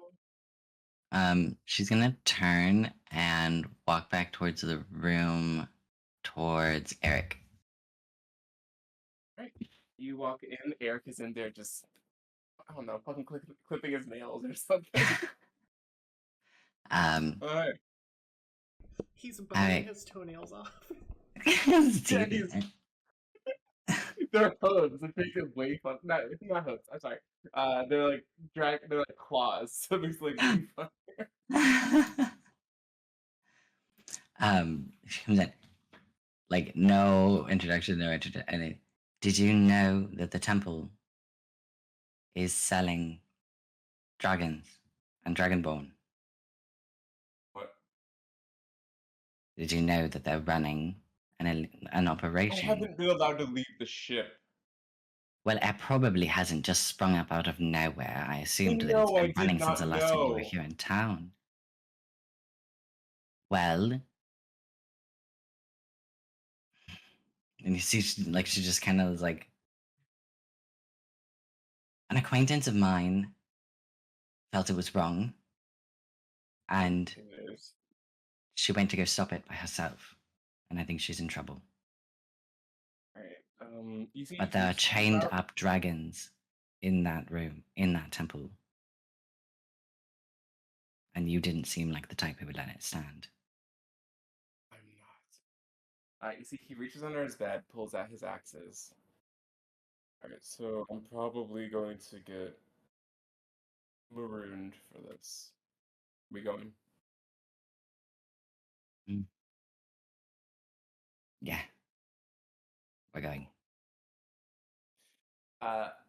She's gonna turn and walk back towards the room towards Eric. Right. You walk in, Eric is in there just I don't know, fucking clipping his nails or something. Um, Alright. He's biting alright. his toenails off. Yeah, Dude, he's they're hooves. It makes it way fun. Not hooves. I'm sorry. They're like they're like claws. So there's like way fun. she comes in. Like, no introduction, no introduction. Any. Did you know that the temple is selling dragons and dragonborn? What? Did you know that they're running an I operation? haven't been allowed to leave the ship. Well, it probably hasn't just sprung up out of nowhere. I assumed that it's No, I been did running since not the last time you were know. here in town. Well, and you see, she just kind of is like, an acquaintance of mine felt it was wrong, and Anyways, she went to go stop it by herself. And I think she's in trouble. alright. You see, But there he are scoop chained out. up dragons in that room, in that temple. And you didn't seem like the type who would let it stand. I'm not. You see, he reaches under his bed, pulls out his axes. Alright, so I'm probably going to get marooned for this. We going? Mm. Yeah, we're going.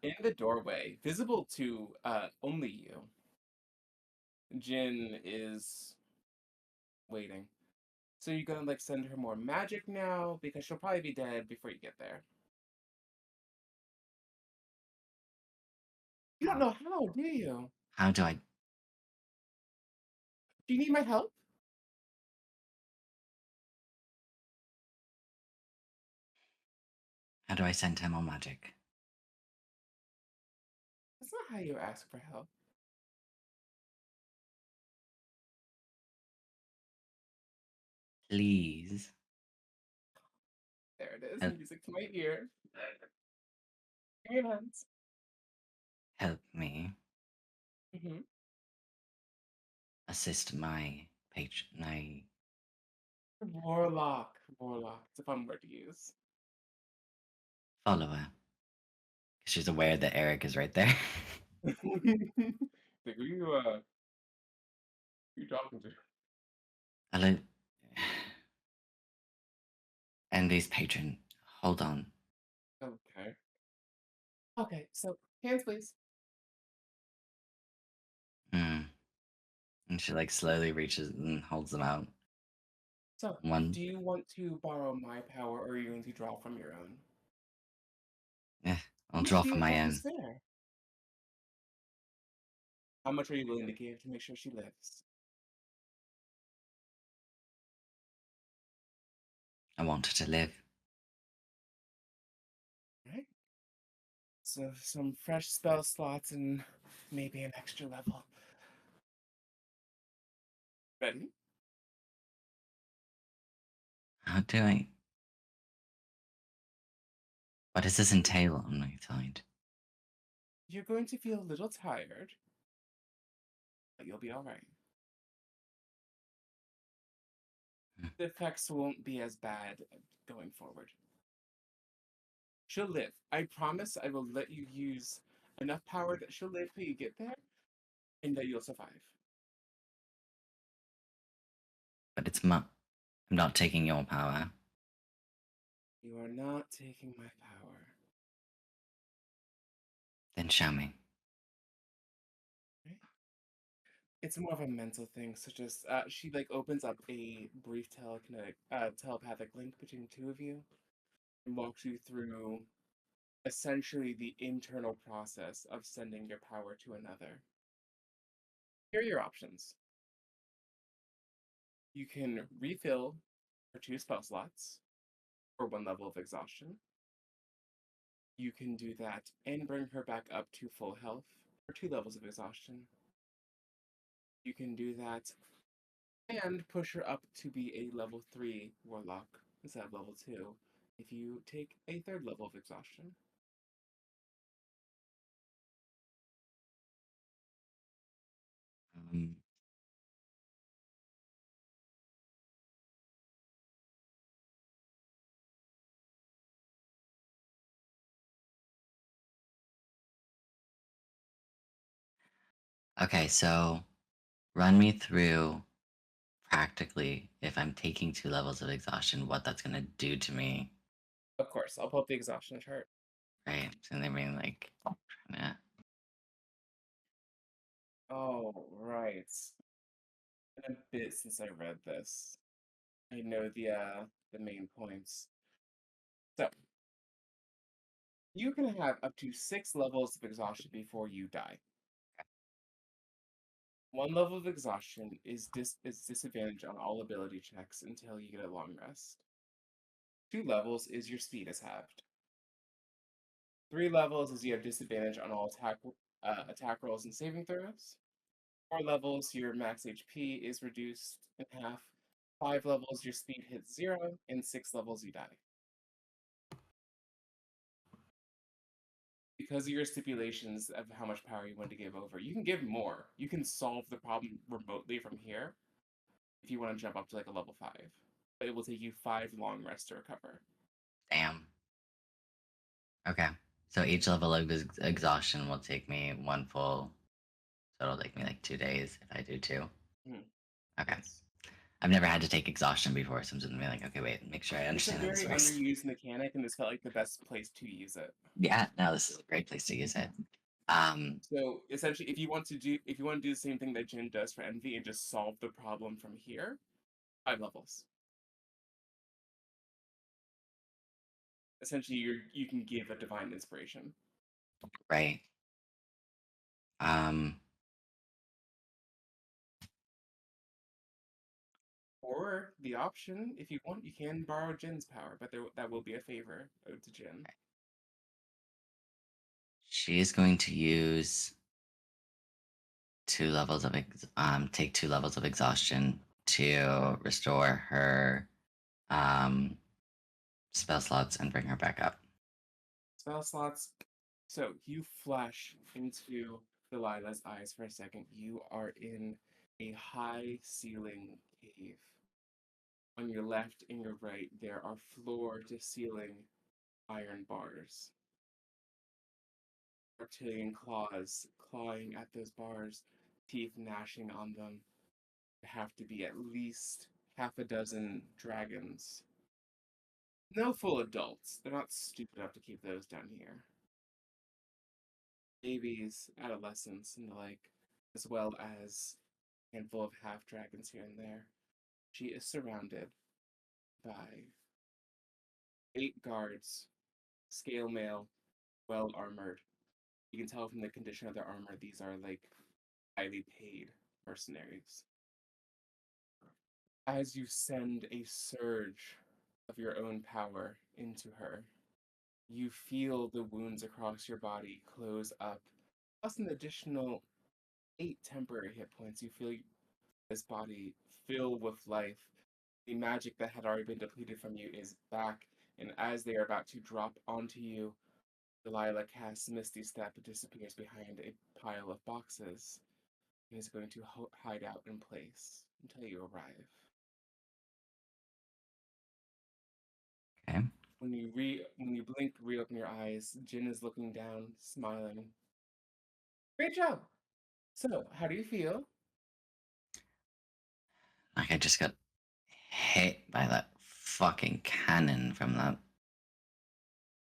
In the doorway, visible to only you, Jin is waiting. So you gonna like send her more magic now because she'll probably be dead before you get there. You don't know how, do you? How do I? Do you need my help? How do I send her more magic? That's not how you ask for help. Please There it is. help, Music to my ear. Give me your hands. help me Mm-hmm. assist my patron, my Warlock. Warlock. It's a fun word to use. follower. She's aware that Eric is right there. Like, who you talking to? Hello, Envy's patron. Hold on. Okay. Okay, so hands please. Hmm. And she like slowly reaches and holds them out. So, One. do you want to borrow my power or are you going to draw from your own? Yeah, How I'll much draw do from you my have to own. spare? How much are you willing to give to make sure she lives? I want her to live. Right? So some fresh spell slots and maybe an extra level. Ready? How do I? What does this entail on my side? You're going to feel a little tired, but you'll be alright. Hmm. The effects won't be as bad going forward. She'll live. I promise I will let you use enough power that she'll live till you get there, and that you'll survive. But I'm not taking your power. You are not taking my power. Then show me. Right? It's more of a mental thing, such as she like opens up a brief telepathic link between the two of you and walks you through essentially the internal process of sending your power to another. Here are your options. You can refill for 2 spell slots for 1 level of exhaustion. You can do that and bring her back up to full health for 2 levels of exhaustion. You can do that and push her up to be a level 3 warlock instead of level 2 if you take a 3rd level of exhaustion. Um, okay, so run me through practically if I'm taking 2 levels of exhaustion, what that's gonna do to me, Of course, I'll pull up the exhaustion chart. right? And I mean, like, trying to. Oh, right. It's been a bit since I read this. I know the main points. So, you can have up to 6 levels of exhaustion before you die. 1 level of exhaustion is disadvantage on all ability checks until you get a long rest. 2 levels is your speed is halved. 3 levels is you have disadvantage on all attack rolls and saving throws. 4 levels, your max HP is reduced in half. 5 levels, your speed hits 0, and 6 levels, you die. Because of your stipulations of how much power you want to give over, you can give more. You can solve the problem remotely from here if you want to jump up to like a level 5. But it will take you 5 long rests to recover. Damn. Okay. So each level of exhaustion will take me 1 full. So it'll take me like 2 days if I do 2. Mhm. Okay. Yes. I've never had to take exhaustion before, so I'm just gonna be like, okay, wait, make sure I It's a understand how this very works. underused mechanic, and this felt like the best place to use it. Yeah, no, this is a great place to use it. So essentially, if you want to do the same thing that Jin does for Envy and just solve the problem from here, 5 levels. Essentially, you can give a divine inspiration. Right. Or the option, if you want, you can borrow Jin's power, but that will be a favor owed to Jin. She is going to use 2 levels of take 2 levels of exhaustion to restore her spell slots and bring her back up. Spell slots. So you flash into Delilah's eyes for a second. You are in a high ceiling cave. On your left and your right, there are floor to ceiling iron bars. Reptilian claws clawing at those bars, teeth gnashing on them. There have to be at least half a dozen dragons. No full adults. They're not stupid enough to keep those down here. Babies, adolescents, and the like, as well as a handful of half dragons here and there. She is surrounded by 8 guards, scale mail, well armored. You can tell from the condition of their armor, these are like highly paid mercenaries. As you send a surge of your own power into her, you feel the wounds across your body close up, plus an additional 8 temporary hit points. You feel this body fill with life. The magic that had already been depleted from you is back, and as they are about to drop onto you, Delilah casts Misty Step and disappears behind a pile of boxes and is going to hide out in place until you arrive. Okay. When you blink, reopen your eyes, Jin is looking down, smiling. Great job. So, how do you feel? Like I just got hit by that fucking cannon from that.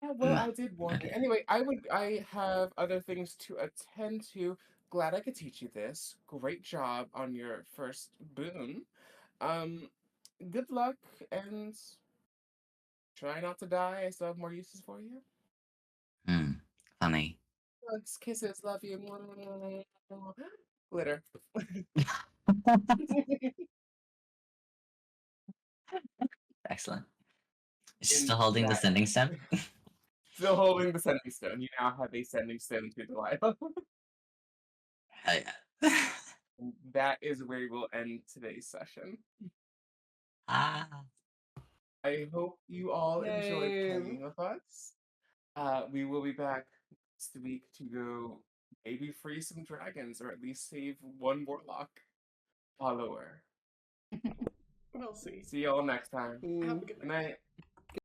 Yeah, well, I Ma- did warn you. idiot. Anyway, I have other things to attend to. Glad I could teach you this. Great job on your first boon. Um, good luck and try not to die. I still have more uses for you. Funny. Hugs, kisses, love you. Glitter. Excellent. Is she In still holding the that, sending stone? still holding the sending stone. You now have a sending stone to Delilah. Hell yeah. That is where we'll end today's session. Ah. I hope you all enjoyed Yay. playing with us. We will be back next week to go maybe free some dragons or at least save one warlock follower. We'll see. See y'all next time. Have a good Good night. night.